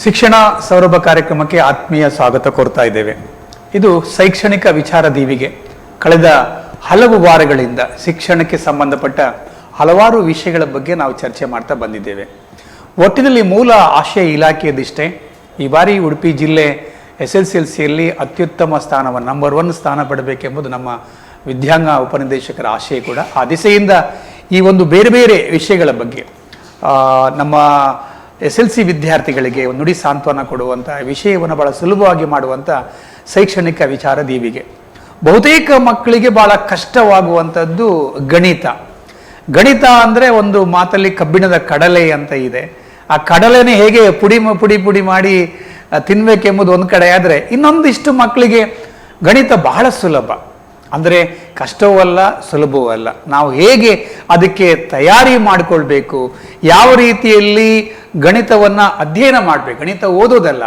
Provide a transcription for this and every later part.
ಶಿಕ್ಷಣ ಸೌರಭ ಕಾರ್ಯಕ್ರಮಕ್ಕೆ ಆತ್ಮೀಯ ಸ್ವಾಗತ ಕೋರ್ತಾ ಇದ್ದೇವೆ. ಇದು ಶೈಕ್ಷಣಿಕ ವಿಚಾರ ದೀವಿಗೆ. ಕಳೆದ ಹಲವು ವಾರಗಳಿಂದ ಶಿಕ್ಷಣಕ್ಕೆ ಸಂಬಂಧಪಟ್ಟ ಹಲವಾರು ವಿಷಯಗಳ ಬಗ್ಗೆ ನಾವು ಚರ್ಚೆ ಮಾಡ್ತಾ ಬಂದಿದ್ದೇವೆ. ಒಟ್ಟಿನಲ್ಲಿ ಮೂಲ ಆಶಯ ಇಲಾಖೆಯದಿಷ್ಟೇ. ಈ ಬಾರಿ ಉಡುಪಿ ಜಿಲ್ಲೆ SSLCಯಲ್ಲಿ ಅತ್ಯುತ್ತಮ ಸ್ಥಾನವನ್ನು ನಂಬರ್ 1 ಸ್ಥಾನ ಪಡಬೇಕೆಂಬುದು ನಮ್ಮ ವಿದ್ಯಾಂಗ ಉಪನಿರ್ದೇಶಕರ ಆಶಯ ಕೂಡ. ಆ ದಿಸೆಯಿಂದ ಈ ಒಂದು ಬೇರೆ ಬೇರೆ ವಿಷಯಗಳ ಬಗ್ಗೆ ನಮ್ಮ SLC ವಿದ್ಯಾರ್ಥಿಗಳಿಗೆ ಒಂದು ನುಡಿ ಸಾಂತ್ವನ ಕೊಡುವಂಥ ವಿಷಯವನ್ನು ಭಾಳ ಸುಲಭವಾಗಿ ಮಾಡುವಂಥ ಶೈಕ್ಷಣಿಕ ವಿಚಾರ ದೀವಿಗೆ. ಬಹುತೇಕ ಮಕ್ಕಳಿಗೆ ಭಾಳ ಕಷ್ಟವಾಗುವಂಥದ್ದು ಗಣಿತ. ಗಣಿತ ಅಂದರೆ ಒಂದು ಮಾತಲ್ಲಿ ಕಬ್ಬಿಣದ ಕಡಲೆ ಅಂತ ಇದೆ. ಆ ಕಡಲೆನೇ ಹೇಗೆ ಪುಡಿ ಮಾಡಿ ತಿನ್ಬೇಕೆಂಬುದು ಒಂದು ಕಡೆ ಆದರೆ, ಇನ್ನೊಂದಿಷ್ಟು ಮಕ್ಕಳಿಗೆ ಗಣಿತ ಬಹಳ ಸುಲಭ. ಅಂದರೆ ಕಷ್ಟವೂ ಅಲ್ಲ, ಸುಲಭವೂ ಅಲ್ಲ. ನಾವು ಹೇಗೆ ಅದಕ್ಕೆ ತಯಾರಿ ಮಾಡಿಕೊಳ್ಬೇಕು, ಯಾವ ರೀತಿಯಲ್ಲಿ ಗಣಿತವನ್ನು ಅಧ್ಯಯನ ಮಾಡಬೇಕು, ಗಣಿತ ಓದೋದಲ್ಲ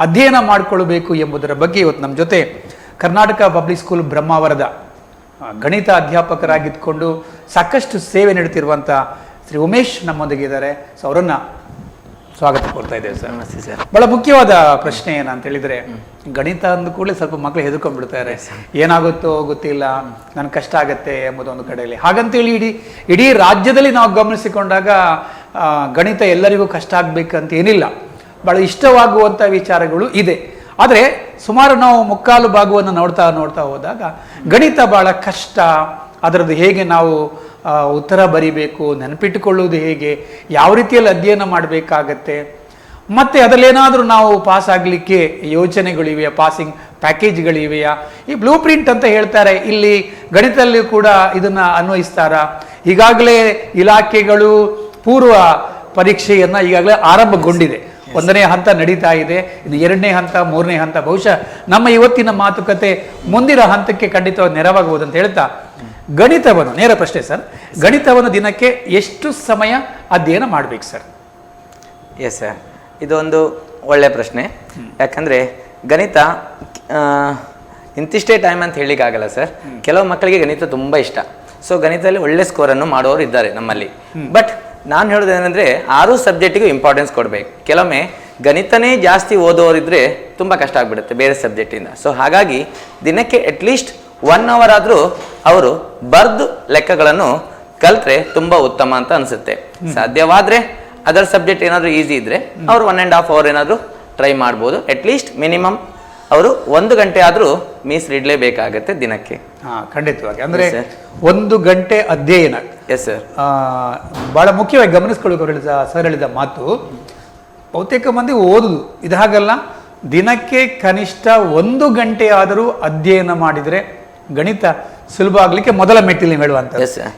ಅಧ್ಯಯನ ಮಾಡಿಕೊಳ್ಬೇಕು ಎಂಬುದರ ಬಗ್ಗೆ ಇವತ್ತು ನಮ್ಮ ಜೊತೆ ಕರ್ನಾಟಕ ಪಬ್ಲಿಕ್ ಸ್ಕೂಲ್ ಬ್ರಹ್ಮಾವರದ ಗಣಿತ ಅಧ್ಯಾಪಕರಾಗಿದ್ದುಕೊಂಡು ಸಾಕಷ್ಟು ಸೇವೆ ನೀಡುತ್ತಿರುವಂಥ ಶ್ರೀ ಉಮೇಶ್ ನಮ್ಮೊಂದಿಗೆ ಇದ್ದಾರೆ. ಸೊ ಅವರನ್ನು ಸ್ವಾಗತ ಕೊಡ್ತಾ ಇದ್ದೇವೆ ಸರ್. ನಮಸ್ತೆ ಸರ್. ಬಹಳ ಮುಖ್ಯವಾದ ಪ್ರಶ್ನೆ ಏನಂತ ಹೇಳಿದ್ರೆ, ಗಣಿತ ಅಂದ ಕೂಡಲೇ ಸ್ವಲ್ಪ ಮಕ್ಕಳು ಹೆದರ್ಕೊಂಡ್ಬಿಡ್ತಾರೆ. ಏನಾಗುತ್ತೋ ಗೊತ್ತಿಲ್ಲ, ನನಗೆ ಕಷ್ಟ ಆಗತ್ತೆ ಎಂಬುದೊಂದು ಕಡೆಯಲ್ಲಿ. ಹಾಗಂತೇಳಿ ಇಡೀ ರಾಜ್ಯದಲ್ಲಿ ನಾವು ಗಮನಿಸಿಕೊಂಡಾಗ ಗಣಿತ ಎಲ್ಲರಿಗೂ ಕಷ್ಟ ಆಗ್ಬೇಕಂತ ಏನಿಲ್ಲ. ಬಹಳ ಇಷ್ಟವಾಗುವಂಥ ವಿಚಾರಗಳು ಇದೆ. ಆದರೆ ಸುಮಾರು ನಾವು ಮುಕ್ಕಾಲು ಭಾಗವನ್ನು ನೋಡ್ತಾ ಹೋದಾಗ ಗಣಿತ ಬಹಳ ಕಷ್ಟ. ಅದರದ್ದು ಹೇಗೆ ನಾವು ಉತ್ತರ ಬರಿಬೇಕು, ನೆನಪಿಟ್ಟುಕೊಳ್ಳುವುದು ಹೇಗೆ, ಯಾವ ರೀತಿಯಲ್ಲಿ ಅಧ್ಯಯನ ಮಾಡಬೇಕಾಗತ್ತೆ, ಮತ್ತು ಅದರಲ್ಲೇನಾದರೂ ನಾವು ಪಾಸ್ ಆಗಲಿಕ್ಕೆ ಯೋಜನೆಗಳಿವೆಯಾ, ಪಾಸಿಂಗ್ ಪ್ಯಾಕೇಜ್ಗಳಿವೆಯಾ, ಈ ಬ್ಲೂ ಪ್ರಿಂಟ್ ಅಂತ ಹೇಳ್ತಾರೆ, ಇಲ್ಲಿ ಗಣಿತದಲ್ಲಿ ಕೂಡ ಇದನ್ನು ಅನ್ವಯಿಸ್ತಾರಾ? ಈಗಾಗಲೇ ಇಲಾಖೆಗಳು ಪೂರ್ವ ಪರೀಕ್ಷೆಯನ್ನು ಈಗಾಗಲೇ ಆರಂಭಗೊಂಡಿದೆ. 1ನೇ ಹಂತ ನಡೀತಾ ಇದೆ, ಇನ್ನು 2ನೇ ಹಂತ, 3ನೇ ಹಂತ. ಬಹುಶಃ ನಮ್ಮ ಇವತ್ತಿನ ಮಾತುಕತೆ ಮುಂದಿನ ಹಂತಕ್ಕೆ ಖಂಡಿತವಾಗಿ ನೆರವಾಗಬಹುದು ಅಂತ ಹೇಳ್ತಾ, ಗಣಿತವನ್ನು, ನೇರ ಪ್ರಶ್ನೆ ಸರ್, ಗಣಿತವನ್ನು ದಿನಕ್ಕೆ ಎಷ್ಟು ಸಮಯ ಅಧ್ಯಯನ ಮಾಡಬೇಕು ಸರ್? ಎಸ್ ಸರ್, ಇದು ಒಂದು ಒಳ್ಳೆಯ ಪ್ರಶ್ನೆ. ಯಾಕಂದರೆ ಗಣಿತ ಇಂತಿಷ್ಟೇ ಟೈಮ್ ಅಂತ ಹೇಳಿಕ್ಕಾಗಲ್ಲ ಸರ್. ಕೆಲವು ಮಕ್ಕಳಿಗೆ ಗಣಿತ ತುಂಬ ಇಷ್ಟ. ಸೊ ಗಣಿತದಲ್ಲಿ ಒಳ್ಳೆ ಸ್ಕೋರನ್ನು ಮಾಡೋರು ಇದ್ದಾರೆ ನಮ್ಮಲ್ಲಿ. ಬಟ್ ನಾನು ಹೇಳೋದೇನೆಂದರೆ 6 ಸಬ್ಜೆಕ್ಟಿಗೂ ಇಂಪಾರ್ಟೆನ್ಸ್ ಕೊಡಬೇಕು. ಕೆಲವೊಮ್ಮೆ ಗಣಿತನೇ ಜಾಸ್ತಿ ಓದೋರಿದ್ರೆ ತುಂಬ ಕಷ್ಟ ಆಗಿಬಿಡುತ್ತೆ ಬೇರೆ ಸಬ್ಜೆಕ್ಟಿಂದ. ಸೊ ಹಾಗಾಗಿ ದಿನಕ್ಕೆ ಅಟ್ಲೀಸ್ಟ್ 1 ಅವರ್ ಆದರೂ ಅವರು ಬರೆದು ಲೆಕ್ಕಗಳನ್ನು ಕಲಿತ್ರೆ ತುಂಬ ಉತ್ತಮ ಅಂತ ಅನಿಸುತ್ತೆ. ಸಾಧ್ಯವಾದರೆ ಅದರ್ ಸಬ್ಜೆಕ್ಟ್ ಏನಾದರೂ ಈಸಿ ಇದ್ದರೆ ಅವರು 1.5 ಅವರ್ ಏನಾದರೂ ಟ್ರೈ ಮಾಡ್ಬೋದು. ಅಟ್ಲೀಸ್ಟ್ ಮಿನಿಮಮ್ ಅವರು 1 ಗಂಟೆ ಆದರೂ ಮೀಸಲಿಡಲೇಬೇಕಾಗತ್ತೆ ದಿನಕ್ಕೆ. ಖಂಡಿತವಾಗಿ. ಅಂದರೆ 1 ಗಂಟೆ ಅಧ್ಯಯನ. Yes sir. ಬಹಳ ಮುಖ್ಯವಾಗಿ ಗಮನಿಸ್ಕೊಳ್ಳೋಕೆ ಸರ್ ಹೇಳಿದ ಮಾತು, ಬಹುತೇಕ ಮಂದಿ ಓದುದು ಇದು ಹಾಗಲ್ಲ. ದಿನಕ್ಕೆ ಕನಿಷ್ಠ 1 ಗಂಟೆ ಆದರೂ ಅಧ್ಯಯನ ಮಾಡಿದರೆ ಗಣಿತ ಸುಲಭ ಆಗಲಿಕ್ಕೆ ಮೊದಲ ಮೆಟ್ಟಿಲು ಹೇಳುವಂಥ.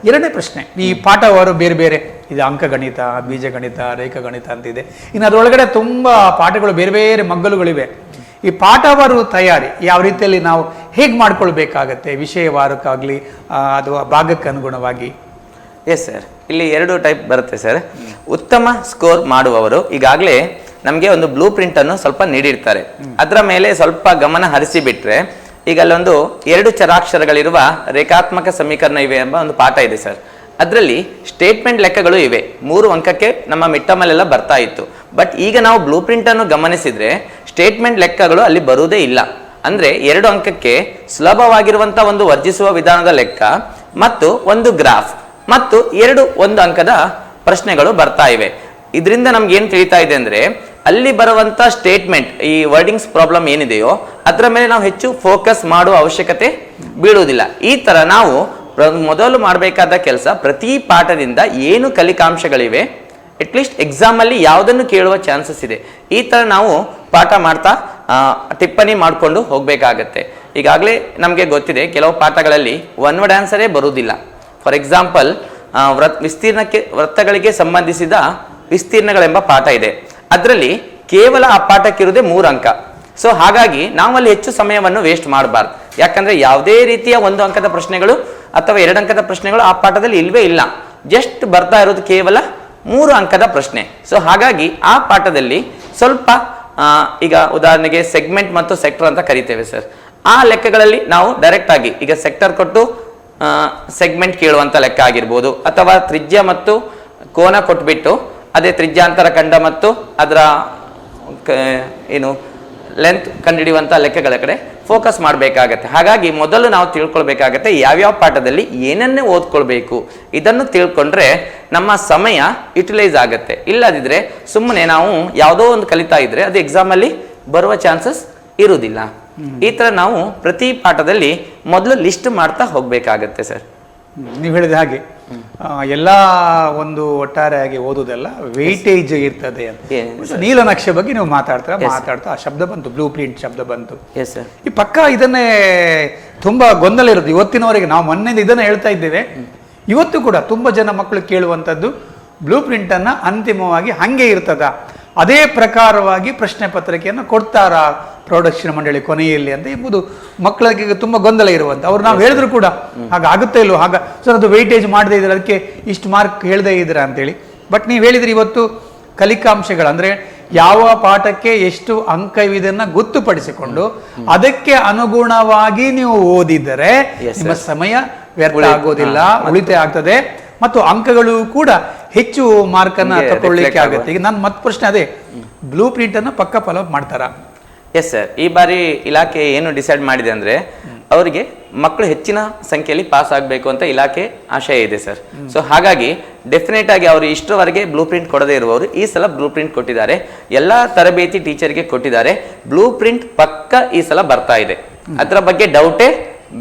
2ನೇ ಪ್ರಶ್ನೆ, ಈ ಪಾಠವಾರು ಬೇರೆ ಬೇರೆ ಇದು ಅಂಕ ಗಣಿತ, ಬೀಜ ಗಣಿತ, ರೇಖಾ ಗಣಿತ ಅಂತಿದೆ. ಇನ್ನು ಅದರೊಳಗಡೆ ತುಂಬ ಪಾಠಗಳು, ಬೇರೆ ಬೇರೆ ಮಗ್ಗಲುಗಳಿವೆ. ಈ ಪಾಠವಾರು ತಯಾರಿ ಯಾವ ರೀತಿಯಲ್ಲಿ ನಾವು ಹೇಗೆ ಮಾಡ್ಕೊಳ್ಬೇಕಾಗತ್ತೆ, ವಿಷಯವಾರಕ್ಕಾಗಲಿ ಅಥವಾ ಭಾಗಕ್ಕೆ ಅನುಗುಣವಾಗಿ? ಎಸ್ ಸರ್, ಇಲ್ಲಿ 2 ಟೈಪ್ ಬರುತ್ತೆ ಸರ್. ಉತ್ತಮ ಸ್ಕೋರ್ ಮಾಡುವವರು ಈಗಾಗಲೇ ನಮಗೆ ಒಂದು ಬ್ಲೂ ಪ್ರಿಂಟನ್ನು ಸ್ವಲ್ಪ ನೀಡಿರ್ತಾರೆ. ಅದರ ಮೇಲೆ ಸ್ವಲ್ಪ ಗಮನ ಹರಿಸಿ ಬಿಟ್ರೆ, ಈಗ ಅಲ್ಲೊಂದು 2 ಚರಾಕ್ಷರಗಳಿರುವ ರೇಖಾತ್ಮಕ ಸಮೀಕರಣ ಇವೆ ಎಂಬ ಒಂದು ಪಾಠ ಇದೆ ಸರ್. ಅದರಲ್ಲಿ ಸ್ಟೇಟ್ಮೆಂಟ್ ಲೆಕ್ಕಗಳು ಇವೆ. 3 ಅಂಕಕ್ಕೆ ನಮ್ಮ ಮಿಟ್ಟಮಲ್ಲೆಲ್ಲ ಬರ್ತಾ ಇತ್ತು. ಬಟ್ ಈಗ ನಾವು ಬ್ಲೂ ಪ್ರಿಂಟನ್ನು ಗಮನಿಸಿದರೆ ಸ್ಟೇಟ್ಮೆಂಟ್ ಲೆಕ್ಕಗಳು ಅಲ್ಲಿ ಬರುವುದೇ ಇಲ್ಲ. ಅಂದರೆ 2 ಅಂಕಕ್ಕೆ ಸುಲಭವಾಗಿರುವಂಥ ಒಂದು ವರ್ಜಿಸುವ ವಿಧಾನದ ಲೆಕ್ಕ ಮತ್ತು ಒಂದು ಗ್ರಾಫ್ ಮತ್ತು 2 1 ಅಂಕದ ಪ್ರಶ್ನೆಗಳು ಬರ್ತಾ ಇವೆ. ಇದರಿಂದ ನಮ್ಗೆ ಏನು ತಿಳಿತಾ ಇದೆ ಅಂದರೆ, ಅಲ್ಲಿ ಬರುವಂಥ ಸ್ಟೇಟ್ಮೆಂಟ್, ಈ ವರ್ಡಿಂಗ್ಸ್ ಪ್ರಾಬ್ಲಮ್ ಏನಿದೆಯೋ ಅದರ ಮೇಲೆ ನಾವು ಹೆಚ್ಚು ಫೋಕಸ್ ಮಾಡುವ ಅವಶ್ಯಕತೆ ಬೀಳುವುದಿಲ್ಲ. ಈ ಥರ ನಾವು ಮೊದಲು ಮಾಡಬೇಕಾದ ಕೆಲಸ, ಪ್ರತಿ ಪಾಠದಿಂದ ಏನು ಕಲಿಕಾಂಶಗಳಿವೆ, ಅಟ್ಲೀಸ್ಟ್ ಎಕ್ಸಾಮಲ್ಲಿ ಯಾವುದನ್ನು ಕೇಳುವ ಚಾನ್ಸಸ್ ಇದೆ, ಈ ಥರ ನಾವು ಪಾಠ ಮಾಡ್ತಾ ಟಿಪ್ಪಣಿ ಮಾಡಿಕೊಂಡು ಹೋಗಬೇಕಾಗತ್ತೆ. ಈಗಾಗಲೇ ನಮಗೆ ಗೊತ್ತಿದೆ, ಕೆಲವು ಪಾಠಗಳಲ್ಲಿ 1 ವರ್ಡ್ ಆನ್ಸರೇ ಬರುವುದಿಲ್ಲ. ಫಾರ್ ಎಕ್ಸಾಂಪಲ್, ವೃತ್ತಗಳಿಗೆ ಸಂಬಂಧಿಸಿದ ವಿಸ್ತೀರ್ಣಗಳೆಂಬ ಪಾಠ ಇದೆ. ಅದರಲ್ಲಿ ಕೇವಲ ಆ ಪಾಠಕ್ಕಿರುವುದೇ 3 ಅಂಕ. ಸೊ ಹಾಗಾಗಿ ನಾವಲ್ಲಿ ಹೆಚ್ಚು ಸಮಯವನ್ನು ವೇಸ್ಟ್ ಮಾಡಬಾರ್ದು. ಯಾಕಂದರೆ ಯಾವುದೇ ರೀತಿಯ 1 ಅಂಕದ ಪ್ರಶ್ನೆಗಳು ಅಥವಾ 2 ಅಂಕದ ಪ್ರಶ್ನೆಗಳು ಆ ಪಾಠದಲ್ಲಿ ಇಲ್ಲವೇ ಇಲ್ಲ. ಜಸ್ಟ್ ಬರ್ತಾ ಇರೋದು ಕೇವಲ 3 ಅಂಕದ ಪ್ರಶ್ನೆ. ಸೊ ಹಾಗಾಗಿ ಆ ಪಾಠದಲ್ಲಿ ಸ್ವಲ್ಪ ಈಗ ಉದಾಹರಣೆಗೆ ಸೆಗ್ಮೆಂಟ್ ಮತ್ತು ಸೆಕ್ಟರ್ ಅಂತ ಕರಿತೇವೆ ಸರ್. ಆ ಲೆಕ್ಕಗಳಲ್ಲಿ ನಾವು ಡೈರೆಕ್ಟ್ ಆಗಿ ಈಗ ಸೆಕ್ಟರ್ ಕೊಟ್ಟು ಸೆಗ್ಮೆಂಟ್ ಕೇಳುವಂಥ ಲೆಕ್ಕ ಆಗಿರ್ಬೋದು, ಅಥವಾ ತ್ರಿಜ್ಯ ಮತ್ತು ಕೋನ ಕೊಟ್ಬಿಟ್ಟು ಅದೇ ತ್ರಿಜ್ಯಾಂತರ ಖಂಡ ಮತ್ತು ಅದರ ಏನು ಲೆಂತ್ ಕಂಡುಹಿಡಿಯುವಂಥ ಲೆಕ್ಕಗಳ ಕಡೆ ಫೋಕಸ್ ಮಾಡಬೇಕಾಗತ್ತೆ. ಹಾಗಾಗಿ ಮೊದಲು ನಾವು ತಿಳ್ಕೊಳ್ಬೇಕಾಗತ್ತೆ ಯಾವ್ಯಾವ ಪಾಠದಲ್ಲಿ ಏನನ್ನೇ ಓದ್ಕೊಳ್ಬೇಕು. ಇದನ್ನು ತಿಳ್ಕೊಂಡ್ರೆ ನಮ್ಮ ಸಮಯ ಯುಟಿಲೈಸ್ ಆಗುತ್ತೆ. ಇಲ್ಲದಿದ್ರೆ ಸುಮ್ಮನೆ ನಾವು ಯಾವುದೋ ಒಂದು ಕಲಿತಾ ಇದ್ರೆ ಅದು ಎಕ್ಸಾಮಲ್ಲಿ ಬರುವ ಚಾನ್ಸಸ್ ಇರುವುದಿಲ್ಲ. ಈ ಥರ ನಾವು ಪ್ರತಿ ಪಾಠದಲ್ಲಿ ಮೊದಲು ಲಿಸ್ಟ್ ಮಾಡ್ತಾ ಹೋಗ್ಬೇಕಾಗತ್ತೆ ಸರ್. ನೀವು ಹೇಳಿದ ಹಾಗೆ ಎಲ್ಲ ಒಂದು ಒಟ್ಟಾರೆಯಾಗಿ ಓದುವುದೆಲ್ಲ ವೇಟೇಜ್ ಇರ್ತದೆ ಅಂತ. ನೀಲನಕ್ಷೆ ಬಗ್ಗೆ ನೀವು ಮಾತಾಡ್ತಾ ಆ ಶಬ್ದ ಬಂತು, ಬ್ಲೂ ಪ್ರಿಂಟ್ ಶಬ್ದ ಬಂತು. ಈ ಪಕ್ಕ ಇದನ್ನೇ ತುಂಬಾ ಗೊಂದಲ ಇರುತ್ತೆ ಇವತ್ತಿನವರೆಗೆ. ನಾವು ಮೊನ್ನೆ ಇದನ್ನ ಹೇಳ್ತಾ ಇದ್ದೇವೆ, ಇವತ್ತು ಕೂಡ ತುಂಬಾ ಜನ ಮಕ್ಕಳು ಕೇಳುವಂಥದ್ದು ಬ್ಲೂ ಪ್ರಿಂಟ್ ಅನ್ನ ಅಂತಿಮವಾಗಿ ಹಂಗೆ ಇರ್ತದ, ಅದೇ ಪ್ರಕಾರವಾಗಿ ಪ್ರಶ್ನೆ ಪತ್ರಿಕೆಯನ್ನು ಕೊಡ್ತಾರಾ ಪ್ರೌಢಶಿಕ್ಷಣ ಮಂಡಳಿ ಕೊನೆಯಲ್ಲಿ ಅಂತ ಎಂಬುದು ಮಕ್ಕಳಿಗೆ ತುಂಬಾ ಗೊಂದಲ ಇರುವಂತ. ಅವ್ರು ನಾವು ಹೇಳಿದ್ರು ಕೂಡ ಹಾಗಾಗುತ್ತೆ ಇಲ್ವೋ, ಸರ್ ಅದು ವೆಯ್ಟೇಜ್ ಮಾಡದೇ ಇದ್ರೆ ಅದಕ್ಕೆ ಇಷ್ಟು ಮಾರ್ಕ್ ಹೇಳ್ದೇ ಇದ್ರ ಅಂತೇಳಿ. ಬಟ್ ನೀವು ಹೇಳಿದ್ರಿ ಇವತ್ತು ಕಲಿಕಾಂಶಗಳು ಅಂದ್ರೆ ಯಾವ ಪಾಠಕ್ಕೆ ಎಷ್ಟು ಅಂಕವಿದನ್ನ ಗೊತ್ತುಪಡಿಸಿಕೊಂಡು ಅದಕ್ಕೆ ಅನುಗುಣವಾಗಿ ನೀವು ಓದಿದರೆ ನಿಮ್ಮ ಸಮಯ ವ್ಯರ್ಥ ಆಗೋದಿಲ್ಲ, ಉಳಿತಾಯ ಆಗ್ತದೆ ಮತ್ತು ಅಂಕಗಳು ಕೂಡ ಹೆಚ್ಚು ಮಾರ್ಕ್ ಅನ್ನ ತಗೊಳ್ಳಿಕ್ಕೆ ಆಗುತ್ತೆ. ಈಗ ನನ್ನ ಮತ್ತೆ ಪ್ರಶ್ನೆ ಅದೇ, ಬ್ಲೂ ಪ್ರಿಂಟ್ ಅನ್ನ ಪಕ್ಕ ಫಾಲೋ ಮಾಡ್ತಾರಾ? ಎಸ್ ಸರ್, ಈ ಬಾರಿ ಇಲಾಖೆ ಏನು ಡಿಸೈಡ್ ಮಾಡಿದೆ ಅಂದ್ರೆ ಅವರಿಗೆ ಮಕ್ಕಳು ಹೆಚ್ಚಿನ ಸಂಖ್ಯೆಯಲ್ಲಿ ಪಾಸ್ ಆಗಬೇಕು ಅಂತ ಇಲಾಖೆ ಆಶಯ ಇದೆ ಸರ್. ಸೊ ಹಾಗಾಗಿ ಡೆಫಿನೆಟ್ ಆಗಿ ಅವರು ಇಷ್ಟರವರೆಗೆ ಬ್ಲೂ ಪ್ರಿಂಟ್ ಕೊಡದೇ ಇರುವವರು ಈ ಸಲ ಬ್ಲೂ ಪ್ರಿಂಟ್ ಕೊಟ್ಟಿದ್ದಾರೆ. ಎಲ್ಲಾ ತರಬೇತಿ ಟೀಚರ್ಗೆ ಕೊಟ್ಟಿದ್ದಾರೆ. ಬ್ಲೂ ಪ್ರಿಂಟ್ ಪಕ್ಕ ಈ ಸಲ ಬರ್ತಾ ಇದೆ, ಅದರ ಬಗ್ಗೆ ಡೌಟೇ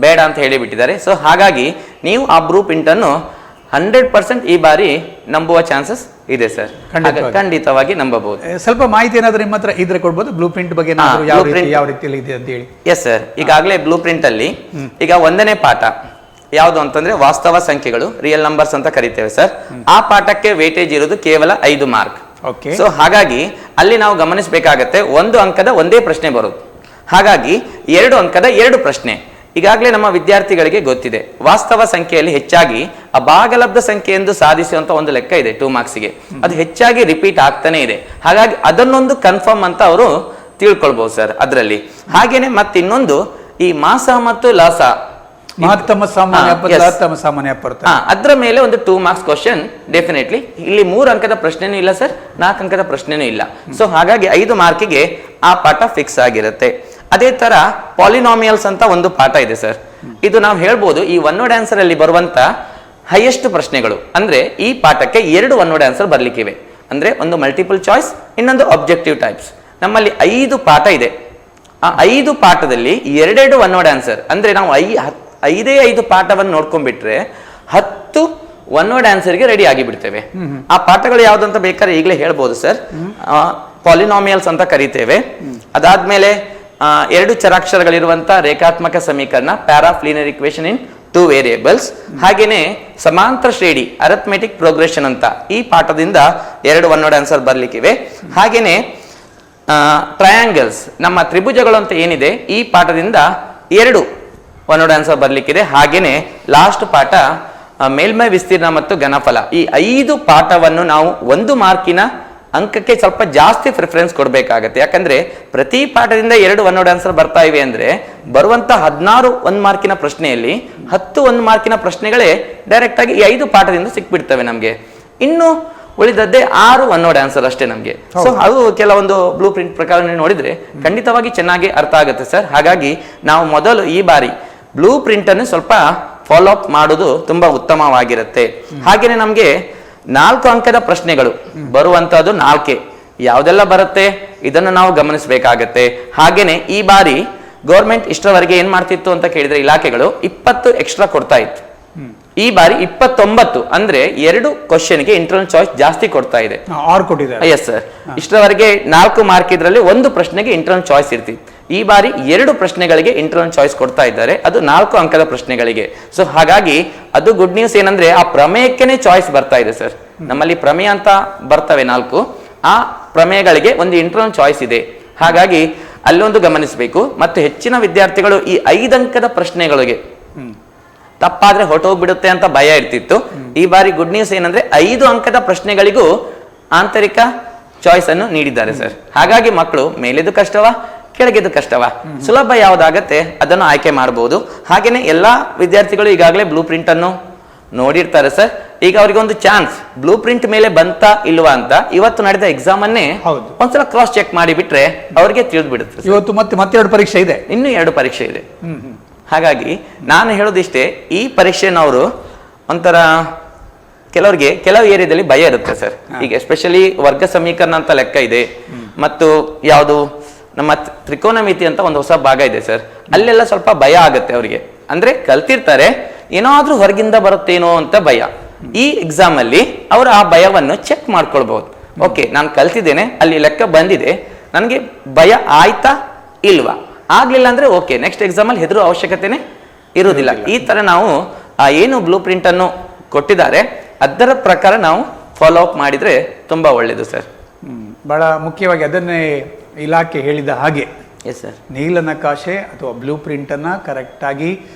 ಬೇಡ ಅಂತ ಹೇಳಿಬಿಟ್ಟಿದ್ದಾರೆ. ಸೊ ಹಾಗಾಗಿ ನೀವು ಆ ಬ್ಲೂ ಪ್ರಿಂಟ್ ಅನ್ನು 100% ಈ ಬಾರಿ ನಂಬುವ ಚಾನ್ಸಸ್ ಇದೆ ಸರ್. ಖಂಡಿತವಾಗಿ ನಂಬಬಹುದು. ಸ್ವಲ್ಪ ಮಾಹಿತಿ ಏನಾದ್ರೂ ನಿಮ್ಮ ಹತ್ರ ಇದ್ರೆ ಕೊಡ್ಬೋದು ಬ್ಲೂ ಪ್ರಿಂಟ್ ಬಗ್ಗೆ, ಯಾವ ರೀತಿಯಲ್ಲಿ ಇದೆ ಅಂತ ಹೇಳಿ. ಎಸ್ ಸರ್, ಈಗಾಗಲೇ ಬ್ಲೂ ಪ್ರಿಂಟ್ ಅಲ್ಲಿ ಈಗ 1ನೇ ಪಾಠ ಯಾವುದು ಅಂತಂದ್ರೆ ವಾಸ್ತವ ಸಂಖ್ಯೆಗಳು, ರಿಯಲ್ ನಂಬರ್ಸ್ ಅಂತ ಕರಿತೇವೆ ಸರ್. ಆ ಪಾಠಕ್ಕೆ ವೇಟೇಜ್ ಇರೋದು ಕೇವಲ 5 ಮಾರ್ಕ್. ಸೊ ಹಾಗಾಗಿ ಅಲ್ಲಿ ನಾವು ಗಮನಿಸಬೇಕಾಗತ್ತೆ 1 ಅಂಕದ ಒಂದೇ ಪ್ರಶ್ನೆ ಬರೋದು. ಹಾಗಾಗಿ 2 ಅಂಕದ 2 ಪ್ರಶ್ನೆ. ಈಗಾಗಲೇ ನಮ್ಮ ವಿದ್ಯಾರ್ಥಿಗಳಿಗೆ ಗೊತ್ತಿದೆ ವಾಸ್ತವ ಸಂಖ್ಯೆಯಲ್ಲಿ ಹೆಚ್ಚಾಗಿ ಅಭಾಗಲಬ್ಧ ಸಂಖ್ಯೆ ಎಂದು ಸಾಧಿಸುವಂತ ಒಂದು ಲೆಕ್ಕ ಇದೆ 2 ಮಾರ್ಕ್ಸ್ಗೆ. ಅದು ಹೆಚ್ಚಾಗಿ ರಿಪೀಟ್ ಆಗ್ತಾನೆ ಇದೆ. ಹಾಗಾಗಿ ಅದನ್ನೊಂದು ಕನ್ಫರ್ಮ್ ಅಂತ ಅವರು ತಿಳ್ಕೊಳ್ಬಹುದು ಸರ್ ಅದರಲ್ಲಿ. ಹಾಗೇನೆ ಮತ್ತೆ ಇನ್ನೊಂದು ಈ ಮಾಸ ಮತ್ತು ಲಾಸ, ಮಹತ್ತಮ ಸಾಮಾನ್ಯ ಅದ್ರ ಮೇಲೆ ಒಂದು 2 ಮಾರ್ಕ್ಸ್ ಕ್ವಶನ್ ಡೆಫಿನೆಟ್ಲಿ. ಇಲ್ಲಿ 3 ಅಂಕದ ಪ್ರಶ್ನೆನೂ ಇಲ್ಲ ಸರ್, 4 ಅಂಕದ ಪ್ರಶ್ನೆನೂ ಇಲ್ಲ. ಸೊ ಹಾಗಾಗಿ 5 ಮಾರ್ಕಿಗೆ ಆ ಪಾಠ ಫಿಕ್ಸ್ ಆಗಿರುತ್ತೆ. ಅದೇ ತರ ಪಾಲಿನಾಮಿಯಲ್ಸ್ ಅಂತ ಒಂದು ಪಾಠ ಇದೆ ಸರ್. ಇದು ನಾವು ಹೇಳ್ಬೋದು ಈ ಒನ್ ವರ್ಡ್ ಆನ್ಸರ್ ಅಲ್ಲಿ ಬರುವಂತ ಹೈಯೆಸ್ಟ್ ಪ್ರಶ್ನೆಗಳು. ಅಂದ್ರೆ ಈ ಪಾಠಕ್ಕೆ 2 ಒನ್ ವರ್ಡ್ ಆನ್ಸರ್ ಬರ್ಲಿಕ್ಕಿವೆ. ಅಂದ್ರೆ ಒಂದು ಮಲ್ಟಿಪಲ್ ಚಾಯ್ಸ್, ಇನ್ನೊಂದು ಆಬ್ಜೆಕ್ಟಿವ್ ಟೈಪ್ಸ್. ನಮ್ಮಲ್ಲಿ 5 ಪಾಠ ಇದೆ. ಆ 5 ಪಾಠದಲ್ಲಿ 2 ಒನ್ ವರ್ಡ್ ಆನ್ಸರ್. ಅಂದ್ರೆ ನಾವು 5 ಪಾಠವನ್ನು ನೋಡ್ಕೊಂಡ್ಬಿಟ್ರೆ 10 ಒನ್ ವರ್ಡ್ ಆನ್ಸರ್ಗೆ ರೆಡಿ ಆಗಿ ಬಿಡ್ತೇವೆ. ಆ ಪಾಠಗಳು ಯಾವ್ದಂತ ಬೇಕಾದ್ರೆ ಈಗಲೇ ಹೇಳ್ಬೋದು ಸರ್. ಪಾಲಿನಾಮಿಯಲ್ಸ್ ಅಂತ ಕರಿತೇವೆ. ಅದಾದ್ಮೇಲೆ 2 ಚರಾಕ್ಷರಗಳಿರುವಂತ ರೇಖಾತ್ಮಕ ಸಮೀಕರಣ, ಪ್ಯಾರಾಫ್ಲೀನರ್ ಇಕ್ವೇಶನ್ ಇನ್ 2 ವೇರಿಯೇಬಲ್ಸ್. ಹಾಗೇನೆ ಸಮಾಂತರ ಶ್ರೇಣಿ, ಅರಿಥಮೆಟಿಕ್ ಪ್ರೋಗ್ರೆಷನ್ ಅಂತ ಈ ಪಾಠದಿಂದ 2 ಒನ್ ವರ್ಡ್ ಆನ್ಸರ್ ಬರ್ಲಿಕ್ಕಿವೆ. ಹಾಗೇನೆ ಟ್ರಯಾಂಗಲ್ಸ್, ನಮ್ಮ ತ್ರಿಭುಜಗಳು ಅಂತ ಏನಿದೆ ಈ ಪಾಠದಿಂದ 2 ಒನ್ ವರ್ಡ್ ಆನ್ಸರ್ ಬರ್ಲಿಕ್ಕಿದೆ. ಹಾಗೇನೆ ಲಾಸ್ಟ್ ಪಾಠ ಮೇಲ್ಮೈ ವಿಸ್ತೀರ್ಣ ಮತ್ತು ಘನಫಲ. ಈ 5 ಪಾಠವನ್ನು ನಾವು 1 ಮಾರ್ಕಿನ ಅಂಕಕ್ಕೆ ಸ್ವಲ್ಪ ಜಾಸ್ತಿ ಪ್ರಿಫರೆನ್ಸ್ ಕೊಡಬೇಕಾಗತ್ತೆ. ಯಾಕಂದ್ರೆ ಪ್ರತಿ ಪಾಠದಿಂದ 2 ಒನ್ ವರ್ಡ್ ಆನ್ಸರ್ ಬರ್ತಾ ಇವೆ ಅಂದ್ರೆ ಬರುವಂತ 16 1 ಮಾರ್ಕಿನ ಪ್ರಶ್ನೆಯಲ್ಲಿ 10 1 ಮಾರ್ಕಿನ ಪ್ರಶ್ನೆಗಳೇ ಡೈರೆಕ್ಟ್ ಆಗಿ ಈ 5 ಪಾಠದಿಂದ ಸಿಕ್ಬಿಡ್ತವೆ ನಮ್ಗೆ. ಇನ್ನು ಉಳಿದದ್ದೇ 6 ಒನ್ ವರ್ಡ್ ಆನ್ಸರ್ ಅಷ್ಟೇ ನಮ್ಗೆ. ಸೊ ಅದು ಕೆಲವೊಂದು ಬ್ಲೂ ಪ್ರಿಂಟ್ ಪ್ರಕಾರ ನೋಡಿದ್ರೆ ಖಂಡಿತವಾಗಿ ಚೆನ್ನಾಗಿ ಅರ್ಥ ಆಗುತ್ತೆ ಸರ್. ಹಾಗಾಗಿ ನಾವು ಮೊದಲು ಈ ಬಾರಿ ಬ್ಲೂ ಪ್ರಿಂಟ್ ಅನ್ನು ಸ್ವಲ್ಪ ಫಾಲೋ ಅಪ್ ಮಾಡೋದು ತುಂಬಾ ಉತ್ತಮವಾಗಿರುತ್ತೆ. ಹಾಗೇನೆ ನಮ್ಗೆ 4 ಅಂಕದ ಪ್ರಶ್ನೆಗಳು ಬರುವಂತಹದ್ದು 4 ಯಾವ್ದೆಲ್ಲ ಬರುತ್ತೆ ಇದನ್ನು ನಾವು ಗಮನಿಸಬೇಕಾಗತ್ತೆ. ಹಾಗೇನೆ ಈ ಬಾರಿ ಗೌರ್ಮೆಂಟ್ ಇಷ್ಟರವರೆಗೆ ಏನ್ ಮಾಡ್ತಿತ್ತು ಅಂತ ಕೇಳಿದ್ರೆ ಇಲಾಖೆಗಳು 20 ಎಕ್ಸ್ಟ್ರಾ ಕೊಡ್ತಾ ಇತ್ತು. ಈ ಬಾರಿ 29, ಅಂದ್ರೆ 2 ಕ್ವಶನ್ಗೆ ಇಂಟರ್ನಲ್ ಚಾಯ್ಸ್ ಜಾಸ್ತಿ ಕೊಡ್ತಾ ಇದೆ. ಎಸ್ ಸರ್, ಇಷ್ಟರವರೆಗೆ 4 ಮಾರ್ಕ್ ಇದ್ರಲ್ಲಿ 1 ಪ್ರಶ್ನೆಗೆ ಇಂಟರ್ನಲ್ ಚಾಯ್ಸ್ ಇರ್ತಿತ್ತು. ಈ ಬಾರಿ 2 ಪ್ರಶ್ನೆಗಳಿಗೆ ಇಂಟರ್ನಲ್ ಚಾಯ್ಸ್ ಕೊಡ್ತಾ ಇದ್ದಾರೆ, ಅದು 4 ಅಂಕದ ಪ್ರಶ್ನೆಗಳಿಗೆ. ಸೊ ಹಾಗಾಗಿ ಅದು ಗುಡ್ ನ್ಯೂಸ್. ಏನಂದ್ರೆ ಆ ಪ್ರಮೇಯಕ್ಕೇನೆ ಚಾಯ್ಸ್ ಬರ್ತಾ ಇದೆ ಸರ್. ನಮ್ಮಲ್ಲಿ ಪ್ರಮೇಯ ಅಂತ ಬರ್ತವೆ 4, ಆ ಪ್ರಮೇಯಗಳಿಗೆ ಒಂದು ಇಂಟರ್ನಲ್ ಚಾಯ್ಸ್ ಇದೆ. ಹಾಗಾಗಿ ಅಲ್ಲೊಂದು ಗಮನಿಸಬೇಕು. ಮತ್ತು ಹೆಚ್ಚಿನ ವಿದ್ಯಾರ್ಥಿಗಳು ಈ 5 ಅಂಕದ ಪ್ರಶ್ನೆಗಳಿಗೆ ತಪ್ಪಾದ್ರೆ ಹೊರಟೋಗ್ಬಿಡುತ್ತೆ ಅಂತ ಭಯ ಇರ್ತಿತ್ತು. ಈ ಬಾರಿ ಗುಡ್ ನ್ಯೂಸ್ ಏನಂದ್ರೆ 5 ಅಂಕದ ಪ್ರಶ್ನೆಗಳಿಗೂ ಆಂತರಿಕ ಚಾಯ್ಸ್ ಅನ್ನು ನೀಡಿದ್ದಾರೆ ಸರ್. ಹಾಗಾಗಿ ಮಕ್ಕಳು ಮೇಲೆದು ಕಷ್ಟವಾ ಕೆಳಗೆದು ಕಷ್ಟವಾ, ಸುಲಭ ಯಾವ್ದಾಗತ್ತೆ ಅದನ್ನು ಆಯ್ಕೆ ಮಾಡಬಹುದು. ಹಾಗೇನೆ ಎಲ್ಲಾ ವಿದ್ಯಾರ್ಥಿಗಳು ಈಗಾಗಲೇ ಬ್ಲೂ ಪ್ರಿಂಟ್ ಅನ್ನು ನೋಡಿರ್ತಾರೆ ಸರ್. ಈಗ ಅವ್ರಿಗೆ ಒಂದು ಚಾನ್ಸ್ ಬ್ಲೂ ಪ್ರಿಂಟ್ ಮೇಲೆ ಬಂತಾ ಇಲ್ವಾ ಅಂತ ಇವತ್ತು ನಡೆದ ಎಕ್ಸಾಮ್ ಅನ್ನೇ ಹೌದು. ಒಂದ್ಸಲ ಕ್ರಾಸ್ ಚೆಕ್ ಮಾಡಿ ಬಿಟ್ರೆ ಅವ್ರಿಗೆ ತಿಳಿದು ಬಿಡುತ್ತೆ. ಇವತ್ತು ಮತ್ತೆ 2 ಪರೀಕ್ಷೆ ಇದೆ, ಇನ್ನೂ 2 ಪರೀಕ್ಷೆ ಇದೆ. ಹಾಗಾಗಿ ನಾನು ಹೇಳೋದಿಷ್ಟೇ, ಈ ಪರೀಕ್ಷೆನವರು ಒಂಥರ ಕೆಲವರಿಗೆ ಕೆಲವು ಏರಿಯಾದಲ್ಲಿ ಭಯ ಇರುತ್ತೆ ಸರ್. ಈಗ ಎಸ್ಪೆಷಲಿ ವರ್ಗ ಸಮೀಕರಣ ಅಂತ ಲೆಕ್ಕ ಇದೆ, ಮತ್ತು ಯಾವುದು ನಮ್ಮ ತ್ರಿಕೋನಮಿತಿ ಅಂತ ಒಂದು ಹೊಸ ಭಾಗ ಇದೆ ಸರ್, ಅಲ್ಲೆಲ್ಲ ಸ್ವಲ್ಪ ಭಯ ಆಗುತ್ತೆ ಅವರಿಗೆ. ಅಂದ್ರೆ ಕಲ್ತಿರ್ತಾರೆ, ಏನಾದ್ರೂ ಹೊರಗಿಂದ ಬರುತ್ತೇನೋ ಅಂತ ಭಯ. ಈ ಎಕ್ಸಾಮ್ ಅಲ್ಲಿ ಅವರು ಆ ಭಯವನ್ನು ಚೆಕ್ ಮಾಡ್ಕೊಳ್ಬಹುದು. ಓಕೆ, ನಾನು ಕಲ್ತಿದ್ದೇನೆ, ಅಲ್ಲಿ ಲೆಕ್ಕ ಬಂದಿದೆ, ನನಗೆ ಭಯ ಆಯ್ತಾ ಇಲ್ವಾ, ಆಗ್ಲಿಲ್ಲ ಅಂದ್ರೆ ಓಕೆ, ನೆಕ್ಸ್ಟ್ ಎಕ್ಸಾಮ್ ಅಲ್ಲಿ ಹೆದರೋ ಅವಶ್ಯಕತೆನೇ ಇರುವುದಿಲ್ಲ. ಈ ತರ ನಾವು ಆ ಏನು ಬ್ಲೂ ಪ್ರಿಂಟ್ ಅನ್ನು ಕೊಟ್ಟಿದ್ದಾರೆ ಅದರ ಪ್ರಕಾರ ನಾವು ಫಾಲೋ ಅಪ್ ಮಾಡಿದ್ರೆ ತುಂಬಾ ಒಳ್ಳೇದು ಸರ್. ಬಹಳ ಮುಖ್ಯವಾಗಿ ಅದನ್ನೇ ಇಲಾಖೆ ಹೇಳಿದ ಹಾಗೆ ಎಸ್ ಸರ್, ನೀಲನಕಾಶೆ ಅಥವಾ ಬ್ಲೂ ಪ್ರಿಂಟನ್ನು ಕರೆಕ್ಟಾಗಿ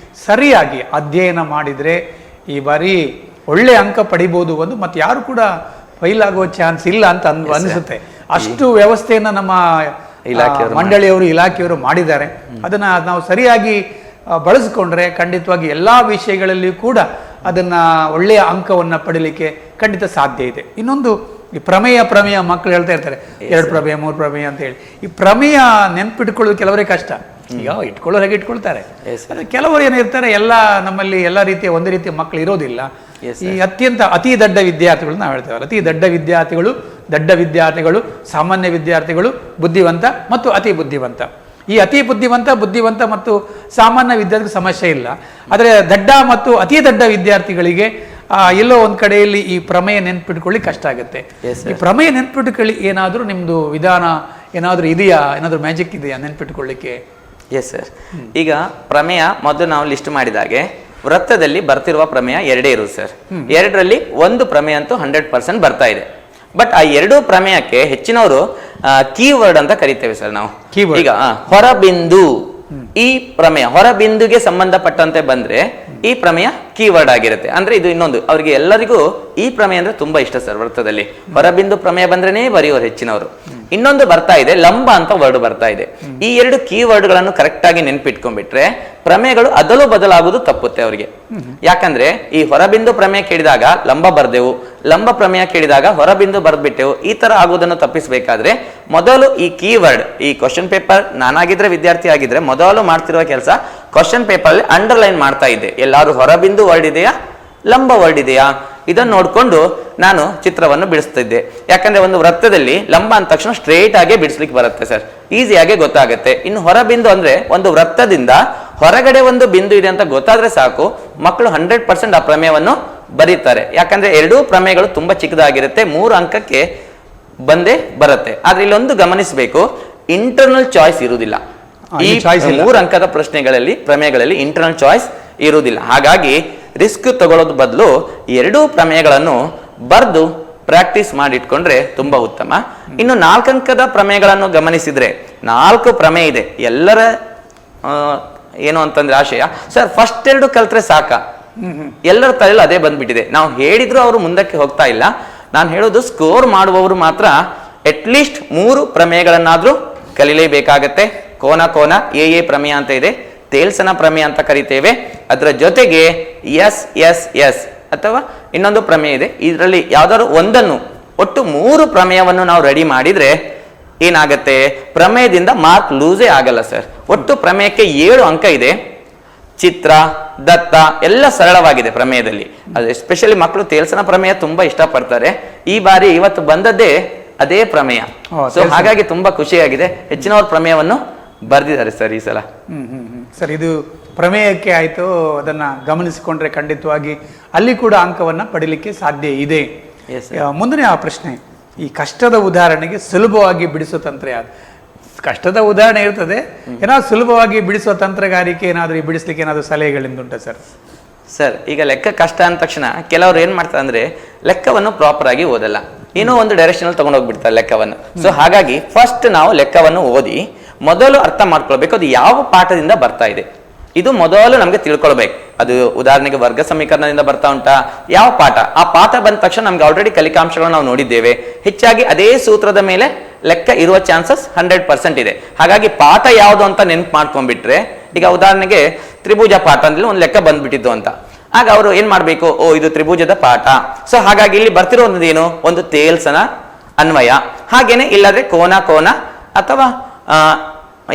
ಸರಿಯಾಗಿ ಅಧ್ಯಯನ ಮಾಡಿದರೆ ಈ ಬಾರಿ ಒಳ್ಳೆ ಅಂಕ ಪಡಿಬೋದು. ಮತ್ತು ಯಾರು ಕೂಡ ಫೈಲ್ ಆಗುವ ಚಾನ್ಸ್ ಇಲ್ಲ ಅಂತ ಅನಿಸುತ್ತೆ. ಅಷ್ಟು ವ್ಯವಸ್ಥೆಯನ್ನು ನಮ್ಮ ಇಲಾಖೆಯವರು ಮಾಡಿದ್ದಾರೆ. ಅದನ್ನು ನಾವು ಸರಿಯಾಗಿ ಬಳಸ್ಕೊಂಡ್ರೆ ಖಂಡಿತವಾಗಿ ಎಲ್ಲ ವಿಷಯಗಳಲ್ಲಿಯೂ ಕೂಡ ಅದನ್ನು ಒಳ್ಳೆಯ ಅಂಕವನ್ನು ಪಡೀಲಿಕ್ಕೆ ಖಂಡಿತ ಸಾಧ್ಯ ಇದೆ. ಇನ್ನೊಂದು ಈ ಪ್ರಮೇಯ ಮಕ್ಕಳು ಹೇಳ್ತಾ ಇರ್ತಾರೆ 2 ಪ್ರಮೇಯ 3 ಪ್ರಮೇಯ ಅಂತ ಹೇಳಿ. ಈ ಪ್ರಮೇಯ ನೆನ್ಪಿಟ್ಕೊಳ್ಳೋದು ಕೆಲವರಿಗೆ ಕಷ್ಟ. ಈಗ ಇಟ್ಕೊಳ್ಳೋ ಹಾಗೆ ಇಟ್ಕೊಳ್ತಾರೆ. ಕೆಲವರು ಏನಿರ್ತಾರೆ, ನಮ್ಮಲ್ಲಿ ಎಲ್ಲ ರೀತಿಯ ಒಂದೇ ರೀತಿಯ ಮಕ್ಕಳು ಇರೋದಿಲ್ಲ. ಈ ಅತಿ ದೊಡ್ಡ ವಿದ್ಯಾರ್ಥಿಗಳು ನಾವು ಹೇಳ್ತೇವೆ, ಅತಿ ದೊಡ್ಡ ವಿದ್ಯಾರ್ಥಿಗಳು, ಸಾಮಾನ್ಯ ವಿದ್ಯಾರ್ಥಿಗಳು, ಬುದ್ಧಿವಂತ ಮತ್ತು ಅತಿ ಬುದ್ಧಿವಂತ. ಈ ಅತಿ ಬುದ್ಧಿವಂತ ಮತ್ತು ಸಾಮಾನ್ಯ ವಿದ್ಯಾರ್ಥಿ ಸಮಸ್ಯೆ ಇಲ್ಲ. ಆದರೆ ದಡ್ಡ ಮತ್ತು ಅತಿ ದೊಡ್ಡ ವಿದ್ಯಾರ್ಥಿಗಳಿಗೆ ಎಲ್ಲೋ ಒಂದ್ ಕಡೆಯಲ್ಲಿ ಈ ಪ್ರಮೇಯ ನೆನ್ಪಿಟ್ಕೊಳ್ಳಿ ಕಷ್ಟ ಆಗುತ್ತೆ. ಈ ಪ್ರಮೇಯ ನೆನ್ಪಿಟ್ಕೊಳ್ಳಿ ಏನಾದರೂ ನಿಮ್ದು ವಿಧಾನ ಏನಾದರೂ ಇದೆಯಾ, ಏನಾದರೂ ಮ್ಯಾಜಿಕ್ ಇದೆಯಾ ನೆನ್ಪಿಟ್ಕೊಳ್ಳಿಕ್ಕೆ? ಎಸ್ ಸರ್, ಈಗ ಪ್ರಮೇಯ ಮೊದಲು ನಾವು ಲಿಸ್ಟ್ ಮಾಡಿದಾಗೆ ವೃತ್ತದಲ್ಲಿ ಬರ್ತಿರುವ ಪ್ರಮೇಯ 2 ಇರುವುದು ಸರ್. 2ರಲ್ಲಿ ಒಂದು ಪ್ರಮೇಯ ಅಂತೂ 100% ಬರ್ತಾ ಇದೆ. ಬಟ್ ಆ 2 ಪ್ರಮೇಯಕ್ಕೆ ಹೆಚ್ಚಿನವರು ಕೀವರ್ಡ್ ಅಂತ ಕರಿತೇವೆ ಸರ್ ನಾವು. ಈಗ ಹೊರಬಿಂದು, ಈ ಪ್ರಮೇಯ ಹೊರಬಿಂದುಗೆ ಸಂಬಂಧಪಟ್ಟಂತೆ ಬಂದ್ರೆ ಈ ಪ್ರಮೇಯ ಕೀವರ್ಡ್ ಆಗಿರುತ್ತೆ. ಅಂದ್ರೆ ಇದು ಇನ್ನೊಂದು ಅವರಿಗೆ ಎಲ್ಲರಿಗೂ ಈ ಪ್ರಮೇಯ ಅಂದ್ರೆ ತುಂಬಾ ಇಷ್ಟ ಸರ್. ವೃತ್ತದಲ್ಲಿ ಹೊರಬಿಂದು ಪ್ರಮೇಯ ಬಂದ್ರೇನೆ ಬರೆಯೋರು ಹೆಚ್ಚಿನವರು. ಇನ್ನೊಂದು ಬರ್ತಾ ಇದೆ ಲಂಬ ಅಂತ ವರ್ಡ್ ಬರ್ತಾ ಇದೆ. ಈ 2 ಕೀವರ್ಡ್ ಗಳನ್ನು ಕರೆಕ್ಟ್ ಆಗಿ ನೆನ್ಪಿಟ್ಕೊಂಡ್ಬಿಟ್ರೆ ಪ್ರಮೇಯಗಳು ಅದಲು ಬದಲಾಗುವುದು ತಪ್ಪುತ್ತೆ ಅವರಿಗೆ. ಯಾಕಂದ್ರೆ ಈ ಹೊರಬಿಂದು ಪ್ರಮೇಯ ಕೇಳಿದಾಗ ಲಂಬ ಬರ್ದೆವು, ಲಂಬ ಪ್ರಮೇಯ ಕೇಳಿದಾಗ ಹೊರಬಿಂದು ಬರ್ದ್ಬಿಟ್ಟೆವು, ಈ ತರ ಆಗುವುದನ್ನು ತಪ್ಪಿಸಬೇಕಾದ್ರೆ ಮೊದಲು ಈ ಕೀವರ್ಡ್, ಈ ಕ್ವಶನ್ ಪೇಪರ್ ನಾನಾಗಿದ್ರೆ ವಿದ್ಯಾರ್ಥಿ ಆಗಿದ್ರೆ ಮೊದಲು ಮಾಡ್ತಿರುವ ಕೆಲಸ ಕ್ವಶನ್ ಪೇಪರ್ ಅಲ್ಲಿ ಅಂಡರ್ಲೈನ್ ಮಾಡ್ತಾ ಇದ್ದೆ. ಎಲ್ಲಾರು ಹೊರಬಿಂದು ವರ್ಡ್ ಇದೆಯಾ, ಲಂಬ ವರ್ಡ್ ಇದೆಯಾ, ಇದನ್ನು ನೋಡ್ಕೊಂಡು ನಾನು ಚಿತ್ರವನ್ನು ಬಿಡಿಸ್ತಿದ್ದೆ. ಯಾಕಂದ್ರೆ ಒಂದು ವೃತ್ತದಲ್ಲಿ ಲಂಬ ಅಂದ ತಕ್ಷಣ ಸ್ಟ್ರೇಟ್ ಆಗಿ ಬಿಡಿಸ್ಲಿಕ್ಕೆ ಬರುತ್ತೆ ಸರ್, ಈಸಿಯಾಗಿ ಗೊತ್ತಾಗುತ್ತೆ. ಇನ್ನು ಹೊರಬಿಂದು ಅಂದ್ರೆ ಒಂದು ವೃತ್ತದಿಂದ ಹೊರಗಡೆ ಒಂದು ಬಿಂದು ಇದೆ ಅಂತ ಗೊತ್ತಾದ್ರೆ ಸಾಕು, ಮಕ್ಕಳು 100% ಆ ಪ್ರಮೇಯವನ್ನು ಬರೀತಾರೆ. ಯಾಕಂದ್ರೆ 2 ಪ್ರಮೇಯಗಳು ತುಂಬಾ ಚಿಕ್ಕದಾಗಿರುತ್ತೆ, 3 ಅಂಕಕ್ಕೆ ಬಂದೇ ಬರುತ್ತೆ. ಆದ್ರೆ ಇಲ್ಲೊಂದು ಗಮನಿಸಬೇಕು, ಇಂಟರ್ನಲ್ ಚಾಯ್ಸ್ ಇರುವುದಿಲ್ಲ. ಈ 3 ಅಂಕದ ಪ್ರಶ್ನೆಗಳಲ್ಲಿ ಪ್ರಮೇಯಗಳಲ್ಲಿ ಇಂಟರ್ನಲ್ ಚಾಯ್ಸ್ ಇರುವುದಿಲ್ಲ. ಹಾಗಾಗಿ ರಿಸ್ಕ್ ತಗೊಳ್ಳೋದು ಬದಲು 2 ಪ್ರಮೇಯಗಳನ್ನು ಬರೆದು ಪ್ರಾಕ್ಟೀಸ್ ಮಾಡಿಟ್ಕೊಂಡ್ರೆ ತುಂಬಾ ಉತ್ತಮ. ಇನ್ನು 4 ಅಂಕದ ಪ್ರಮೇಯಗಳನ್ನು ಗಮನಿಸಿದ್ರೆ 4 ಪ್ರಮೇಯ ಇದೆ. ಎಲ್ಲರ ಏನು ಅಂತಂದ್ರೆ ಆಶಯ ಸರ್ ಫಸ್ಟ್ 2 ಕಲ್ತ್ರೆ ಸಾಕ, ಎಲ್ಲರ ತಲೆಯಲ್ಲಿ ಅದೇ ಬಂದ್ಬಿಟ್ಟಿದೆ. ನಾವು ಹೇಳಿದ್ರು ಅವರು ಮುಂದಕ್ಕೆ ಹೋಗ್ತಾ ಇಲ್ಲ. ನಾನು ಹೇಳೋದು ಸ್ಕೋರ್ ಮಾಡುವವರು ಮಾತ್ರ ಅಟ್ಲೀಸ್ಟ್ 3 ಪ್ರಮೇಯಗಳನ್ನಾದ್ರೂ ಕಲಿಲೇಬೇಕಾಗತ್ತೆ. ಕೋನ ಎ ಪ್ರಮೇಯ ಅಂತ ಇದೆ, ತೇಲ್ಸನ ಪ್ರಮೇಯ ಅಂತ ಕರಿತೇವೆ. ಅದರ ಜೊತೆಗೆ ಎಸ್ ಅಥವಾ ಇನ್ನೊಂದು ಪ್ರಮೇಯ ಇದೆ. ಇದರಲ್ಲಿ ಯಾವ್ದಾದ್ರು ಒಂದನ್ನು, ಒಟ್ಟು 3 ಪ್ರಮೇಯವನ್ನು ನಾವು ರೆಡಿ ಮಾಡಿದ್ರೆ ಏನಾಗತ್ತೆ, ಪ್ರಮೇಯದಿಂದ ಮಾರ್ಕ್ ಲೂಸೇ ಆಗಲ್ಲ ಸರ್. ಒಟ್ಟು ಪ್ರಮೇಯಕ್ಕೆ 7 ಅಂಕ ಇದೆ. ಚಿತ್ರ, ದತ್ತ ಎಲ್ಲ ಸರಳವಾಗಿದೆ ಪ್ರಮೇಯದಲ್ಲಿ. ಅದು ಎಸ್ಪೆಷಲಿ ಮಕ್ಕಳು ತೇಲ್ಸನ ಪ್ರಮೇಯ ತುಂಬಾ ಇಷ್ಟಪಡ್ತಾರೆ. ಈ ಬಾರಿ ಇವತ್ತು ಬಂದದ್ದೇ ಅದೇ ಪ್ರಮೇಯ. ಸೊ ಹಾಗಾಗಿ ತುಂಬಾ ಖುಷಿಯಾಗಿದೆ. ಹೆಚ್ಚಿನವ್ರ ಪ್ರಮೇಯವನ್ನು ಬರ್ದಿದ್ದಾರೆ ಸರ್ ಈ ಸಲ. ಸರ್, ಇದು ಪ್ರಮೇಯಕ್ಕೆ ಆಯ್ತು, ಅದನ್ನ ಗಮನಿಸಿಕೊಂಡ್ರೆ ಖಂಡಿತವಾಗಿ ಅಲ್ಲಿ ಕೂಡ ಅಂಕವನ್ನ ಪಡಿಲಿಕ್ಕೆ ಸಾಧ್ಯ ಇದೆ. ಮುಂದಿನ ಪ್ರಶ್ನೆ, ಈ ಕಷ್ಟದ ಉದಾಹರಣೆಗೆ ಸುಲಭವಾಗಿ ಬಿಡಿಸುವ ತಂತ್ರ ಯಾವುದು? ಕಷ್ಟದ ಉದಾಹರಣೆ ಇರ್ತದೆ, ಏನಾದ್ರು ಸುಲಭವಾಗಿ ಬಿಡಿಸುವ ತಂತ್ರಗಾರಿಕೆ ಏನಾದ್ರು ಬಿಡಿಸ್ಲಿಕ್ಕೆ ಏನಾದ್ರು ಸಲಹೆಗಳಿಂದ ಸರ್? ಸರ್, ಈಗ ಲೆಕ್ಕ ಕಷ್ಟ ಅಂದ ತಕ್ಷಣ ಕೆಲವರು ಏನ್ ಮಾಡ್ತಾರೆ ಅಂದ್ರೆ ಲೆಕ್ಕವನ್ನು ಪ್ರಾಪರ್ ಆಗಿ ಓದಲ್ಲ, ಏನೋ ಒಂದು ಡೈರೆಕ್ಷನ್ ಅಲ್ಲಿ ತಗೊಂಡೋಗ್ಬಿಡ್ತಾರೆ ಲೆಕ್ಕವನ್ನು. ಸೊ ಹಾಗಾಗಿ ಫಸ್ಟ್ ನಾವು ಲೆಕ್ಕವನ್ನು ಓದಿ ಮೊದಲು ಅರ್ಥ ಮಾಡ್ಕೊಳ್ಬೇಕು ಅದು ಯಾವ ಪಾಠದಿಂದ ಬರ್ತಾ ಇದೆ. ಇದು ಮೊದಲು ನಮ್ಗೆ ತಿಳ್ಕೊಳ್ಬೇಕು. ಅದು ಉದಾಹರಣೆಗೆ ವರ್ಗ ಸಮೀಕರಣದಿಂದ ಬರ್ತಾ ಉಂಟಾ, ಯಾವ ಪಾಠ, ಆ ಪಾಠ ಬಂದ ತಕ್ಷಣ ನಮ್ಗೆ ಆಲ್ರೆಡಿ ಕಲಿಕಾಂಶಗಳನ್ನು ನಾವು ನೋಡಿದ್ದೇವೆ. ಹೆಚ್ಚಾಗಿ ಅದೇ ಸೂತ್ರದ ಮೇಲೆ ಲೆಕ್ಕ ಇರುವ ಚಾನ್ಸಸ್ 100% ಇದೆ. ಹಾಗಾಗಿ ಪಾಠ ಯಾವುದು ಅಂತ ನೆನ್ಪು ಮಾಡ್ಕೊಂಡ್ಬಿಟ್ರೆ, ಈಗ ಉದಾಹರಣೆಗೆ ತ್ರಿಭುಜ ಪಾಠ ಅಂದ್ರೆ ಒಂದು ಲೆಕ್ಕ ಬಂದ್ಬಿಟ್ಟಿದ್ದು ಅಂತ, ಆಗ ಅವರು ಏನ್ ಮಾಡ್ಬೇಕು, ಓ ಇದು ತ್ರಿಭುಜದ ಪಾಠ. ಸೊ ಹಾಗಾಗಿ ಇಲ್ಲಿ ಬರ್ತಿರೋ ಏನು, ಒಂದು ತೇಲ್ಸನ ಅನ್ವಯ. ಹಾಗೇನೆ ಇಲ್ಲಾದ್ರೆ ಕೋನ ಕೋನ ಅಥವಾ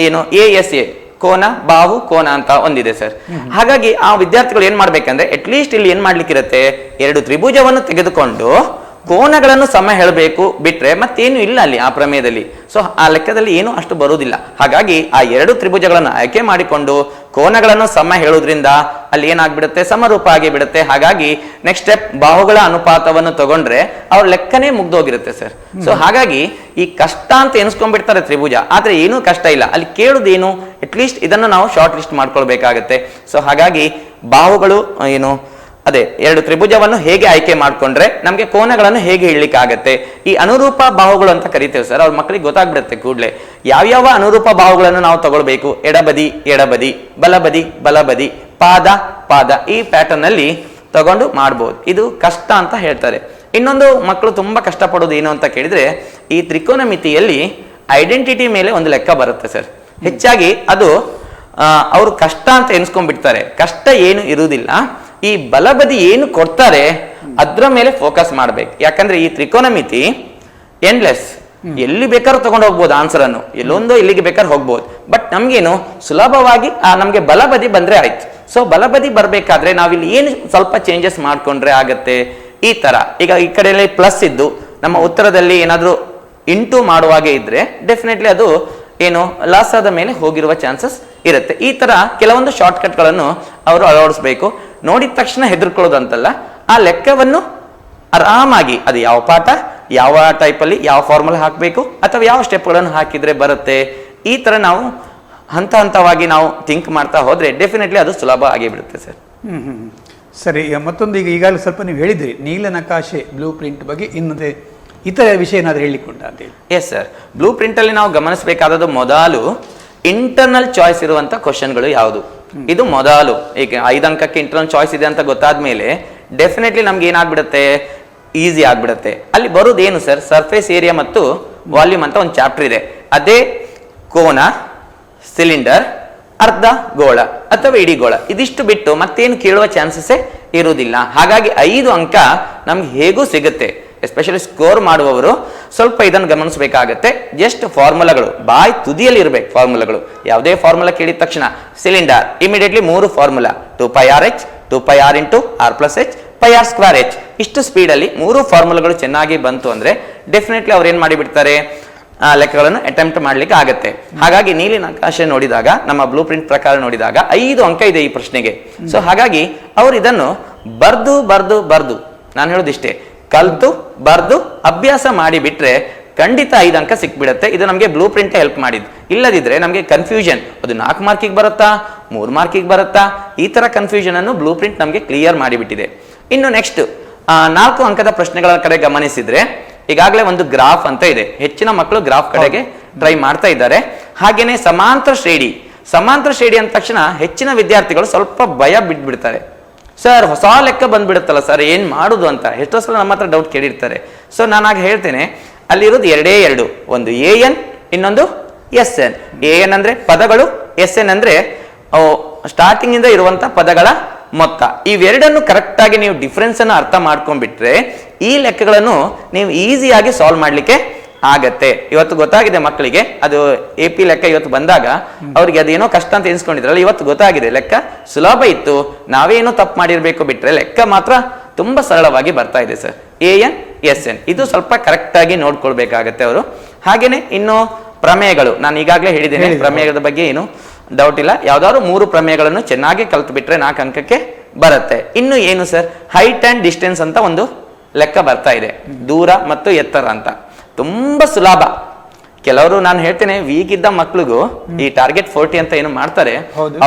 ಏನು ASA ಕೋನ ಬಾಹು ಕೋನ ಅಂತ ಒಂದಿದೆ ಸರ್. ಹಾಗಾಗಿ ಆ ವಿದ್ಯಾರ್ಥಿಗಳು ಏನ್ ಮಾಡ್ಬೇಕಂದ್ರೆ ಅಟ್ಲೀಸ್ಟ್ ಇಲ್ಲಿ ಏನ್ ಮಾಡ್ಲಿಕ್ಕಿರತ್ತೆ, 2 ತ್ರಿಭುಜವನ್ನು ತೆಗೆದುಕೊಂಡು ಕೋನಗಳನ್ನು ಸಮ ಹೇಳಬೇಕು, ಬಿಟ್ರೆ ಮತ್ತೇನು ಇಲ್ಲ ಅಲ್ಲಿ ಆ ಪ್ರಮೇಯದಲ್ಲಿ. ಸೊ ಆ ಲೆಕ್ಕದಲ್ಲಿ ಏನು ಅಷ್ಟು ಬರುವುದಿಲ್ಲ. ಹಾಗಾಗಿ ಆ 2 ತ್ರಿಭುಜಗಳನ್ನು ಆಯ್ಕೆ ಮಾಡಿಕೊಂಡು ಕೋನಗಳನ್ನು ಸಮ ಹೇಳುವುದರಿಂದ ಅಲ್ಲಿ ಏನಾಗ್ಬಿಡುತ್ತೆ, ಸಮರೂಪ ಆಗಿ ಬಿಡುತ್ತೆ. ಹಾಗಾಗಿ ನೆಕ್ಸ್ಟ್ ಸ್ಟೆಪ್ ಬಾಹುಗಳ ಅನುಪಾತವನ್ನು ತಗೊಂಡ್ರೆ ಅವ್ರ ಲೆಕ್ಕನೇ ಮುಗ್ದೋಗಿರುತ್ತೆ ಸರ್. ಸೊ ಹಾಗಾಗಿ ಈ ಕಷ್ಟ ಅಂತ ಎನಿಸ್ಕೊಂಡ್ಬಿಡ್ತಾರೆ ತ್ರಿಭುಜ, ಆದ್ರೆ ಏನೂ ಕಷ್ಟ ಇಲ್ಲ. ಅಲ್ಲಿ ಕೇಳುದೇನು, ಅಟ್ಲೀಸ್ಟ್ ಇದನ್ನು ನಾವು ಶಾರ್ಟ್ ಲಿಸ್ಟ್ ಮಾಡ್ಕೊಳ್ಬೇಕಾಗತ್ತೆ. ಸೊ ಹಾಗಾಗಿ ಬಾಹುಗಳು ಏನು, ಅದೇ 2 ತ್ರಿಭುಜವನ್ನು ಹೇಗೆ ಆಯ್ಕೆ ಮಾಡ್ಕೊಂಡ್ರೆ ನಮ್ಗೆ ಕೋನಗಳನ್ನು ಹೇಗೆ ಹೇಳಲಿಕ್ಕೆ ಆಗತ್ತೆ, ಈ ಅನುರೂಪ ಬಾಹುಗಳು ಅಂತ ಕರಿತೇವೆ ಸರ್. ಅವ್ರ ಮಕ್ಕಳಿಗೆ ಗೊತ್ತಾಗ್ಬಿಡುತ್ತೆ ಕೂಡ್ಲೆ ಯಾವ್ಯಾವ ಅನುರೂಪ ಬಾಹುಗಳನ್ನು ನಾವು ತಗೊಳ್ಬೇಕು. ಎಡಬದಿ ಎಡಬದಿ, ಬಲಬದಿ ಬಲಬದಿ, ಪಾದ ಪಾದ, ಈ ಪ್ಯಾಟರ್ನ್ ಅಲ್ಲಿ ತಗೊಂಡು ಮಾಡ್ಬೋದು. ಇದು ಕಷ್ಟ ಅಂತ ಹೇಳ್ತಾರೆ. ಇನ್ನೊಂದು ಮಕ್ಕಳು ತುಂಬಾ ಕಷ್ಟಪಡೋದು ಏನು ಅಂತ ಕೇಳಿದ್ರೆ, ಈ ತ್ರಿಕೋನಮಿತಿಯಲ್ಲಿ ಐಡೆಂಟಿಟಿ ಮೇಲೆ ಒಂದು ಲೆಕ್ಕ ಬರುತ್ತೆ ಸರ್. ಹೆಚ್ಚಾಗಿ ಅದು ಅವರು ಕಷ್ಟ ಅಂತ ಎನ್ಸ್ಕೊಂಡ್ಬಿಡ್ತಾರೆ. ಕಷ್ಟ ಏನು ಇರುವುದಿಲ್ಲ, ಈ ಬಲಬದಿ ಏನು ಕೊಡ್ತಾರೆ ಅದ್ರ ಮೇಲೆ ಫೋಕಸ್ ಮಾಡ್ಬೇಕು. ಯಾಕಂದ್ರೆ ಈ ತ್ರಿಕೋನಮಿತಿ ಎಂಡ್ಲೆಸ್, ಎಲ್ಲಿ ಬೇಕಾದ್ರೂ ತಗೊಂಡು ಹೋಗ್ಬೋದು ಆನ್ಸರ್ ಅನ್ನು, ಎಲ್ಲೊಂದೋ ಇಲ್ಲಿಗೆ ಬೇಕಾದ್ರೆ ಹೋಗ್ಬೋದು. ಬಟ್ ನಮ್ಗೇನು ಸುಲಭವಾಗಿ ನಮ್ಗೆ ಬಲಬದಿ ಬಂದ್ರೆ ಆಯ್ತು. ಸೊ ಬಲಬದಿ ಬರ್ಬೇಕಾದ್ರೆ ನಾವಿಲ್ಲಿ ಏನು ಸ್ವಲ್ಪ ಚೇಂಜಸ್ ಮಾಡ್ಕೊಂಡ್ರೆ ಆಗತ್ತೆ. ಈ ತರ ಈಗ ಈ ಕಡೆ ಪ್ಲಸ್ ಇದ್ದು ನಮ್ಮ ಉತ್ತರದಲ್ಲಿ ಏನಾದ್ರೂ ಇಂಟು ಮಾಡುವಾಗೆ ಇದ್ರೆ ಡೆಫಿನೆಟ್ಲಿ ಅದು ಏನು ಲಾಸದ ಮೇಲೆ ಹೋಗಿರುವ ಚಾನ್ಸಸ್ ಇರುತ್ತೆ. ಈ ತರ ಕೆಲವೊಂದು ಶಾರ್ಟ್ ಕಟ್ ಗಳನ್ನು ಅವರು ಅಳವಡಿಸಬೇಕು. ನೋಡಿದ ತಕ್ಷಣ ಹೆದರ್ಕೊಳ್ಳೋದಂತಲ್ಲ, ಆ ಲೆಕ್ಕವನ್ನು ಆರಾಮಾಗಿ ಅದು ಯಾವ ಪಾಠ, ಯಾವ ಟೈಪಲ್ಲಿ ಯಾವ ಫಾರ್ಮುಲಾ ಹಾಕಬೇಕು ಅಥವಾ ಯಾವ ಸ್ಟೆಪ್ಗಳನ್ನು ಹಾಕಿದ್ರೆ ಬರುತ್ತೆ, ಈ ತರ ನಾವು ಹಂತ ಹಂತವಾಗಿ ನಾವು ಥಿಂಕ್ ಮಾಡ್ತಾ ಹೋದ್ರೆ ಡೆಫಿನೆಟ್ಲಿ ಅದು ಸುಲಭ ಆಗಿ ಬಿಡುತ್ತೆ ಸರ್. ಸರಿ, ಮತ್ತೊಂದು ಈಗ ಈಗಾಗಲೇ ಸ್ವಲ್ಪ ನೀವು ಹೇಳಿದ್ರಿ ನೀಲನಕಾಶೆ ಬ್ಲೂ ಪ್ರಿಂಟ್ ಬಗ್ಗೆ, ಇನ್ನೊಂದೇ ಇತರ ವಿಷಯ ಏನಾದ್ರು ಹೇಳಿಕೊಂಡ ಅಂತ ಹೇಳಿ. ಎಸ್ ಸರ್, ಬ್ಲೂ ಪ್ರಿಂಟ್ ಅಲ್ಲಿ ನಾವು ಗಮನಿಸಬೇಕಾದದ್ದು ಮೊದಲು ಇಂಟರ್ನಲ್ ಚಾಯ್ಸ್ ಇರುವಂತ ಕ್ವಶನ್ಗಳು ಯಾವುದು. ಇದು ಮೊದಲು ಈಗ 5 ಅಂಕಕ್ಕೆ ಇಂಟರ್ನಲ್ ಚಾಯ್ಸ್ ಇದೆ ಅಂತ ಗೊತ್ತಾದ್ಮೇಲೆ ಡೆಫಿನೆಟ್ಲಿ ನಮ್ಗೆ ಏನಾಗ್ಬಿಡುತ್ತೆ, ಈಸಿ ಆಗ್ಬಿಡುತ್ತೆ. ಅಲ್ಲಿ ಬರೋದೇನು ಸರ್, ಸರ್ಫೇಸ್ ಏರಿಯಾ ಮತ್ತು ವಾಲ್ಯೂಮ್ ಅಂತ ಒಂದು ಚಾಪ್ಟರ್ ಇದೆ. ಅದೇ ಕೋನ, ಸಿಲಿಂಡರ್, ಅರ್ಧ ಗೋಳ ಅಥವಾ ಇಡೀ ಗೋಳ, ಇದಿಷ್ಟು ಬಿಟ್ಟು ಮತ್ತೇನು ಕೇಳುವ ಚಾನ್ಸಸ್ಸೇ ಇರುವುದಿಲ್ಲ. ಹಾಗಾಗಿ 5 ಅಂಕ ನಮ್ಗೆ ಹೇಗೂ ಸಿಗುತ್ತೆ. ಎಸ್ಪೆಷಲಿ ಸ್ಕೋರ್ ಮಾಡುವವರು ಸ್ವಲ್ಪ ಇದನ್ನು ಗಮನಿಸಬೇಕಾಗತ್ತೆ. ಜಸ್ಟ್ ಫಾರ್ಮುಲಾಗಳು ಬಾಯ್ ತುದಿಯಲ್ಲಿ ಇರಬೇಕು. ಫಾರ್ಮುಲಾಗಳು ಯಾವುದೇ ಫಾರ್ಮುಲಾ ಕೇಳಿದ ತಕ್ಷಣ cylinder immediately 3 formula 2πrh, 2πr into r+h, πr²h, ಇಷ್ಟು ಸ್ಪೀಡಲ್ಲಿ 3 ಫಾರ್ಮುಲಾಗಳು ಚೆನ್ನಾಗಿ ಬಂತು ಅಂದ್ರೆ ಡೆಫಿನೆಟ್ಲಿ ಅವ್ರು ಏನ್ ಮಾಡಿಬಿಡ್ತಾರೆ, ಲೆಕ್ಕಗಳನ್ನು ಅಟೆಂಪ್ಟ್ ಮಾಡ್ಲಿಕ್ಕೆ ಆಗತ್ತೆ. ಹಾಗಾಗಿ ನೀಲಿನಕಾಶೆ ನೋಡಿದಾಗ, ನಮ್ಮ ಬ್ಲೂ ಪ್ರಿಂಟ್ ಪ್ರಕಾರ ನೋಡಿದಾಗ 5 ಅಂಕ ಇದೆ ಈ ಪ್ರಶ್ನೆಗೆ. ಸೊ ಹಾಗಾಗಿ ಅವರು ಇದನ್ನು ಬರ್ದು ಬರ್ದು ಬರ್ದು, ನಾನು ಹೇಳೋದಿಷ್ಟೇ, ಕಲ್ತು ಬರ್ದು ಅಭ್ಯಾಸ ಮಾಡಿ ಬಿಟ್ರೆ ಖಂಡಿತ 5 ಅಂಕ ಸಿಕ್ಬಿಡತ್ತೆ. ಇದು ನಮಗೆ ಬ್ಲೂ ಪ್ರಿಂಟ್ ಹೆಲ್ಪ್ ಮಾಡಿದ್ದು. ಇಲ್ಲದಿದ್ರೆ ನಮಗೆ ಕನ್ಫ್ಯೂಷನ್, ಅದು 4 ಮಾರ್ಕಿಗೆ ಬರುತ್ತಾ 3 ಮಾರ್ಕಿಗೆ ಬರುತ್ತಾ, ಈ ತರ ಕನ್ಫ್ಯೂಷನ್ ಅನ್ನು ಬ್ಲೂ ಪ್ರಿಂಟ್ ನಮಗೆ ಕ್ಲಿಯರ್ ಮಾಡಿಬಿಟ್ಟಿದೆ. ಇನ್ನು ನೆಕ್ಸ್ಟ್ 4 ಅಂಕದ ಪ್ರಶ್ನೆಗಳ ಕಡೆ ಗಮನಿಸಿದ್ರೆ, ಈಗಾಗಲೇ ಒಂದು ಗ್ರಾಫ್ ಅಂತ ಇದೆ. ಹೆಚ್ಚಿನ ಮಕ್ಕಳು ಗ್ರಾಫ್ ಕಡೆಗೆ ಟ್ರೈ ಮಾಡ್ತಾ ಇದ್ದಾರೆ. ಹಾಗೇನೆ ಸಮಾಂತರ ಶ್ರೇಣಿ ಅಂದ ತಕ್ಷಣ ಹೆಚ್ಚಿನ ವಿದ್ಯಾರ್ಥಿಗಳು ಸ್ವಲ್ಪ ಭಯ ಬಿಟ್ಬಿಡ್ತಾರೆ. ಸರ್ ಹೊಸ ಲೆಕ್ಕ ಬಂದ್ಬಿಡುತ್ತಲ್ಲ ಸರ್, ಏನ್ ಮಾಡುದು ಅಂತ ಎಷ್ಟೋ ಸಲ ನಮ್ಮ ಹತ್ರ ಡೌಟ್ ಕೇಳಿರ್ತಾರೆ. ಸೊ ನಾನಾಗ ಹೇಳ್ತೇನೆ, ಅಲ್ಲಿರೋದು 2 ಒಂದು AN, ಇನ್ನೊಂದು SN. AN ಅಂದ್ರೆ ಪದಗಳು, SN ಅಂದ್ರೆ ಸ್ಟಾರ್ಟಿಂಗ್ ಇಂದ ಇರುವಂತ ಪದಗಳ ಮೊತ್ತ. ಇವೆರಡನ್ನು ಕರೆಕ್ಟ್ ಆಗಿ ನೀವು ಡಿಫ್ರೆನ್ಸ್ ಅನ್ನು ಅರ್ಥ ಮಾಡ್ಕೊಂಡ್ಬಿಟ್ರೆ ಈ ಲೆಕ್ಕಗಳನ್ನು ನೀವು ಈಸಿಯಾಗಿ ಸಾಲ್ವ್ ಮಾಡ್ಲಿಕ್ಕೆ ಆಗತ್ತೆ. ಇವತ್ತು ಗೊತ್ತಾಗಿದೆ ಮಕ್ಕಳಿಗೆ, ಅದು AP ಲೆಕ್ಕ ಇವತ್ತು ಬಂದಾಗ ಅವ್ರಿಗೆ ಅದೇನೋ ಕಷ್ಟ ಅಂತ ಎನ್ಸ್ಕೊಂಡಿದ್ರಲ್ಲ, ಇವತ್ತು ಗೊತ್ತಾಗಿದೆ ಲೆಕ್ಕ ಸುಲಭ ಇತ್ತು, ನಾವೇನೋ ತಪ್ಪು ಮಾಡಿರ್ಬೇಕು, ಬಿಟ್ರೆ ಲೆಕ್ಕ ಮಾತ್ರ ತುಂಬಾ ಸರಳವಾಗಿ ಬರ್ತಾ ಇದೆ ಸರ್. AN SN ಇದು ಸ್ವಲ್ಪ ಕರೆಕ್ಟ್ ಆಗಿ ನೋಡ್ಕೊಳ್ಬೇಕಾಗತ್ತೆ ಅವರು. ಹಾಗೇನೆ ಇನ್ನು ಪ್ರಮೇಯಗಳು, ನಾನು ಈಗಾಗಲೇ ಹೇಳಿದ್ದೇನೆ, ಪ್ರಮೇಯದ ಬಗ್ಗೆ ಏನು ಡೌಟ್ ಇಲ್ಲ. ಯಾವ್ದಾದ್ರು 3 ಪ್ರಮೇಯಗಳನ್ನು ಚೆನ್ನಾಗಿ ಕಲ್ತು ಬಿಟ್ರೆ 4 ಅಂಕಕ್ಕೆ ಬರುತ್ತೆ. ಇನ್ನು ಏನು ಸರ್, ಹೈಟ್ ಅಂಡ್ ಡಿಸ್ಟೆನ್ಸ್ ಅಂತ ಒಂದು ಲೆಕ್ಕ ಬರ್ತಾ ಇದೆ, ದೂರ ಮತ್ತು ಎತ್ತರ ಅಂತ. ತುಂಬಾ ಸುಲಭ. ಕೆಲವರು ನಾನು ಹೇಳ್ತೇನೆ, ವೀಕ್ ಇದ್ದ ಮಕ್ಳಿಗೂ ಈ ಟಾರ್ಗೆಟ್ 40 ಅಂತ ಏನು ಮಾಡ್ತಾರೆ,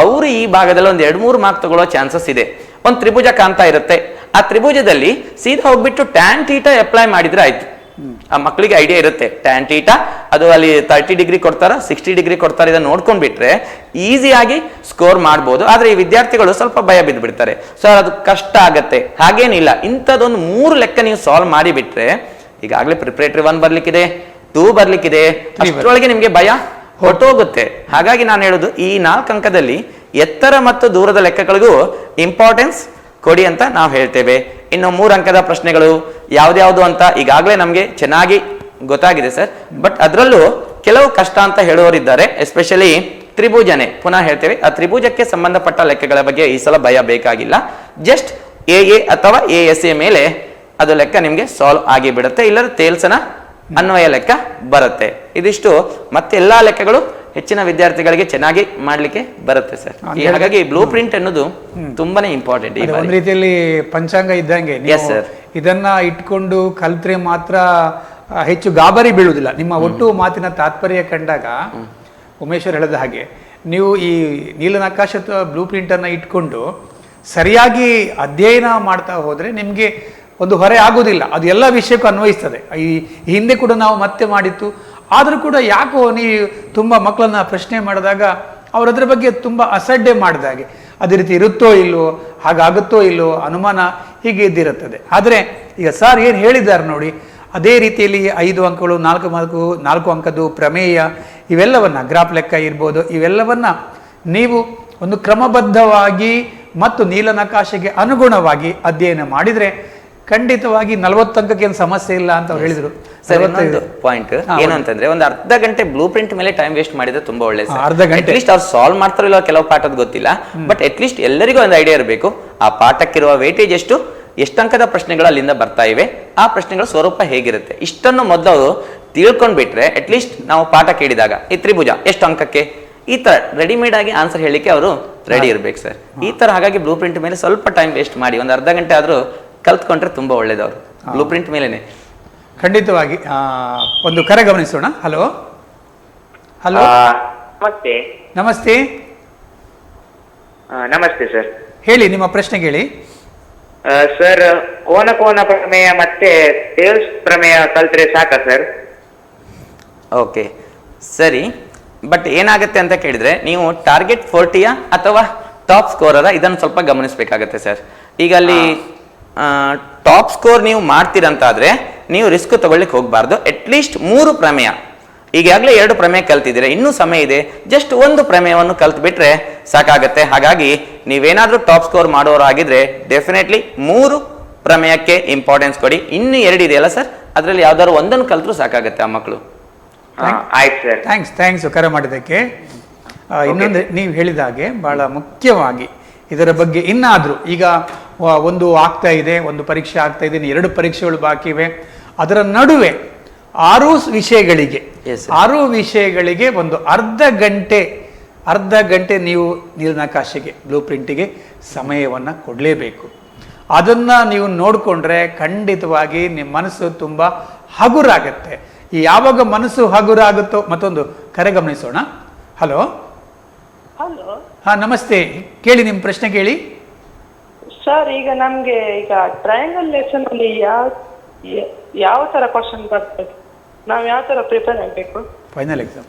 ಅವರು ಈ ಭಾಗದಲ್ಲಿ ಒಂದು 2-3 ಮಾರ್ಕ್ ತಗೊಳ್ಳೋ ಚಾನ್ಸಸ್ ಇದೆ. ಒಂದು ತ್ರಿಭುಜ ಕಾಣ್ತಾ ಇರುತ್ತೆ, ಆ ತ್ರಿಭುಜದಲ್ಲಿ ಸೀದಾ ಹೋಗ್ಬಿಟ್ಟು ಟ್ಯಾನ್ ಥೀಟಾ ಅಪ್ಲೈ ಮಾಡಿದ್ರೆ ಆಯ್ತು. ಆ ಮಕ್ಕಳಿಗೆ ಐಡಿಯಾ ಇರುತ್ತೆ, ಟ್ಯಾನ್ ಥೀಟಾ ಅದು ಅಲ್ಲಿ 30 ಡಿಗ್ರಿ ಕೊಡ್ತಾರ, 60 ಡಿಗ್ರಿ ಕೊಡ್ತಾರೆ, ಇದನ್ನ ನೋಡ್ಕೊಂಡ್ಬಿಟ್ರೆ ಈಸಿಯಾಗಿ ಸ್ಕೋರ್ ಮಾಡ್ಬೋದು. ಆದ್ರೆ ಈ ವಿದ್ಯಾರ್ಥಿಗಳು ಸ್ವಲ್ಪ ಭಯ ಬಿದ್ದು ಬಿಡ್ತಾರೆ, ಸರ್ ಅದು ಕಷ್ಟ ಆಗತ್ತೆ. ಹಾಗೇನಿಲ್ಲ, ಇಂಥದ್ದೊಂದು 3 ಲೆಕ್ಕ ನೀವು ಸಾಲ್ವ್ ಮಾಡಿ ಬಿಟ್ರೆ, ಈಗಾಗಲೇ ಪ್ರಿಪರೇಟರಿ 1 ಬರ್ಲಿಕ್ಕಿದೆ, 2 ಬರ್ಲಿಕ್ಕಿದೆ, ಅಷ್ಟರೊಳಗೆ ನಿಮ್ಗೆ ಭಯ ಹೊರಟೋಗುತ್ತೆ. ಹಾಗಾಗಿ ನಾನು ಹೇಳುದು, ಈ 4 ಅಂಕದಲ್ಲಿ ಎತ್ತರ ಮತ್ತು ದೂರದ ಲೆಕ್ಕಗಳಿಗೂ ಇಂಪಾರ್ಟೆನ್ಸ್ ಕೊಡಿ ಅಂತ ನಾವು ಹೇಳ್ತೇವೆ. ಇನ್ನು 3 ಅಂಕದ ಪ್ರಶ್ನೆಗಳು ಯಾವ್ದ್ಯಾವ್ದು ಅಂತ ಈಗಾಗಲೇ ನಮಗೆ ಚೆನ್ನಾಗಿ ಗೊತ್ತಾಗಿದೆ ಸರ್. ಬಟ್ ಅದರಲ್ಲೂ ಕೆಲವು ಕಷ್ಟ ಅಂತ ಹೇಳುವವರಿದ್ದಾರೆ. ಎಸ್ಪೆಷಲಿ ತ್ರಿಭುಜನೆ, ಪುನಃ ಹೇಳ್ತೇವೆ, ಆ ತ್ರಿಭುಜಕ್ಕೆ ಸಂಬಂಧಪಟ್ಟ ಲೆಕ್ಕಗಳ ಬಗ್ಗೆ ಈ ಸಲ ಭಯ ಬೇಕಾಗಿಲ್ಲ. ಜಸ್ಟ್ ಎ ಅಥವಾ ಎ ಮೇಲೆ ಅದು ಲೆಕ್ಕ ನಿಮ್ಗೆ ಸಾಲ್ವ್ ಆಗಿ ಬಿಡುತ್ತೆ, ಇಲ್ಲದ ತೇಲ್ಸನ ಅನ್ವಯ ಲೆಕ್ಕ ಬರುತ್ತೆ. ಇದಿಷ್ಟು ಮತ್ತೆ ಎಲ್ಲಾ ಲೆಕ್ಕಗಳು ಹೆಚ್ಚಿನ ವಿದ್ಯಾರ್ಥಿಗಳಿಗೆ ಚೆನ್ನಾಗಿ ಮಾಡ್ಲಿಕ್ಕೆ ಬರುತ್ತೆ ಸರ್. ಹಾಗಾಗಿ ಬ್ಲೂ ಪ್ರಿಂಟ್ ಅನ್ನೋದು ತುಂಬಾನೇ ಇಂಪಾರ್ಟೆಂಟ್. ಒಂದ್ ರೀತಿಯಲ್ಲಿ ಪಂಚಾಂಗ ಇದ್ದಂಗೆ ಇದನ್ನ ಇಟ್ಕೊಂಡು ಕಲ್ತ್ರೆ ಮಾತ್ರ ಹೆಚ್ಚು ಗಾಬರಿ ಬೀಳುವುದಿಲ್ಲ. ನಿಮ್ಮ ಒಟ್ಟು ಮಾತಿನ ತಾತ್ಪರ್ಯ ಕಂಡಾಗ ಉಮೇಶ್ವರ್ ಹೇಳಿದ ಹಾಗೆ ನೀವು ಈ ನೀಲನಕಾಶ ಅಥವಾ ಬ್ಲೂ ಪ್ರಿಂಟ್ ಅನ್ನ ಇಟ್ಕೊಂಡು ಸರಿಯಾಗಿ ಅಧ್ಯಯನ ಮಾಡ್ತಾ ಹೋದ್ರೆ ನಿಮ್ಗೆ ಒಂದು ಹೊರೆ ಆಗುವುದಿಲ್ಲ. ಅದು ಎಲ್ಲ ವಿಷಯಕ್ಕೂ ಅನ್ವಯಿಸ್ತದೆ. ಈ ಹಿಂದೆ ಕೂಡ ನಾವು ಮತ್ತೆ ಮಾಡಿತ್ತು. ಆದರೂ ಕೂಡ ಯಾಕೋ ನೀವು ತುಂಬ ಮಕ್ಕಳನ್ನ ಪ್ರಶ್ನೆ ಮಾಡಿದಾಗ ಅವ್ರ ಅದ್ರ ಬಗ್ಗೆ ತುಂಬ ಅಸಡ್ಡೆ ಮಾಡಿದಾಗೆ, ಅದೇ ರೀತಿ ಇರುತ್ತೋ ಇಲ್ಲೋ, ಹಾಗಾಗುತ್ತೋ ಇಲ್ಲೋ ಅನುಮಾನ ಹೀಗೆ ಇದ್ದಿರುತ್ತದೆ. ಆದರೆ ಈಗ ಸರ್ ಏನು ಹೇಳಿದ್ದಾರೆ ನೋಡಿ, ಅದೇ ರೀತಿಯಲ್ಲಿ 5 ಅಂಕಗಳು 4 ಅಂಕದ್ದು ಪ್ರಮೇಯ ಇವೆಲ್ಲವನ್ನ ಗ್ರಾಫ್ ಲೆಕ್ಕ ಇರ್ಬೋದು, ಇವೆಲ್ಲವನ್ನ ನೀವು ಒಂದು ಕ್ರಮಬದ್ಧವಾಗಿ ಮತ್ತು ನೀಲನಕಾಶೆಗೆ ಅನುಗುಣವಾಗಿ ಅಧ್ಯಯನ ಮಾಡಿದ್ರೆ ಖಂಡಿತವಾಗಿ 40 ಅಂಕಕ್ಕೆ ಏನು ಸಮಸ್ಯೆ ಇಲ್ಲ ಅಂತ ಅವ್ರು ಹೇಳಿದ್ರು. ಪಾಯಿಂಟ್ ಏನು ಅಂತಂದ್ರೆ ಒಂದು ಅರ್ಧ ಗಂಟೆ ಬ್ಲೂ ಪ್ರಿಂಟ್ ಮೇಲೆ ಟೈಮ್ ವೇಸ್ಟ್ ಮಾಡಿದ್ರೆ ತುಂಬಾ ಒಳ್ಳೆ. ಅರ್ಧ ಗಂಟೆ ಅಟ್ಲೀಸ್ಟ್ ಅವ್ರು ಸಾಲ್ವ್ ಮಾಡ್ತಾರೋ ಇಲ್ಲ ಕೆಲವು ಪಾಠದ ಗೊತ್ತಿಲ್ಲ, ಬಟ್ ಅಟ್ಲೀಸ್ಟ್ ಎಲ್ಲರಿಗೂ ಒಂದು ಐಡಿಯಾ ಇರಬೇಕು ಆ ಪಾಠಕ್ಕಿರುವ ವೇಟೇಜ್ ಎಷ್ಟು ಅಂಕದ ಪ್ರಶ್ನೆಗಳು ಅಲ್ಲಿಂದ ಬರ್ತಾ ಇವೆ, ಆ ಪ್ರಶ್ನೆಗಳ ಸ್ವರೂಪ ಹೇಗಿರುತ್ತೆ, ಇಷ್ಟನ್ನು ಮೊದಲು ತಿಳ್ಕೊಂಡ್ಬಿಟ್ರೆ ಅಟ್ಲೀಸ್ಟ್ ನಾವು ಪಾಠ ಕೇಳಿದಾಗ ಈ ತ್ರಿಭುಜ ಎಷ್ಟು ಅಂಕಕ್ಕೆ ಈ ತರ ರೆಡಿಮೇಡ್ ಆಗಿ ಆನ್ಸರ್ ಹೇಳಿಕ್ಕೆ ಅವರು ರೆಡಿ ಇರ್ಬೇಕು ಸರ್. ಈ ತರ ಹಾಗಾಗಿ ಬ್ಲೂ ಪ್ರಿಂಟ್ ಮೇಲೆ ಸ್ವಲ್ಪ ಟೈಮ್ ವೇಸ್ಟ್ ಮಾಡಿ ಒಂದು ಅರ್ಧ ಗಂಟೆ ಆದ್ರೂ ಕಲ್ತ್ಕೊಂಡ್ರೆ ತುಂಬಾ ಒಳ್ಳೇದವ್ರು ಬ್ಲೂ ಪ್ರಿಂಟ್ ಮೇಲೆನೆ. ಖಂಡಿತವಾಗಿ. ಒಂದು ಕರೆ ಗಮನಿಸೋಣ. ಹಲೋ ಹಲೋ ನಮಸ್ತೆ. ನಮಸ್ತೆ. ನಮಸ್ತೆ ಸರ್. ಹೇಳಿ, ನಿಮ್ಮ ಪ್ರಶ್ನೆ ಕೇಳಿ. ಸರ್, ಕೋನ ಪ್ರಮೇಯ ಮತ್ತೆ ಟೇಲ್ಸ್ ಪ್ರಮೇಯ ಕಲ್ತ್ರೆ ಸಾಕಾ ಸರ್? ಓಕೆ ಸರಿ. ಬಟ್ ಏನಾಗುತ್ತೆ ಅಂತ ಕೇಳಿದ್ರೆ ನೀವು ಟಾರ್ಗೆಟ್ 40 ಅಥವಾ ಟಾಪ್ ಸ್ಕೋರರ ಇದನ್ನು ಸ್ವಲ್ಪ ಗಮನಿಸಬೇಕಾಗತ್ತೆ ಸರ್. ಈಗ ಅಲ್ಲಿ ಟಾಪ್ ಸ್ಕೋರ್ ನೀವು ಮಾಡ್ತೀರಂತಾದ್ರೆ ನೀವು ರಿಸ್ಕ್ ತಗೊಳ್ಳಿಕ್ಕೆ ಹೋಗ್ಬಾರ್ದು. ಅಟ್ಲೀಸ್ಟ್ 3 ಪ್ರಮೇಯ, ಈಗಾಗಲೇ 2 ಪ್ರಮೇಯ ಕಲ್ತಿದ್ದೀರಾ, ಇನ್ನೂ ಸಮಯ ಇದೆ, ಜಸ್ಟ್ 1 ಪ್ರಮೇಯವನ್ನು ಕಲ್ತ್ ಬಿಟ್ರೆ ಸಾಕಾಗತ್ತೆ. ಹಾಗಾಗಿ ನೀವೇನಾದ್ರೂ ಟಾಪ್ ಸ್ಕೋರ್ ಮಾಡೋರು ಆಗಿದ್ರೆ ಡೆಫಿನೆಟ್ಲಿ 3 ಪ್ರಮೇಯಕ್ಕೆ ಇಂಪಾರ್ಟೆನ್ಸ್ ಕೊಡಿ. ಇನ್ನು 2 ಇದೆಯಲ್ಲ ಸರ್, ಅದರಲ್ಲಿ ಯಾವ್ದಾದ್ರು ಒಂದನ್ನು ಕಲ್ತ್ರೂ ಸಾಕಾಗತ್ತೆ ಆ ಮಕ್ಕಳು. ಆಯ್ತು ಸರ್. ಥ್ಯಾಂಕ್ಸ್ ಕರೆ ಮಾಡಿದ್ದಕ್ಕೆ. ಇನ್ನೊಂದು ನೀವು ಹೇಳಿದ ಹಾಗೆ ಬಹಳ ಮುಖ್ಯವಾಗಿ ಇದರ ಬಗ್ಗೆ ಇನ್ನಾದರೂ ಈಗ ಒಂದು ಆಗ್ತಾ ಇದೆ, ಒಂದು ಪರೀಕ್ಷೆ ಆಗ್ತಾ ಇದೆ, 2 ಪರೀಕ್ಷೆಗಳು ಬಾಕಿ ಇವೆ, ಅದರ ನಡುವೆ 6 ವಿಷಯಗಳಿಗೆ ಒಂದು ಅರ್ಧ ಗಂಟೆ ನೀವು ನೀಲನಕಾಶೆಗೆ ಬ್ಲೂ ಪ್ರಿಂಟಿಗೆ ಸಮಯವನ್ನು ಕೊಡಲೇಬೇಕು. ಅದನ್ನ ನೀವು ನೋಡಿಕೊಂಡ್ರೆ ಖಂಡಿತವಾಗಿ ನಿಮ್ಮ ಮನಸ್ಸು ತುಂಬ ಹಗುರಾಗತ್ತೆ. ಯಾವಾಗ ಮನಸ್ಸು ಹಗುರಾಗುತ್ತೋ. ಮತ್ತೊಂದು ಕರೆ ಗಮನಿಸೋಣ. Hello hello. ನಮಸ್ತೆ. ಕೇಳಿ, ನಿಮ್ಮ ಪ್ರಶ್ನೆ ಕೇಳಿ ಸರ್. ಈಗ ನಮ್ಗೆ ಟ್ರಯಾಂಗಲ್ ಲೆಸನ್ ಅಲ್ಲಿ ಯಾವ ತರ ಕ್ವಶನ್ ಬರ್ತದೆ, ನಾವ್ ಯಾವ ತರ ಪ್ರಿಪೇರ್ ಆಗ್ಬೇಕು? ಫೈನಲ್ ಎಕ್ಸಾಮ್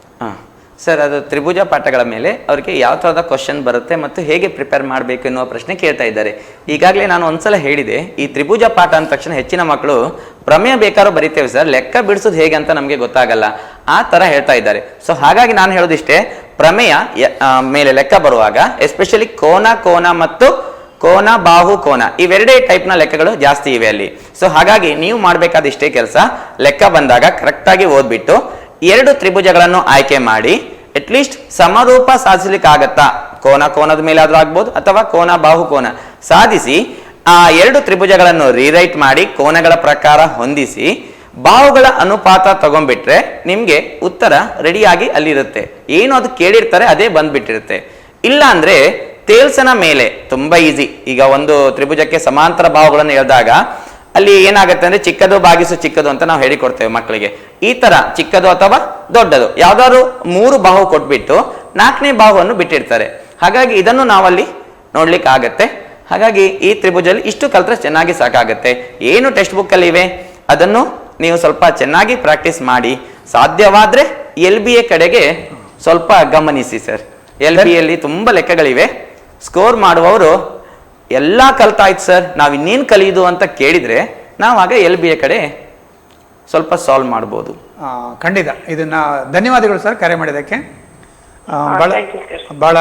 ಸರ್, ಅದು ತ್ರಿಭುಜ ಪಾಠಗಳ ಮೇಲೆ ಅವರಿಗೆ ಯಾವ ಥರದ ಕ್ವಶನ್ ಬರುತ್ತೆ ಮತ್ತು ಹೇಗೆ ಪ್ರಿಪೇರ್ ಮಾಡಬೇಕು ಎನ್ನುವ ಪ್ರಶ್ನೆ ಕೇಳ್ತಾ ಇದ್ದಾರೆ. ಈಗಾಗಲೇ ನಾನು ಒಂದ್ಸಲ ಹೇಳಿದೆ, ಈ ತ್ರಿಭುಜ ಪಾಠ ಅಂದ ತಕ್ಷಣ ಹೆಚ್ಚಿನ ಮಕ್ಕಳು ಪ್ರಮೇಯ ಬೇಕಾದ್ರೂ ಬರೀತೇವೆ ಸರ್, ಲೆಕ್ಕ ಬಿಡಿಸೋದು ಹೇಗೆ ಅಂತ ನಮಗೆ ಗೊತ್ತಾಗಲ್ಲ, ಆ ಥರ ಹೇಳ್ತಾ ಇದ್ದಾರೆ. ಸೊ ಹಾಗಾಗಿ ನಾನು ಹೇಳೋದಿಷ್ಟೇ, ಪ್ರಮೇಯ ಮೇಲೆ ಲೆಕ್ಕ ಬರುವಾಗ ಎಸ್ಪೆಷಲಿ ಕೋನ ಮತ್ತು ಕೋನ ಬಾಹು ಕೋನ ಇವೆರಡೇ ಟೈಪ್ನ ಲೆಕ್ಕಗಳು ಜಾಸ್ತಿ ಇವೆ ಅಲ್ಲಿ. ಸೊ ಹಾಗಾಗಿ ನೀವು ಮಾಡಬೇಕಾದ ಇಷ್ಟೇ ಕೆಲಸ, ಲೆಕ್ಕ ಬಂದಾಗ ಕರೆಕ್ಟಾಗಿ ಓದ್ಬಿಟ್ಟು 2 ತ್ರಿಭುಜಗಳನ್ನು ಆಯ್ಕೆ ಮಾಡಿ ಅಟ್ಲೀಸ್ಟ್ ಸಮರೂಪ ಸಾಧಿಸ್ಲಿಕ್ಕೆ ಆಗತ್ತಾ, ಕೋನದ ಮೇಲೆ ಆದ್ರೂ ಆಗ್ಬೋದು ಅಥವಾ ಕೋನ ಬಾಹು ಕೋನ ಸಾಧಿಸಿ ಆ 2 ತ್ರಿಭುಜಗಳನ್ನು ರೀರೈಟ್ ಮಾಡಿ ಕೋನಗಳ ಪ್ರಕಾರ ಹೊಂದಿಸಿ ಬಾಹುಗಳ ಅನುಪಾತ ತಗೊಂಡ್ಬಿಟ್ರೆ ನಿಮ್ಗೆ ಉತ್ತರ ರೆಡಿಯಾಗಿ ಅಲ್ಲಿರುತ್ತೆ. ಏನು ಅದು ಕೇಳಿರ್ತಾರೆ ಅದೇ ಬಂದ್ಬಿಟ್ಟಿರುತ್ತೆ. ಇಲ್ಲ ಅಂದ್ರೆ ತೇಲ್ಸನ ಮೇಲೆ ತುಂಬಾ ಈಸಿ. ಈಗ ಒಂದು ತ್ರಿಭುಜಕ್ಕೆ ಸಮಾಂತರ ಬಾಹುಗಳನ್ನು ಎಳೆದಾಗ ಅಲ್ಲಿ ಏನಾಗುತ್ತೆ ಅಂದ್ರೆ ಚಿಕ್ಕದು ಭಾಗಿಸು ಚಿಕ್ಕದು ಅಂತ ನಾವು ಹೇಳಿಕೊಡ್ತೇವೆ ಮಕ್ಕಳಿಗೆ. ಈ ತರ ಚಿಕ್ಕದು ಅಥವಾ ದೊಡ್ಡದು ಯಾವ್ದಾದ್ರು 3 ಬಾಹು ಕೊಟ್ಬಿಟ್ಟು 4ನೇ ಬಾಹುವನ್ನು ಬಿಟ್ಟಿರ್ತಾರೆ. ಹಾಗಾಗಿ ಇದನ್ನು ನಾವಲ್ಲಿ ನೋಡ್ಲಿಕ್ಕೆ ಆಗತ್ತೆ. ಹಾಗಾಗಿ ಈ ತ್ರಿಭುಜದಲ್ಲಿ ಇಷ್ಟು ಕಲ್ತ್ರೆ ಚೆನ್ನಾಗಿ ಸಾಕಾಗತ್ತೆ. ಏನು ಟೆಕ್ಸ್ಟ್ ಬುಕ್ ಅಲ್ಲಿ ಇವೆ ಅದನ್ನು ನೀವು ಸ್ವಲ್ಪ ಚೆನ್ನಾಗಿ ಪ್ರಾಕ್ಟೀಸ್ ಮಾಡಿ, ಸಾಧ್ಯವಾದ್ರೆ LBA ಕಡೆಗೆ ಸ್ವಲ್ಪ ಗಮನಿಸಿ ಸರ್. LBA ಯಲ್ಲಿ ತುಂಬಾ ಲೆಕ್ಕಗಳಿವೆ. ಸ್ಕೋರ್ ಮಾಡುವವರು ಎಲ್ಲ ಕಲ್ತಾಯ್ತು ಸರ್, ನಾವು ಇನ್ನೇನು ಕಲಿಯುದು ಅಂತ ಕೇಳಿದ್ರೆ ನಾವು ಆಗ LBA ಕಡೆ ಸ್ವಲ್ಪ ಸಾಲ್ವ್ ಮಾಡ್ಬೋದು. ಖಂಡಿತ. ಇದನ್ನ ಧನ್ಯವಾದಗಳು ಸರ್ ಕರೆ ಮಾಡಿದ್ದಕ್ಕೆ. ಬಹಳ thank you, sir. ಬಹಳ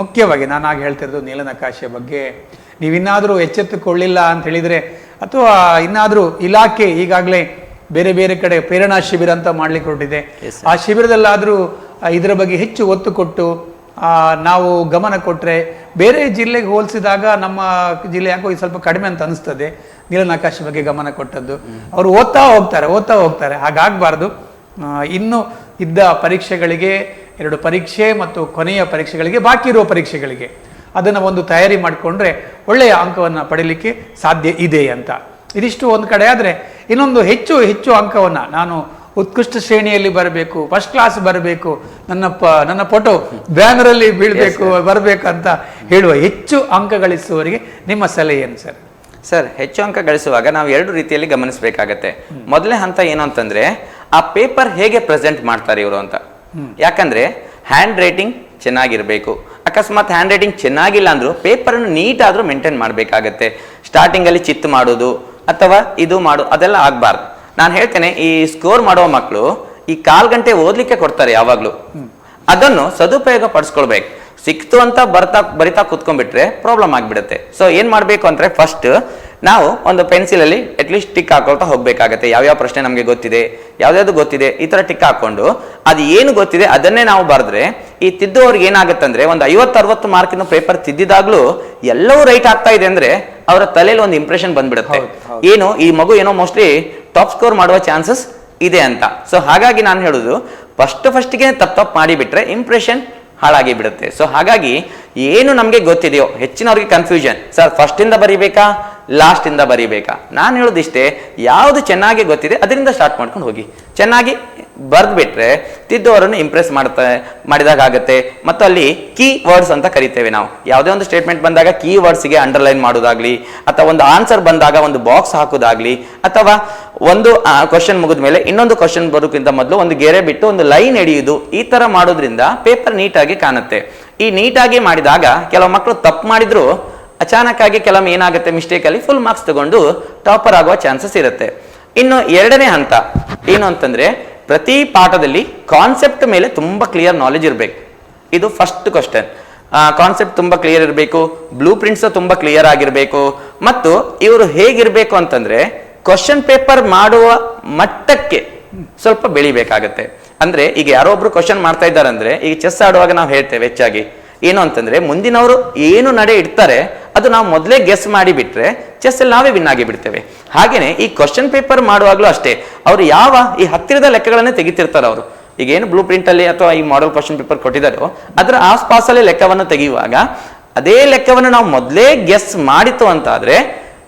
ಮುಖ್ಯವಾಗಿ ನಾನು ಆಗ ಹೇಳ್ತಿರೋದು ನೀಲನಕಾಶೆಯ ಬಗ್ಗೆ ನೀವಿನ್ನಾದರೂ ಎಚ್ಚೆತ್ತುಕೊಳ್ಳಿಲ್ಲ ಅಂತ ಹೇಳಿದ್ರೆ, ಅಥವಾ ಇನ್ನಾದರೂ ಇಲಾಖೆ ಈಗಾಗಲೇ ಬೇರೆ ಬೇರೆ ಕಡೆ ಪ್ರೇರಣಾ ಶಿಬಿರ ಅಂತ ಮಾಡ್ಲಿಕ್ಕೆ ಹೊರಟಿದೆ, ಆ ಶಿಬಿರದಲ್ಲಾದರೂ ಇದರ ಬಗ್ಗೆ ಹೆಚ್ಚು ಒತ್ತು ಕೊಟ್ಟು ನಾವು ಗಮನ ಕೊಟ್ಟರೆ, ಬೇರೆ ಜಿಲ್ಲೆಗೆ ಹೋಲಿಸಿದಾಗ ನಮ್ಮ ಜಿಲ್ಲೆ ಯಾಕೋ ಸ್ವಲ್ಪ ಕಡಿಮೆ ಅಂತ ಅನಿಸ್ತದೆ ನೀಲನಕಾಶೆ ಬಗ್ಗೆ ಗಮನ ಕೊಟ್ಟದ್ದು. ಅವರು ಓದ್ತಾ ಹೋಗ್ತಾರೆ, ಹಾಗಾಗಬಾರ್ದು. ಇನ್ನು ಇದ್ದ ಪರೀಕ್ಷೆಗಳಿಗೆ, 2 ಪರೀಕ್ಷೆ ಮತ್ತು ಕೊನೆಯ ಪರೀಕ್ಷೆಗಳಿಗೆ, ಬಾಕಿ ಇರುವ ಪರೀಕ್ಷೆಗಳಿಗೆ ಅದನ್ನು ಒಂದು ತಯಾರಿ ಮಾಡಿಕೊಂಡ್ರೆ ಒಳ್ಳೆಯ ಅಂಕವನ್ನು ಪಡೀಲಿಕ್ಕೆ ಸಾಧ್ಯ ಇದೆ ಅಂತ. ಇದಿಷ್ಟು ಒಂದು ಕಡೆ ಆದರೆ, ಇನ್ನೊಂದು ಹೆಚ್ಚು ಅಂಕವನ್ನು ನಾನು ಉತ್ಕೃಷ್ಟ ಶ್ರೇಣಿಯಲ್ಲಿ ಬರಬೇಕು, ಫಸ್ಟ್ ಕ್ಲಾಸ್ ಬರಬೇಕು, ನನ್ನ ಫೋಟೋ ಬ್ಯಾನರಲ್ಲಿ ಬೀಳಬೇಕು, ಬರಬೇಕಂತ ಹೇಳುವ ಹೆಚ್ಚು ಅಂಕ ಗಳಿಸುವವರಿಗೆ ನಿಮ್ಮ ಸಲಹೆ ಏನು ಸರ್? ಸರ್, ಹೆಚ್ಚು ಅಂಕ ಗಳಿಸುವಾಗ ನಾವು 2 ರೀತಿಯಲ್ಲಿ ಗಮನಿಸಬೇಕಾಗತ್ತೆ. ಮೊದಲನೇ ಹಂತ ಏನು ಅಂತಂದ್ರೆ, ಆ ಪೇಪರ್ ಹೇಗೆ ಪ್ರೆಸೆಂಟ್ ಮಾಡ್ತಾರೆ ಇವರು ಅಂತ. ಯಾಕಂದ್ರೆ ಹ್ಯಾಂಡ್ ರೈಟಿಂಗ್ ಚೆನ್ನಾಗಿರ್ಬೇಕು. ಅಕಸ್ಮಾತ್ ಹ್ಯಾಂಡ್ ರೈಟಿಂಗ್ ಚೆನ್ನಾಗಿಲ್ಲ ಅಂದ್ರೂ ಪೇಪರ್ ಅನ್ನು ನೀಟ್ ಆದ್ರೂ ಮೇಂಟೈನ್ ಮಾಡ್ಬೇಕಾಗತ್ತೆ. ಸ್ಟಾರ್ಟಿಂಗ್ ಅಲ್ಲಿ ಚಿತ್ತು ಮಾಡೋದು ಅಥವಾ ಇದು ಅದೆಲ್ಲ ಆಗ್ಬಾರ್ದು. ನಾನು ಹೇಳ್ತೇನೆ, ಈ ಸ್ಕೋರ್ ಮಾಡುವ ಮಕ್ಕಳು ಈ 1/4 ಗಂಟೆ ಓದ್ಲಿಕ್ಕೆ ಕೊಡ್ತಾರೆ ಯಾವಾಗ್ಲೂ, ಅದನ್ನು ಸದುಪಯೋಗ ಪಡಿಸ್ಕೊಳ್ಬೇಕು. ಸಿಕ್ತು ಅಂತ ಬರಿತಾ ಕೂತ್ಕೊಂಡ್ಬಿಟ್ರೆ ಪ್ರಾಬ್ಲಮ್ ಆಗ್ಬಿಡುತ್ತೆ. ಸೊ ಏನ್ ಮಾಡ್ಬೇಕು ಅಂದ್ರೆ, ಫಸ್ಟ್ ನಾವು ಒಂದು ಪೆನ್ಸಿಲ್ ಅಲ್ಲಿ ಅಟ್ಲೀಸ್ಟ್ ಟಿಕ್ ಹಾಕೊಳ್ತಾ ಹೋಗ್ಬೇಕಾಗತ್ತೆ. ಯಾವ್ಯಾವ ಪ್ರಶ್ನೆ ನಮಗೆ ಗೊತ್ತಿದೆ, ಯಾವ್ದಾವ್ದು ಗೊತ್ತಿದೆ, ಈ ತರ ಟಿಕ್ ಹಾಕೊಂಡು ಅದು ಏನು ಗೊತ್ತಿದೆ ಅದನ್ನೇ ನಾವು ಬರೆದ್ರೆ, ಈ ತಿದ್ದುವವ್ರಿಗೆ ಏನಾಗುತ್ತಂದ್ರೆ, ಒಂದು 50-60 ಮಾರ್ಕಿನ ಪೇಪರ್ ತಿದ್ದಿದಾಗ್ಲೂ ಎಲ್ಲವೂ ರೈಟ್ ಆಗ್ತಾ ಇದೆ ಅಂದ್ರೆ ಅವರ ತಲೆಯಲ್ಲಿ ಒಂದು ಇಂಪ್ರೆಷನ್ ಬಂದ್ಬಿಡುತ್ತೆ, ಏನು ಈ ಮಗು ಏನೋ ಮೋಸ್ಟ್ಲಿ ಟಾಪ್ ಸ್ಕೋರ್ ಮಾಡುವ ಚಾನ್ಸಸ್ ಇದೆ ಅಂತ. ಸೊ ಹಾಗಾಗಿ ನಾನು ಹೇಳುದು, ಫಸ್ಟ್ಗೆ ತಪ್ಪು ಮಾಡಿಬಿಟ್ರೆ ಇಂಪ್ರೆಷನ್ ಹಾಳಾಗಿ ಬಿಡುತ್ತೆ. ಸೊ ಹಾಗಾಗಿ ಏನು ನಮಗೆ ಗೊತ್ತಿದೆಯೋ, ಹೆಚ್ಚಿನವ್ರಿಗೆ ಕನ್ಫ್ಯೂಷನ್, ಸರ್ ಫಸ್ಟ್ ಇಂದ ಬರೀಬೇಕಾ ಲಾಸ್ಟ್ ಇಂದ ಬರೀಬೇಕಾ? ನಾನು ಹೇಳೋದಿಷ್ಟೇ, ಯಾವುದು ಚೆನ್ನಾಗಿ ಗೊತ್ತಿದೆ ಅದರಿಂದ ಸ್ಟಾರ್ಟ್ ಮಾಡ್ಕೊಂಡು ಹೋಗಿ. ಚೆನ್ನಾಗಿ ಬರ್ದ್ಬಿಟ್ರೆ ತಿದ್ದುವರನ್ನು ಇಂಪ್ರೆಸ್ ಮಾಡಿದಾಗ ಆಗುತ್ತೆ. ಮತ್ತು ಅಲ್ಲಿ ಕೀ ವರ್ಡ್ಸ್ ಅಂತ ಕರಿತೇವೆ ನಾವು. ಯಾವುದೇ ಒಂದು ಸ್ಟೇಟ್ಮೆಂಟ್ ಬಂದಾಗ ಕೀ ವರ್ಡ್ಸ್ಗೆ ಅಂಡರ್ಲೈನ್ ಮಾಡೋದಾಗ್ಲಿ, ಅಥವಾ ಒಂದು ಆನ್ಸರ್ ಬಂದಾಗ ಒಂದು ಬಾಕ್ಸ್ ಹಾಕೋದಾಗ್ಲಿ, ಅಥವಾ ಒಂದು ಕ್ವಶನ್ ಮುಗಿದ ಮೇಲೆ ಇನ್ನೊಂದು ಕ್ವಶನ್ ಬರೋಕ್ಕಿಂತ ಮೊದಲು ಒಂದು ಗೆರೆ ಬಿಟ್ಟು ಒಂದು ಲೈನ್ ಎಳೆಯುವುದು, ಈ ತರ ಮಾಡೋದ್ರಿಂದ ಪೇಪರ್ ನೀಟಾಗಿ ಕಾಣುತ್ತೆ. ಈ ನೀಟಾಗಿ ಮಾಡಿದಾಗ ಕೆಲವು ಮಕ್ಕಳು ತಪ್ಪು ಮಾಡಿದ್ರು ಅಚಾನಕ್ ಆಗಿ ಕೆಲವೊಮ್ಮೆ ಏನಾಗುತ್ತೆ, ಮಿಸ್ಟೇಕ್ ಅಲ್ಲಿ ಫುಲ್ ಮಾರ್ಕ್ಸ್ ತಗೊಂಡು ಟಾಪರ್ ಆಗುವ ಚಾನ್ಸಸ್ ಇರುತ್ತೆ. ಇನ್ನು 2ನೇ ಹಂತ ಏನು ಅಂತಂದ್ರೆ, ಪ್ರತಿ ಪಾಠದಲ್ಲಿ ಕಾನ್ಸೆಪ್ಟ್ ಮೇಲೆ ತುಂಬಾ ಕ್ಲಿಯರ್ ನಾಲೆಜ್ ಇರಬೇಕು. ಇದು ಫಸ್ಟ್ ಕ್ವಶನ್. ಕಾನ್ಸೆಪ್ಟ್ ತುಂಬಾ ಕ್ಲಿಯರ್ ಇರಬೇಕು, ಬ್ಲೂ ಪ್ರಿಂಟ್ಸ್ ತುಂಬಾ ಕ್ಲಿಯರ್ ಆಗಿರ್ಬೇಕು. ಮತ್ತು ಇವರು ಹೇಗಿರ್ಬೇಕು ಅಂತಂದ್ರೆ, ಕ್ವಶನ್ ಪೇಪರ್ ಮಾಡುವ ಮಟ್ಟಕ್ಕೆ ಸ್ವಲ್ಪ ಬೆಳಿಬೇಕಾಗತ್ತೆ. ಅಂದ್ರೆ ಈಗ ಯಾರೋ ಒಬ್ರು ಕ್ವಶನ್ ಮಾಡ್ತಾ ಇದ್ದಾರೆ ಅಂದ್ರೆ, ಈಗ ಚೆಸ್ ಆಡುವಾಗ ನಾವು ಹೇಳ್ತೇವೆ ಹೆಚ್ಚಾಗಿ ಏನು ಅಂತಂದ್ರೆ, ಮುಂದಿನವರು ಏನು ನಡೆ ಇಡ್ತಾರೆ ಅದು ನಾವು ಮೊದಲೇ ಗೆಸ್ ಮಾಡಿ ಬಿಟ್ರೆ ಚೆಸ್ ಅಲ್ಲಿ ನಾವೇ ವಿನ್ ಆಗಿ ಬಿಡ್ತೇವೆ. ಹಾಗೇನೆ ಈ ಕ್ವಶನ್ ಪೇಪರ್ ಮಾಡುವಾಗ್ಲೂ ಅಷ್ಟೇ, ಅವರು ಈ ಹತ್ತಿರದ ಲೆಕ್ಕಗಳನ್ನೇ ತೆಗಿತಿರ್ತಾರೆ. ಅವರು ಈಗ ಏನು ಬ್ಲೂ ಪ್ರಿಂಟ್ ಅಲ್ಲಿ ಅಥವಾ ಈ ಮಾಡೆಲ್ ಕ್ವಶನ್ ಪೇಪರ್ ಕೊಟ್ಟಿದ್ದಾರೋ ಅದರ ಆಸ್ಪಾಸಲ್ಲಿ ಲೆಕ್ಕವನ್ನು ತೆಗೆಯುವಾಗ ಅದೇ ಲೆಕ್ಕವನ್ನು ನಾವು ಮೊದಲೇ ಗೆಸ್ ಮಾಡಿತು ಅಂತಾದ್ರೆ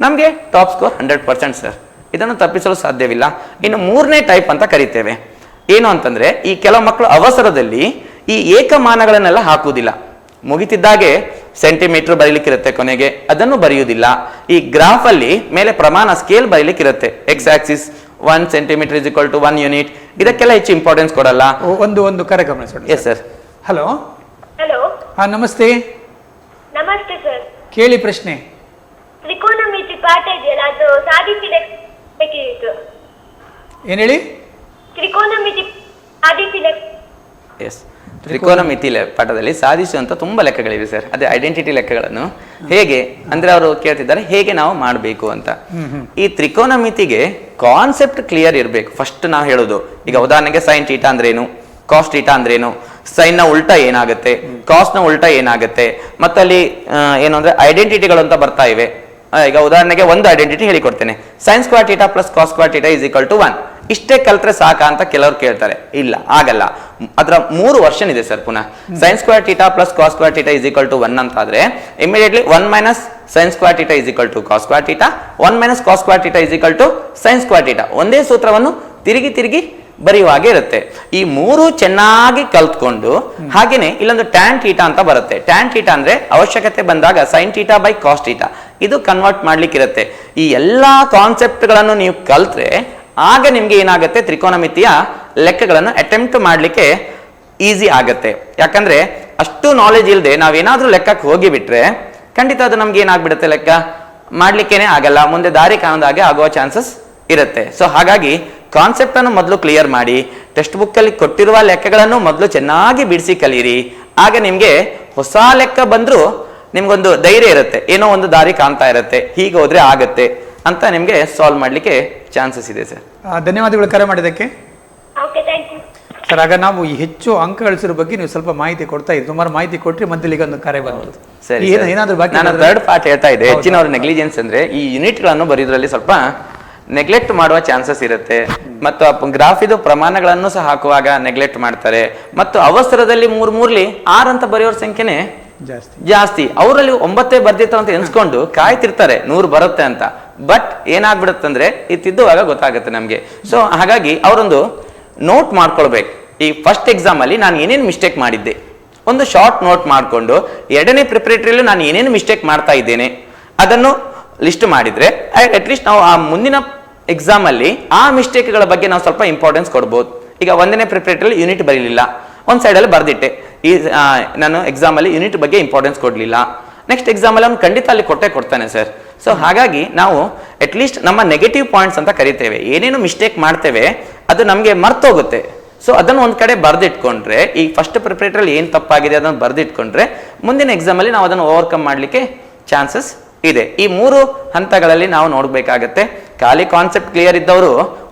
ನಮಗೆ ಟಾಪ್ ಸ್ಕೋರ್ 100% ಸರ್. ಇದನ್ನು ತಪ್ಪಿಸಲು ಸಾಧ್ಯವಿಲ್ಲ. ಇನ್ನು 3ನೇ ಟೈಪ್ ಅಂತ ಕರಿತೇವೆ. ಏನು ಅಂತಂದ್ರೆ, ಈ ಕೆಲವು ಮಕ್ಕಳು ಅವಸರದಲ್ಲಿ ಈ ಏಕಮಾನಗಳನ್ನೆಲ್ಲ ಹಾಕುವುದಿಲ್ಲ. ಮುಗಿತಿದ್ದಾಗೆ ಸೆಂಟಿಮೀಟರ್ ಬರೀಲಿಕ್ಕಿರುತ್ತೆ, ಕೊನೆಗೆ ಅದನ್ನು ಬರೆಯುವುದಿಲ್ಲ. ಈ ಗ್ರಾಫ್ ಅಲ್ಲಿ ಮೇಲೆ ಪ್ರಮಾಣ ಸ್ಕೇಲ್ ಬರೀಲಿಕ್ಕಿರುತ್ತೆ, x axis 1 centimetre is equal to 1 unit. ಇದಕ್ಕೆಲ್ಲ ಹೆಚ್ಚು ಇಂಪಾರ್ಟೆನ್ಸ್ ಕೊಡಲ್ಲ. ಒಂದು ಕರೆ ಗಮನಿಸೋಣ. Yes sir. ಹಲೋ. ನಮಸ್ತೆ. ನಮಸ್ತೆ ಸರ್. ಕೇಳಿ ಪ್ರಶ್ನೆ. ತ್ರಿಕೋನಮಿತಿ ಪಾಠ ಇದೆಯಲ್ಲ, ಅದು ಸಾಧಿಸಬೇಕಿತ್ತು. ಏನ್ ಹೇಳಿ? ತ್ರಿಕೋನಮಿತಿ ಸಾಧಿಸಬೇಕು. ಎಸ್, ತ್ರಿಕೋನಮಿತಿ ಪಾಠದಲ್ಲಿ ಸಾಧಿಸುವಂತ ತುಂಬಾ ಲೆಕ್ಕಗಳಿವೆ ಸರ್. ಅದೇ ಐಡೆಂಟಿಟಿ ಲೆಕ್ಕಗಳನ್ನು ಹೇಗೆ ಅಂದ್ರೆ ಅವರು ಕೇಳ್ತಿದ್ದಾರೆ ಹೇಗೆ ನಾವು ಮಾಡಬೇಕು ಅಂತ. ಈ ತ್ರಿಕೋನಮಿತಿಗೆ ಕಾನ್ಸೆಪ್ಟ್ ಕ್ಲಿಯರ್ ಇರಬೇಕು. ಫಸ್ಟ್ ನಾವು ಹೇಳೋದು, ಈಗ ಉದಾಹರಣೆಗೆ ಸೈನ್ ಟೀಟಾ ಅಂದ್ರೇನು, ಕಾಸ್ ಟೀಟಾ ಅಂದ್ರೇನು, ಸೈನ್ ನ ಉಲ್ಟಾ ಏನಾಗುತ್ತೆ, ಕಾಸ್ ನ ಉಲ್ಟಾ ಏನಾಗುತ್ತೆ, ಮತ್ತಲ್ಲಿ ಏನು ಅಂದ್ರೆ ಐಡೆಂಟಿಟಿಗಳು ಅಂತ ಬರ್ತಾ ಇವೆ. ಈಗ ಉದಾಹರಣೆಗೆ ಒಂದು ಐಡೆಂಟಿಟಿ ಹೇಳಿಕೊಡ್ತೇನೆ, sine square theta plus cos square theta is equal to 1. ಇಷ್ಟೇ ಕಲ್ತ್ರೆ ಸಾಕಾ ಅಂತ ಕೆಲವರು ಕೇಳ್ತಾರೆ. ಇಲ್ಲ, ಆಗಲ್ಲ. ಅದರ 3 ವರ್ಷನ್ ಇದೆ ಸರ್. ಪುನಃ sine square theta plus cos square theta is equal to 1 ಅಂತ ಆದ್ರೆ immediately 1 minus sine square theta is equal to cos square theta, 1 minus cos square theta is equal to sine square theta. ಒಂದೇ ಸೂತ್ರವನ್ನು ತಿರುಗಿ ಬರೆಯುವ ಹಾಗೆ ಇರುತ್ತೆ. ಈ 3 ಚೆನ್ನಾಗಿ ಕಲ್ತ್ಕೊಂಡು, ಹಾಗೇನೆ ಇಲ್ಲೊಂದು ಟ್ಯಾನ್ ಟೀಟಾ ಅಂತ ಬರುತ್ತೆ. ಟ್ಯಾನ್ ಟೀಟಾ ಅಂದ್ರೆ ಅವಶ್ಯಕತೆ ಬಂದಾಗ sine theta by cos theta, ಇದು ಕನ್ವರ್ಟ್ ಮಾಡ್ಲಿಕ್ಕೆ ಇರುತ್ತೆ. ಈ ಎಲ್ಲಾ ಕಾನ್ಸೆಪ್ಟ್ ಗಳನ್ನು ನೀವು ಕಲ್ತ್ರೆ ಆಗ ನಿಮ್ಗೆ ಏನಾಗುತ್ತೆ, ತ್ರಿಕೋನಮಿತಿಯ ಲೆಕ್ಕಗಳನ್ನು ಅಟೆಂಪ್ಟ್ ಮಾಡ್ಲಿಕ್ಕೆ ಈಸಿ ಆಗತ್ತೆ. ಯಾಕಂದ್ರೆ ಅಷ್ಟು ನಾಲೆಜ್ ಇಲ್ಲದೆ ನಾವೇನಾದ್ರೂ ಲೆಕ್ಕಕ್ಕೆ ಹೋಗಿಬಿಟ್ರೆ ಖಂಡಿತ ಅದು ನಮ್ಗೆ ಏನಾಗ್ಬಿಡುತ್ತೆ, ಲೆಕ್ಕ ಮಾಡ್ಲಿಕ್ಕೇನೆ ಆಗಲ್ಲ, ಮುಂದೆ ದಾರಿ ಕಾಣದಾಗೆ ಆಗುವ ಚಾನ್ಸಸ್ ಇರುತ್ತೆ. ಸೊ ಹಾಗಾಗಿ ಕಾನ್ಸೆಪ್ಟ್ ಅನ್ನು ಮೊದಲು ಕ್ಲಿಯರ್ ಮಾಡಿ, ಟೆಕ್ಸ್ಟ್ ಬುಕ್ ಅಲ್ಲಿ ಕೊಟ್ಟಿರುವ ಲೆಕ್ಕಗಳನ್ನು ಮೊದಲು ಚೆನ್ನಾಗಿ ಬಿಡಿಸಿ ಕಲೀರಿ. ಆಗ ನಿಮ್ಗೆ ಹೊಸ ಲೆಕ್ಕ ಬಂದ್ರು ನಿಮ್ಗೊಂದು ಧೈರ್ಯ ಇರುತ್ತೆ, ಏನೋ ಒಂದು ದಾರಿ ಕಾಣ್ತಾ ಇರುತ್ತೆ, ಹೀಗೆ ಹೋದ್ರೆ ಆಗತ್ತೆ ಅಂತ ನಿಮ್ಗೆ ಸಾಲ್ವ್ ಮಾಡ್ಲಿಕ್ಕೆ ಚಾನ್ಸಸ್ ಇದೆ ಸರ್. ಧನ್ಯವಾದಗಳು ಕರೆ ಮಾಡಿದ್ದಕ್ಕೆ. Okay, thank you. ಸರ್, ಆಗ ನಾವು ಈ ಹೆಚ್ಚು ಅಂಕ ಗಳಿಸಿರೋ ಬಗ್ಗೆ ನೀವು ಸ್ವಲ್ಪ ಮಾಹಿತಿ ಕೊಡ್ತಾ ಇದ್ದೀವಿ. ಸುಮಾರು ಮಾಹಿತಿ ಕೊಟ್ಟರೆ ಮಧ್ಯದಲ್ಲಿ ಈಗ ಒಂದು ಕರೆ ಬಂತು. ಸರಿ, ಏನಾದ್ರು ಬಾಕಿ ನಾನು ಥರ್ಡ್ ಪಾರ್ಟ್ ಹೇಳ್ತಾ ಇದ್ದೆ. ಹೆಚ್ಚಿನವ್ರ ನೆಗ್ಲಿಜೆನ್ಸ್ ಅಂದ್ರೆ ಈ ಯೂನಿಟ್ಗಳನ್ನು ಬರೆಯೋದ್ರಲ್ಲಿ ಸ್ವಲ್ಪ ನೆಗ್ಲೆಕ್ಟ್ ಮಾಡುವ ಚಾನ್ಸಸ್ ಇರುತ್ತೆ. ಮತ್ತು ಗ್ರಾಫ್ ಇದು ಪ್ರಮಾಣಗಳನ್ನು ಸಹ ಹಾಕುವಾಗ ನೆಗ್ಲೆಕ್ಟ್ ಮಾಡ್ತಾರೆ. ಮತ್ತು ಅವಸರದಲ್ಲಿ ಮೂರ್ಲಿ 6 ಅಂತ ಬರೆಯೋರ ಸಂಖ್ಯೆನೆ ಜಾಸ್ತಿ. ಅವರಲ್ಲಿ 9 ಬರ್ದಿತ್ತು ಅಂತ ಎನ್ಸ್ಕೊಂಡು ಕಾಯ್ತಿರ್ತಾರೆ 100 ಬರುತ್ತೆ ಅಂತ. ಬಟ್ ಏನಾಗ್ಬಿಡುತ್ತಂದ್ರೆ ತಿದ್ದುವಾಗ ಗೊತ್ತಾಗುತ್ತೆ ನಮ್ಗೆ. ಸೊ ಹಾಗಾಗಿ ಅವರೊಂದು ನೋಟ್ ಮಾಡ್ಕೊಳ್ಬೇಕು. ಈ ಫಸ್ಟ್ ಎಕ್ಸಾಮ್ ಅಲ್ಲಿ ನಾನು ಏನೇನು ಮಿಸ್ಟೇಕ್ ಮಾಡಿದ್ದೆ, ಒಂದು ಶಾರ್ಟ್ ನೋಟ್ ಮಾಡಿಕೊಂಡು 2ನೇ ಪ್ರಿಪರೇಟರಿಯಲ್ಲಿ ನಾನು ಏನೇನು ಮಿಸ್ಟೇಕ್ ಮಾಡ್ತಾ ಇದ್ದೇನೆ ಅದನ್ನು ಲಿಸ್ಟ್ ಮಾಡಿದ್ರೆ ಅಟ್ಲೀಸ್ಟ್ ನಾವು ಆ ಮುಂದಿನ ಎಕ್ಸಾಮ್ ಅಲ್ಲಿ ಆ ಮಿಸ್ಟೇಕ್ಗಳ ಬಗ್ಗೆ ನಾವು ಸ್ವಲ್ಪ ಇಂಪಾರ್ಟೆನ್ಸ್ ಕೊಡ್ಬೋದು. ಈಗ 1ನೇ ಪ್ರಿಪರೇಟರಿಯಲ್ಲಿ ಯೂನಿಟ್ ಬರೀಲಿಲ್ಲ, ಒಂದು ಸೈಡಲ್ಲಿ ಬರ್ದಿಟ್ಟೆ, ನಾನು ಎಕ್ಸಾಮ್ ಅಲ್ಲಿ ಯೂನಿಟ್ ಬಗ್ಗೆ ಇಂಪಾರ್ಟೆನ್ಸ್ ಕೊಡ್ಲಿಲ್ಲ, ನೆಕ್ಸ್ಟ್ ಎಕ್ಸಾಮ್ ಅಲ್ಲಿ ಅವ್ನು ಖಂಡಿತ ಅಲ್ಲಿ ಕೊಡ್ತಾನೆ ಸರ್. ಸೊ ಹಾಗಾಗಿ ನಾವು ಅಟ್ಲೀಸ್ಟ್ ನಮ್ಮ ನೆಗೆಟಿವ್ ಪಾಯಿಂಟ್ಸ್ ಅಂತ ಕರಿತೇವೆ, ಏನೇನು ಮಿಸ್ಟೇಕ್ ಮಾಡ್ತೇವೆ ಅದು ನಮಗೆ ಮರ್ತೋಗುತ್ತೆ. ಸೊ ಅದನ್ನು ಒಂದು ಕಡೆ ಬರೆದಿಟ್ಕೊಂಡ್ರೆ, ಈ ಫಸ್ಟ್ ಪ್ರಿಪರೇಟರಲ್ಲಿ ಏನು ತಪ್ಪಾಗಿದೆ ಅದನ್ನು ಬರೆದಿಟ್ಕೊಂಡ್ರೆ ಮುಂದಿನ ಎಕ್ಸಾಮಲ್ಲಿ ನಾವು ಅದನ್ನು ಓವರ್ಕಮ್ ಮಾಡಲಿಕ್ಕೆ ಚಾನ್ಸಸ್ ಇದೆ. ಈ 3 ಹಂತಗಳಲ್ಲಿ ನಾವು ನೋಡಬೇಕಾಗತ್ತೆ. ಖಾಲಿ ಕಾನ್ಸೆಪ್ಟ್ ಕ್ಲಿಯರ್ ಇದ್ದವರು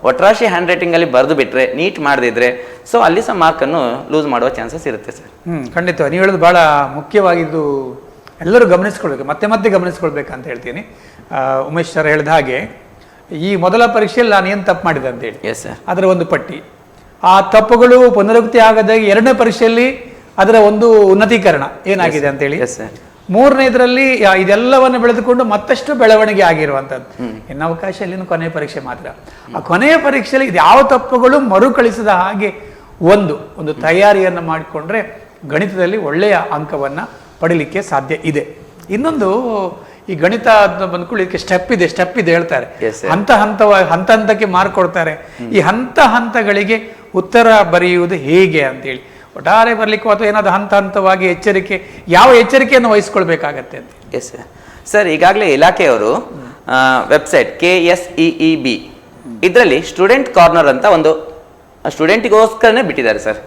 ಒಟ್ರಾಶಿ ಹ್ಯಾಂಡ್ ರೈಟಿಂಗ್ ಅಲ್ಲಿ ಬರೆದು ಬಿಟ್ರೆ, ನೀಟ್ ಮಾಡದಿದ್ರೆ ಸೊ ಅಲ್ಲಿ ಸಹ ಮಾರ್ಕನ್ನು ಲೂಸ್ ಮಾಡುವ ಚಾನ್ಸಸ್ ಇರುತ್ತೆ ಸರ್. ಖಂಡಿತ ನೀವು ಹೇಳೋದು ಬಹಳ ಮುಖ್ಯವಾಗಿದ್ದು, ಎಲ್ಲರೂ ಗಮನಿಸ್ಕೊಳ್ಬೇಕು, ಮತ್ತೆ ಗಮನಿಸ್ಕೊಳ್ಬೇಕಂತ ಹೇಳ್ತೀನಿ. ಉಮೇಶ್ ಸರ್ ಹೇಳಿದ ಹಾಗೆ ಈ ಮೊದಲ ಪರೀಕ್ಷೆಯಲ್ಲಿ ನಾನು ಏನು ತಪ್ಪು ಮಾಡಿದೆ ಅಂತೇಳಿ ಅದರ ಒಂದು ಪಟ್ಟಿ, ಆ ತಪ್ಪುಗಳು ಪುನರಾವೃತ್ತಿ ಆಗದೆ 2ನೇ ಪರೀಕ್ಷೆಯಲ್ಲಿ ಅದರ ಒಂದು ಉನ್ನತೀಕರಣ ಏನಾಗಿದೆ ಅಂತೇಳಿ, 3ನೇದರಲ್ಲಿ ಇದೆಲ್ಲವನ್ನು ಬೆಳೆದುಕೊಂಡು ಮತ್ತಷ್ಟು ಬೆಳವಣಿಗೆ ಆಗಿರುವಂಥದ್ದು. ಇನ್ನು ಅವಕಾಶ ಇಲ್ಲಿನ ಕೊನೆಯ ಪರೀಕ್ಷೆ ಮಾತ್ರ. ಆ ಕೊನೆಯ ಪರೀಕ್ಷೆಯಲ್ಲಿ ಇದು ಯಾವ ತಪ್ಪುಗಳು ಮರುಕಳಿಸದ ಹಾಗೆ ಒಂದು ತಯಾರಿಯನ್ನು ಮಾಡಿಕೊಂಡ್ರೆ ಗಣಿತದಲ್ಲಿ ಒಳ್ಳೆಯ ಅಂಕವನ್ನು ಪಡಿಲಿಕ್ಕೆ ಸಾಧ್ಯ ಇದೆ. ಇನ್ನೊಂದು, ಈ ಗಣಿತ ಬಂದ್ಕೊಳ್ಳಿ ಇದಕ್ಕೆ ಸ್ಟೆಪ್ ಇದೆ ಹೇಳ್ತಾರೆ, ಹಂತಕ್ಕೆ ಮಾರ್ಕ್ ಕೊಡ್ತಾರೆ. ಈ ಹಂತಗಳಿಗೆ ಉತ್ತರ ಬರೆಯುವುದು ಹೇಗೆ ಅಂತೇಳಿ, ಒಟ್ಟಾರೆ ಬರಲಿಕ್ಕೂ ಅಥವಾ ಏನಾದ್ರು ಹಂತವಾಗಿ ಯಾವ ಎಚ್ಚರಿಕೆಯನ್ನು ವಹಿಸ್ಕೊಳ್ಬೇಕಾಗತ್ತೆ ಅಂತ. ಎಸ್ ಸರ್, ಈಗಾಗಲೇ ಇಲಾಖೆಯವರು ವೆಬ್ಸೈಟ್ KSEEB ಇದರಲ್ಲಿ ಸ್ಟೂಡೆಂಟ್ ಕಾರ್ನರ್ ಅಂತ ಒಂದು ಸ್ಟೂಡೆಂಟ್ಗೋಸ್ಕರನೇ ಬಿಟ್ಟಿದ್ದಾರೆ ಸರ್.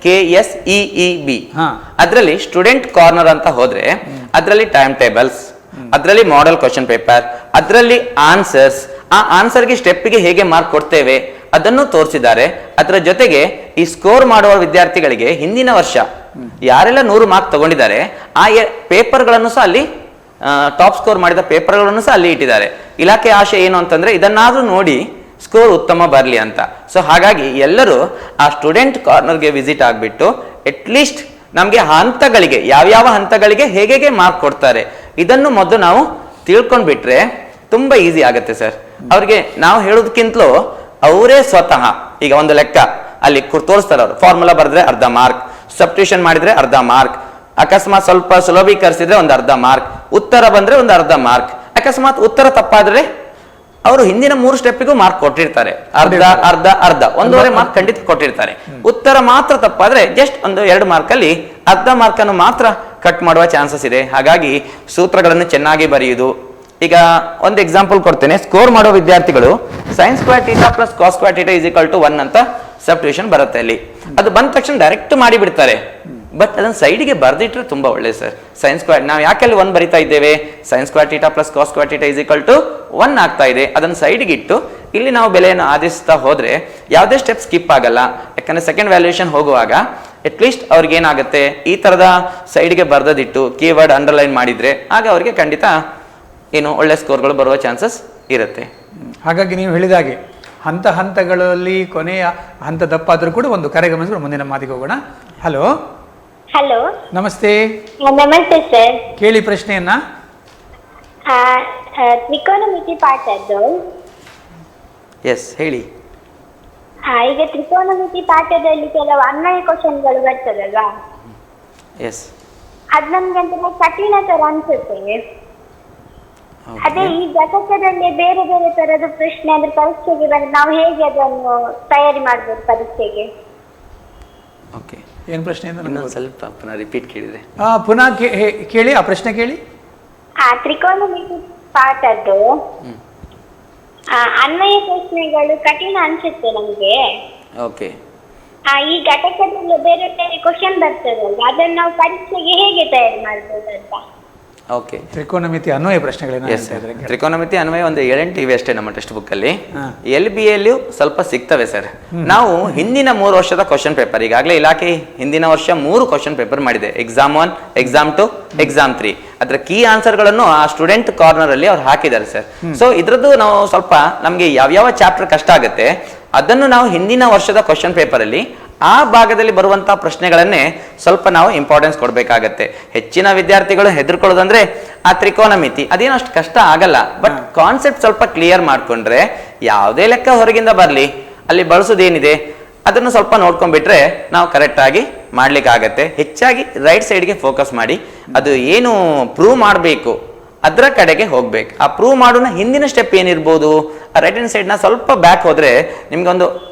KSEEB ಅದರಲ್ಲಿ ಸ್ಟೂಡೆಂಟ್ ಕಾರ್ನರ್ ಅಂತ ಹೋದ್ರೆ ಅದರಲ್ಲಿ ಟೈಮ್ ಟೇಬಲ್ಸ್, ಅದರಲ್ಲಿ ಮಾಡೆಲ್ ಕ್ವಶನ್ ಪೇಪರ್, ಅದರಲ್ಲಿ ಆನ್ಸರ್ಸ್, ಆ ಆನ್ಸರ್ಗೆ ಸ್ಟೆಪ್ಗೆ ಹೇಗೆ ಮಾರ್ಕ್ ಕೊಡ್ತೇವೆ ಅದನ್ನು ತೋರಿಸಿದ್ದಾರೆ. ಅದರ ಜೊತೆಗೆ ಈ ಸ್ಕೋರ್ ಮಾಡುವ ವಿದ್ಯಾರ್ಥಿಗಳಿಗೆ ಹಿಂದಿನ ವರ್ಷ ಯಾರೆಲ್ಲ 100 ಮಾರ್ಕ್ ತಗೊಂಡಿದ್ದಾರೆ ಆ ಪೇಪರ್ಗಳನ್ನು ಸಹ ಅಲ್ಲಿ, ಟಾಪ್ ಸ್ಕೋರ್ ಮಾಡಿದ ಪೇಪರ್ಗಳನ್ನು ಸಹ ಅಲ್ಲಿ ಇಟ್ಟಿದ್ದಾರೆ. ಇಲಾಖೆ ಆಶೆ ಏನು ಅಂತಂದ್ರೆ ಇದನ್ನಾದ್ರೂ ನೋಡಿ ಸ್ಕೋರ್ ಉತ್ತಮ ಬರಲಿ ಅಂತ. ಸೊ ಹಾಗಾಗಿ ಎಲ್ಲರೂ ಆ ಸ್ಟೂಡೆಂಟ್ ಕಾರ್ನರ್ಗೆ ವಿಸಿಟ್ ಆಗಿಬಿಟ್ಟು ಅಟ್ಲೀಸ್ಟ್ ನಮಗೆ ಹಂತಗಳಿಗೆ, ಯಾವ್ಯಾವ ಹಂತಗಳಿಗೆ ಹೇಗೆ ಮಾರ್ಕ್ ಕೊಡ್ತಾರೆ ಇದನ್ನು ಮೊದಲು ನಾವು ತಿಳ್ಕೊಂಡ್ಬಿಟ್ರೆ ತುಂಬಾ ಈಸಿ ಆಗುತ್ತೆ ಸರ್. ಅವ್ರಿಗೆ ನಾವು ಹೇಳೋದಕ್ಕಿಂತಲೂ ಅವರೇ ಸ್ವತಃ ಈಗ ಒಂದು ಲೆಕ್ಕ ಅಲ್ಲಿ ತೋರಿಸ್ತಾರೆ. ಅವರು ಫಾರ್ಮುಲಾ ಬರೆದ್ರೆ ಅರ್ಧ ಮಾರ್ಕ್, ಸಬ್ಸ್ಟಿಟ್ಯೂಷನ್ ಮಾಡಿದ್ರೆ ಅರ್ಧ ಮಾರ್ಕ್, ಅಕಸ್ಮಾತ್ ಸ್ವಲ್ಪ ಸುಲಭೀಕರಿಸಿದ್ರೆ ಒಂದು ಅರ್ಧ ಮಾರ್ಕ್, ಉತ್ತರ ಬಂದ್ರೆ ಒಂದು ಅರ್ಧ ಮಾರ್ಕ್, ಅಕಸ್ಮಾತ್ ಉತ್ತರ ತಪ್ಪಾದ್ರೆ ಅವರು ಹಿಂದಿನ 3 ಸ್ಟೆಪ್ಪಿಗೂ ಮಾರ್ಕ್ ಕೊಟ್ಟಿರ್ತಾರೆ. ಅರ್ಧ 1.5 ಮಾರ್ಕ್ ಖಂಡಿತ ಕೊಟ್ಟಿರ್ತಾರೆ. ಉತ್ತರ ಮಾತ್ರ ತಪ್ಪಾದ್ರೆ ಜಸ್ಟ್ ಒಂದು 2 ಮಾರ್ಕಲ್ಲಿ ಅರ್ಧ ಮಾರ್ಕನ್ನು ಮಾತ್ರ ಕಟ್ ಮಾಡುವ ಚಾನ್ಸಸ್ ಇದೆ. ಹಾಗಾಗಿ ಸೂತ್ರಗಳನ್ನು ಚೆನ್ನಾಗಿ ಬರೆಯುವುದು. ಈಗ ಒಂದು ಎಕ್ಸಾಂಪಲ್ ಕೊಡ್ತೇನೆ. ಸ್ಕೋರ್ ಮಾಡೋ ವಿದ್ಯಾರ್ಥಿಗಳು sin² θ + cos² θ 1 ಅಂತ ಸಬ್ಸ್ಟಿಟ್ಯೂಷನ್ ಬರುತ್ತೆ. ಅಲ್ಲಿ ಅದು ಬಂದ ತಕ್ಷಣ ಡೈರೆಕ್ಟ್ ಮಾಡಿ ಬಿಡ್ತಾರೆ. ಬಟ್ ಅದನ್ನ ಸೈಡ್ಗೆ ಬರ್ದಿಟ್ರೆ ತುಂಬಾ ಒಳ್ಳೆಯದು ಸರ್. sin² ನಾವು ಯಾಕೆಲ್ಲಿ 1 ಬರಿತಾ ಇದ್ದೇವೆ, sin² θ + cos² θ 1 ಆಗ್ತಾ ಇದೆ. ಅದನ್ನ ಸೈಡ್ಗೆ ಇಟ್ಟು ಇಲ್ಲಿ ನಾವು ಬೆಲೆಯನ್ನು ಆದೇಶಿಸ್ತಾ ಹೋದ್ರೆ ಯಾವುದೇ ಸ್ಟೆಪ್ ಸ್ಕಿಪ್ ಆಗಲ್ಲ. ಯಾಕಂದ್ರೆ ಸೆಕೆಂಡ್ ವ್ಯಾಲ್ಯೂಯೇಷನ್ ಹೋಗುವಾಗ ಅಟ್ಲೀಸ್ಟ್ ಅವ್ರಿಗೆ ಏನಾಗುತ್ತೆ, ಈ ತರದ ಸೈಡ್ಗೆ ಬರ್ದದಿಟ್ಟು ಕೀವರ್ಡ್ ಅಂಡರ್ಲೈನ್ ಮಾಡಿದ್ರೆ ಆಗ ಅವ್ರಿಗೆ ಖಂಡಿತ ಏನು ಒಳ್ಳೆ ಸ್ಕೋರ್ಗಳು ಬರುವ ಚಾನ್ಸಸ್ ಇರುತ್ತೆ. ಹಾಗಾಗಿ ನೀವು ಹೇಳಿದ ಹಾಗೆ ಹಂತಗಳಲ್ಲಿ ಕೊನೆಯ ಹಂತ ತಪ್ಪಾದರೂ ಕೂಡ ಒಂದು ಕರೆ ಗಮನಿಸಿ ಮುಂದಿನ ಮಾತಿಗೆ ಹೋಗೋಣ. ಹಲೋ ನಮಸ್ತೆ. ನಮಸ್ತೆ ಸರ್. ಕೇಳಿ ಪ್ರಶ್ನೆಯನ್ನ. ತ್ರಿಕೋನಮಿತಿ ಪಾಠದ್ದು. ಎಸ್ ಹೇಳಿ. ಈಗ ತ್ರಿಕೋನಮಿತಿ ಪಾಠದಲ್ಲಿ ಕೆಲವು ಅನ್ವಯ ಕ್ವಶನ್ಗಳು ಬರ್ತದಲ್ವಾ? ಎಸ್. ಅದು ನಮ್ಗೆ ಅಂತ ಕಠಿಣ ತರ ಅನ್ಸುತ್ತೆ. ಅದೇ ಈ ಘಟಕದಲ್ಲಿ ಬೇರೆ ಬೇರೆ ತರದ ಪ್ರಶ್ನೆ ಅಂದ್ರೆ ಪರೀಕ್ಷೆಗೆ ಬಂದ್ರೆ ನಾವು ಹೇಗೆ ಅದನ್ನು ತಯಾರಿ ಮಾಡ್ಬೋದು ಪರೀಕ್ಷೆಗೆ? ಓಕೆ, ಏನು ಪ್ರಶ್ನೆ ಅಂತ ಸ್ವಲ್ಪ ಪುನಃ ರಿಪೀಟ್ ಕೇಳಿದ್ರೆ? ಪುನಃ ಕೇಳಿ, ಆ ಪ್ರಶ್ನೆ ಕೇಳಿ. ತ್ರಿಕೋನಮಿತಿ ಪಾಠದ್ದು ಅನ್ವಯ ಪ್ರಶ್ನೆಗಳು ಕಠಿಣ ಅನ್ಸುತ್ತೆ ನಮ್ಗೆ. ಓಕೆ. ಈ ಘಟಕದಲ್ಲಿ ಬೇರೆ ಬೇರೆ ಕ್ವಶನ್ ಬರ್ತದಲ್ಲ, ಅದನ್ನ ನಾವು ಪರೀಕ್ಷೆಗೆ ಹೇಗೆ ತಯಾರಿ ಮಾಡ್ಬೋದು ಅಂತ. ಓಕೆ. ತ್ರಿಕೋನಮಿತಿ ಅನ್ವಯ ಪ್ರಶ್ನೆಗಳೇನು? ತ್ರಿಕೋನಮಿತಿ ಅನ್ವಯ ಒಂದು 7-8 ಇವೆ ಅಷ್ಟೇ ನಮ್ಮ ಟೆಕ್ಸ್ಟ್ ಬುಕ್ ಅಲ್ಲಿ. LBಯಲ್ಲೂ ಸ್ವಲ್ಪ ಸಿಗ್ತವೆ ಸರ್. ನಾವು ಹಿಂದಿನ 3 ವರ್ಷದ ಕ್ವಶನ್ ಪೇಪರ್, ಈಗಾಗಲೇ ಇಲಾಖೆ ಹಿಂದಿನ ವರ್ಷ 3 ಕ್ವಶನ್ ಪೇಪರ್ ಮಾಡಿದೆ. Exam 1, exam 2, exam 3. ಅದರ ಕೀ ಆನ್ಸರ್ ಗಳನ್ನು ಆ ಸ್ಟೂಡೆಂಟ್ ಕಾರ್ನರ್ ಅಲ್ಲಿ ಅವ್ರು ಹಾಕಿದ್ದಾರೆ ಸರ್. ಸೊ ಇದ್ರದ್ದು ನಾವು ಸ್ವಲ್ಪ ನಮ್ಗೆ ಯಾವ್ಯಾವ ಚಾಪ್ಟರ್ ಕಷ್ಟ ಆಗುತ್ತೆ ಅದನ್ನು ನಾವು ಹಿಂದಿನ ವರ್ಷದ ಕ್ವಶನ್ ಪೇಪರ್ ಅಲ್ಲಿ ಆ ಭಾಗದಲ್ಲಿ ಬರುವಂತಹ ಪ್ರಶ್ನೆಗಳನ್ನೇ ಸ್ವಲ್ಪ ನಾವು ಇಂಪಾರ್ಟೆನ್ಸ್ ಕೊಡಬೇಕಾಗತ್ತೆ. ಹೆಚ್ಚಿನ ವಿದ್ಯಾರ್ಥಿಗಳು ಹೆದರ್ಕೊಳ್ಳೋದಂದ್ರೆ ಆ ತ್ರಿಕೋನಮಿತಿ ಅದೇನೋ ಅಷ್ಟು ಕಷ್ಟ ಆಗಲ್ಲ, ಬಟ್ ಕಾನ್ಸೆಪ್ಟ್ ಸ್ವಲ್ಪ ಕ್ಲಿಯರ್ ಮಾಡ್ಕೊಂಡ್ರೆ ಯಾವುದೇ ಲೆಕ್ಕ ಹೊರಗಿಂದ ಬರ್ಲಿ ಅಲ್ಲಿ ಬಳಸೋದೇನಿದೆ ಅದನ್ನು ಸ್ವಲ್ಪ ನೋಡ್ಕೊಂಡ್ಬಿಟ್ರೆ ನಾವು ಕರೆಕ್ಟ್ ಆಗಿ ಮಾಡ್ಲಿಕ್ಕೆ ಆಗತ್ತೆ. ಹೆಚ್ಚಾಗಿ ರೈಟ್ ಸೈಡ್ಗೆ ಫೋಕಸ್ ಮಾಡಿ, ಅದು ಏನು ಪ್ರೂವ್ ಮಾಡಬೇಕು ಅದರ ಕಡೆಗೆ ಹೋಗ್ಬೇಕು. ಆ ಪ್ರೂವ್ ಮಾಡೋಣ ಹಿಂದಿನ ಸ್ಟೆಪ್ ಏನಿರ್ಬೋದು, ಆ ರೈಟ್ ಹ್ಯಾಂಡ್ ಸೈಡ್ನ ಸ್ವಲ್ಪ ಬ್ಯಾಕ್ ಹೋದ್ರೆ ನಿಮ್ಗೆ ಒಂದು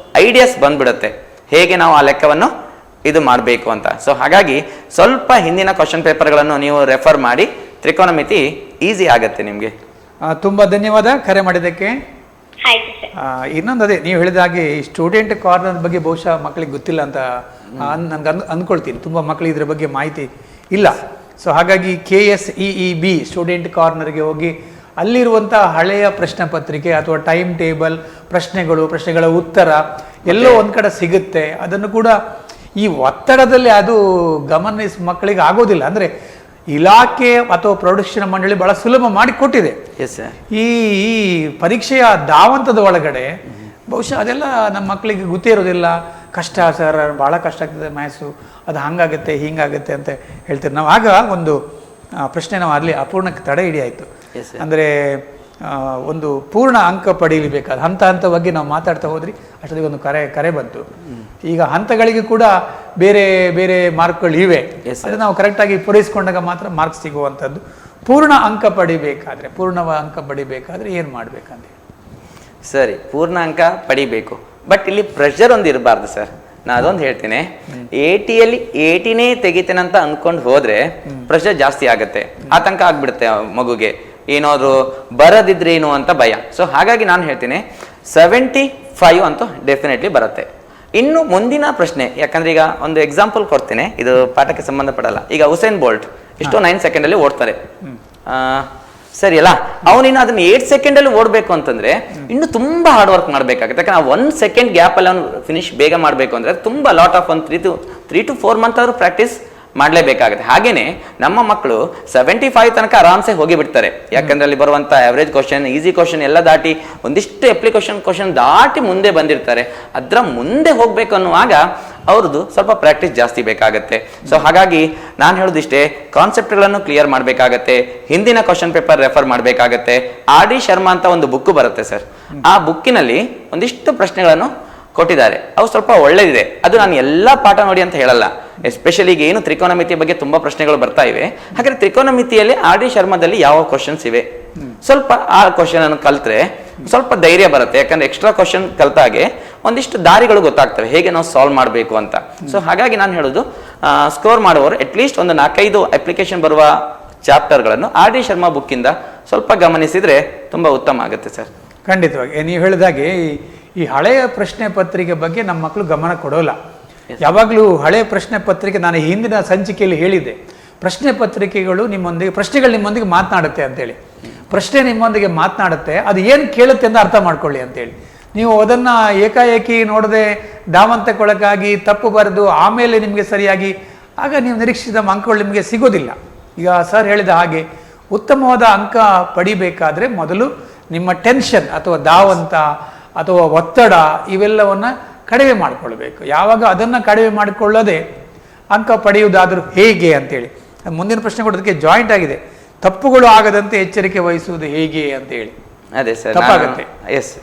ಐಡಿಯಾಸ್ ಬಂದ್ಬಿಡುತ್ತೆ ಹೇಗೆ ನಾವು ಆ ಲೆಕ್ಕವನ್ನು ಇದು ಮಾಡಬೇಕು ಅಂತ. ಸೊ ಹಾಗಾಗಿ ಸ್ವಲ್ಪ ಹಿಂದಿನ ಕ್ವಶನ್ ಪೇಪರ್ಗಳನ್ನು ನೀವು ರೆಫರ್ ಮಾಡಿ, ತ್ರಿಕೋನಮಿತಿ ಈಸಿ ಆಗತ್ತೆ ನಿಮಗೆ. ತುಂಬಾ ಧನ್ಯವಾದ ಕರೆ ಮಾಡಿದ್ದಕ್ಕೆ. ಆಯ್ತು ಸರ್. ಇನ್ನೊಂದು ಅದೇ ನೀವು ಹೇಳಿದ ಹಾಗೆ ಈ ಸ್ಟೂಡೆಂಟ್ ಕಾರ್ನರ್ ಬಗ್ಗೆ ಬಹುಶಃ ಮಕ್ಕಳಿಗೆ ಗೊತ್ತಿಲ್ಲ ಅಂತ ನನ್ಗೆ ಅಂದ್ಕೊಳ್ತೀನಿ. ತುಂಬ ಮಕ್ಕಳಿಗೆ ಇದ್ರ ಬಗ್ಗೆ ಮಾಹಿತಿ ಇಲ್ಲ. ಸೊ ಹಾಗಾಗಿ KSEEB ಸ್ಟೂಡೆಂಟ್ ಕಾರ್ನರ್ಗೆ ಹೋಗಿ ಅಲ್ಲಿರುವಂಥ ಹಳೆಯ ಪ್ರಶ್ನೆ ಪತ್ರಿಕೆ ಅಥವಾ ಟೈಮ್ ಟೇಬಲ್, ಪ್ರಶ್ನೆಗಳ ಉತ್ತರ ಎಲ್ಲೋ ಒಂದು ಕಡೆ ಸಿಗುತ್ತೆ. ಅದನ್ನು ಕೂಡ ಈ ಒತ್ತಡದಲ್ಲಿ ಅದು ಗಮನಿಸಿ ಮಕ್ಕಳಿಗೆ ಆಗೋದಿಲ್ಲ. ಅಂದರೆ ಇಲಾಖೆ ಅಥವಾ ಪ್ರೌಢಶಿಕ್ಷಣ ಮಂಡಳಿ ಬಹಳ ಸುಲಭ ಮಾಡಿ ಕೊಟ್ಟಿದೆ. ಈ ಪರೀಕ್ಷೆಯ ಧಾವಂತದ ಒಳಗಡೆ ಬಹುಶಃ ಅದೆಲ್ಲ ನಮ್ಮ ಮಕ್ಕಳಿಗೆ ಗೊತ್ತೇ ಇರೋದಿಲ್ಲ. ಕಷ್ಟ ಸರ್, ಭಾಳ ಕಷ್ಟ ಆಗ್ತದೆ ಮ್ಯಾಥ್ಸು, ಅದು ಹಂಗಾಗುತ್ತೆ ಹಿಂಗಾಗುತ್ತೆ ಅಂತ ಹೇಳ್ತೀವಿ ನಾವು. ಆಗ ಒಂದು ಪ್ರಶ್ನೆ ನಾವು ಅಲ್ಲಿ ಅಪೂರ್ಣಕ್ಕೆ ತಡೆ ಹಿಡಿಯಾಯಿತು. ಅಂದರೆ ಒಂದು ಪೂರ್ಣ ಅಂಕ ಪಡೀಲಿಬೇಕಾದ ಹಂತವಾಗಿ ನಾವು ಮಾತಾಡ್ತಾ ಹೋದ್ರಿ, ಅಷ್ಟೊತ್ತಿಗೆ ಒಂದು ಕರೆ ಬಂತು. ಈಗ ಹಂತಗಳಿಗೆ ಕೂಡ ಬೇರೆ ಬೇರೆ ಮಾರ್ಕ್ಗಳು ಇವೆ. ಅದು ನಾವು ಕರೆಕ್ಟಾಗಿ ಪೂರೈಸ್ಕೊಂಡಾಗ ಮಾತ್ರ ಮಾರ್ಕ್ಸ್ ಸಿಗುವಂಥದ್ದು. ಪೂರ್ಣ ಅಂಕ ಪಡಿಬೇಕಾದ್ರೆ ಏನು ಮಾಡ್ಬೇಕಂತ? ಸರಿ, ಪೂರ್ಣ ಅಂಕ ಪಡಿಬೇಕು, ಬಟ್ ಇಲ್ಲಿ ಪ್ರೆಷರ್ ಒಂದು ಇರಬಾರ್ದು ಸರ್. ನಾ ಅದೊಂದು ಹೇಳ್ತೀನಿ, 80ಯಲ್ಲಿ 80ನೇ ತೆಗಿತೇನೆ ಅಂತ ಅನ್ಕೊಂಡು ಹೋದ್ರೆ ಪ್ರೆಷರ್ ಜಾಸ್ತಿ ಆಗುತ್ತೆ, ಆತಂಕ ಆಗ್ಬಿಡುತ್ತೆ ಮಗುಗೆ, ಏನಾದ್ರು ಬರದಿದ್ರೇನು ಅಂತ ಭಯ. ಸೊ ಹಾಗಾಗಿ ನಾನು ಹೇಳ್ತೀನಿ 75 ಅಂತೂ ಡೆಫಿನೆಟ್ಲಿ ಬರುತ್ತೆ. ಇನ್ನು ಮುಂದಿನ ಪ್ರಶ್ನೆ, ಯಾಕಂದ್ರೆ ಈಗ ಒಂದು ಎಕ್ಸಾಂಪಲ್ ಕೊಡ್ತೀನಿ, ಇದು ಪಾಠಕ್ಕೆ ಸಂಬಂಧಪಡಲ್ಲ. ಈಗ ಉಸೇನ್ ಬೋಲ್ಟ್ ಎಷ್ಟೋ 9 ಸೆಕೆಂಡಲ್ಲಿ ಓಡ್ತಾರೆ, ಸರಿ ಅಲ್ಲ? ಅವನಿನ್ನು ಅದನ್ನ 8 ಸೆಕೆಂಡಲ್ಲಿ ಓಡಬೇಕು ಅಂತಂದ್ರೆ ಇನ್ನು ತುಂಬಾ ಹಾರ್ಡ್ ವರ್ಕ್ ಮಾಡ್ಬೇಕಾಗುತ್ತೆ. ಯಾಕಂದ್ರೆ 1 ಸೆಕೆಂಡ್ ಗ್ಯಾಪ್ ಅಲ್ಲಿ ಅವ್ನು ಫಿನಿಶ್ ಬೇಗ ಮಾಡಬೇಕು ಅಂದ್ರೆ ತುಂಬಾ ಲಾಟ್ ಆಫ್ 3 to 4 ಮಂತ್ ಅವರು ಪ್ರಾಕ್ಟೀಸ್ ಮಾಡಲೇಬೇಕಾಗುತ್ತೆ. ಹಾಗೇನೆ ನಮ್ಮ ಮಕ್ಕಳು 75 ತನಕ ಆರಾಮ್ಸೆ ಹೋಗಿ ಬಿಡ್ತಾರೆ. ಯಾಕಂದ್ರೆ ಅಲ್ಲಿ ಬರುವಂತ ಆವರೇಜ್ ಕ್ವಶನ್, ಈಸಿ ಕ್ವಶನ್ ಎಲ್ಲ ದಾಟಿ ಒಂದಿಷ್ಟು ಅಪ್ಲಿಕೇಶನ್ ಕ್ವಶನ್ ದಾಟಿ ಮುಂದೆ ಬಂದಿರ್ತಾರೆ. ಅದರ ಮುಂದೆ ಹೋಗ್ಬೇಕು ಅನ್ನುವಾಗ ಅವ್ರದ್ದು ಸ್ವಲ್ಪ ಪ್ರಾಕ್ಟೀಸ್ ಜಾಸ್ತಿ ಬೇಕಾಗತ್ತೆ. ಸೊ ಹಾಗಾಗಿ ನಾನು ಹೇಳೋದಿಷ್ಟೇ, ಕಾನ್ಸೆಪ್ಟ್ಗಳನ್ನು ಕ್ಲಿಯರ್ ಮಾಡಬೇಕಾಗತ್ತೆ, ಹಿಂದಿನ ಕ್ವಶನ್ ಪೇಪರ್ ರೆಫರ್ ಮಾಡಬೇಕಾಗತ್ತೆ. RD ಶರ್ಮಾ ಅಂತ ಒಂದು ಬುಕ್ ಬರುತ್ತೆ ಸರ್, ಆ ಬುಕ್ಕಿನಲ್ಲಿ ಒಂದಿಷ್ಟು ಪ್ರಶ್ನೆಗಳನ್ನು ಕೊಟ್ಟಿದ್ದಾರೆ, ಅವು ಸ್ವಲ್ಪ ಒಳ್ಳೇದಿದೆ. ಅದು ನಾನು ಎಲ್ಲಾ ಪಾಠ ನೋಡಿ ಅಂತ ಹೇಳಲ್ಲ, ಎಸ್ಪೆಷಲಿ ಈಗ ಏನು ತ್ರಿಕೋನಮಿತಿ ಬಗ್ಗೆ ತುಂಬಾ ಪ್ರಶ್ನೆಗಳು ಬರ್ತಾ ಇವೆ. ಹಾಗಾದ್ರೆ ತ್ರಿಕೋನಮಿತಿಯಲ್ಲಿ RD ಶರ್ಮಾದಲ್ಲಿ ಯಾವ ಕ್ವಶನ್ಸ್ ಇವೆ, ಸ್ವಲ್ಪ ಆ ಕ್ವಶನ್ ಅನ್ನು ಕಲ್ತ್ರೆ ಸ್ವಲ್ಪ ಧೈರ್ಯ ಬರುತ್ತೆ. ಯಾಕಂದ್ರೆ ಎಕ್ಸ್ಟ್ರಾ ಕ್ವಶನ್ ಕಲ್ತಾಗೆ ಒಂದಿಷ್ಟು ದಾರಿಗಳು ಗೊತ್ತಾಗ್ತವೆ ಹೇಗೆ ನಾವು ಸಾಲ್ವ್ ಮಾಡಬೇಕು ಅಂತ. ಸೊ ಹಾಗಾಗಿ ನಾನು ಹೇಳೋದು, ಸ್ಕೋರ್ ಮಾಡುವವರು ಅಟ್ಲೀಸ್ಟ್ ಒಂದು 4-5 ಅಪ್ಲಿಕೇಶನ್ ಬರುವ ಚಾಪ್ಟರ್ಗಳನ್ನು RD ಶರ್ಮಾ ಬುಕ್ಕಿಂದ ಸ್ವಲ್ಪ ಗಮನಿಸಿದ್ರೆ ತುಂಬಾ ಉತ್ತಮ ಆಗುತ್ತೆ ಸರ್. ಖಂಡಿತವಾಗಿ ನೀವು ಹೇಳಿದಾಗೆ ಈ ಹಳೆಯ ಪ್ರಶ್ನೆ ಪತ್ರಿಕೆ ಬಗ್ಗೆ ನಮ್ಮ ಮಕ್ಕಳು ಗಮನ ಕೊಡೋಲ್ಲ. ಯಾವಾಗಲೂ ಹಳೆಯ ಪ್ರಶ್ನೆ ಪತ್ರಿಕೆ, ನಾನು ಹಿಂದಿನ ಸಂಚಿಕೆಯಲ್ಲಿ ಹೇಳಿದ್ದೆ, ಪ್ರಶ್ನೆ ಪತ್ರಿಕೆಗಳು ಪ್ರಶ್ನೆಗಳು ನಿಮ್ಮೊಂದಿಗೆ ಮಾತನಾಡುತ್ತೆ ಅಂತೇಳಿ. ಪ್ರಶ್ನೆ ನಿಮ್ಮೊಂದಿಗೆ ಮಾತನಾಡುತ್ತೆ, ಅದು ಏನು ಕೇಳುತ್ತೆ ಅಂತ ಅರ್ಥ ಮಾಡ್ಕೊಳ್ಳಿ ಅಂತೇಳಿ. ನೀವು ಅದನ್ನು ಏಕಾಏಕಿ ನೋಡದೆ ಧಾವಂತಕ್ಕೊಳಗಾಗಿ ತಪ್ಪು ಬರೆದು ಆಮೇಲೆ ನಿಮಗೆ ಸರಿಯಾಗಿ ಆಗ ನೀವು ನಿರೀಕ್ಷಿಸಿದ ಅಂಕಗಳು ನಿಮಗೆ ಸಿಗೋದಿಲ್ಲ. ಈಗ ಸರ್ ಹೇಳಿದ ಹಾಗೆ ಉತ್ತಮವಾದ ಅಂಕ ಪಡಿಬೇಕಾದ್ರೆ ಮೊದಲು ನಿಮ್ಮ ಟೆನ್ಷನ್ ಅಥವಾ ಧಾವಂತ ಅಥವಾ ಒತ್ತಡ ಇವೆಲ್ಲವನ್ನು ಕಡಿಮೆ ಮಾಡಿಕೊಳ್ಬೇಕು. ಯಾವಾಗ ಅದನ್ನು ಕಡಿಮೆ ಮಾಡಿಕೊಳ್ಳದೆ ಅಂಕ ಪಡೆಯುವುದಾದರೂ ಹೇಗೆ ಅಂತೇಳಿ ಮುಂದಿನ ಪ್ರಶ್ನೆ ಕೊಡೋದಕ್ಕೆ ಜಾಯಿಂಟ್ ಆಗಿದೆ. ತಪ್ಪುಗಳು ಆಗದಂತೆ ಎಚ್ಚರಿಕೆ ವಹಿಸುವುದು ಹೇಗೆ ಅಂತ ಹೇಳಿ. ಅದೇ ಸರ್, ತಪ್ಪಾಗುತ್ತೆ.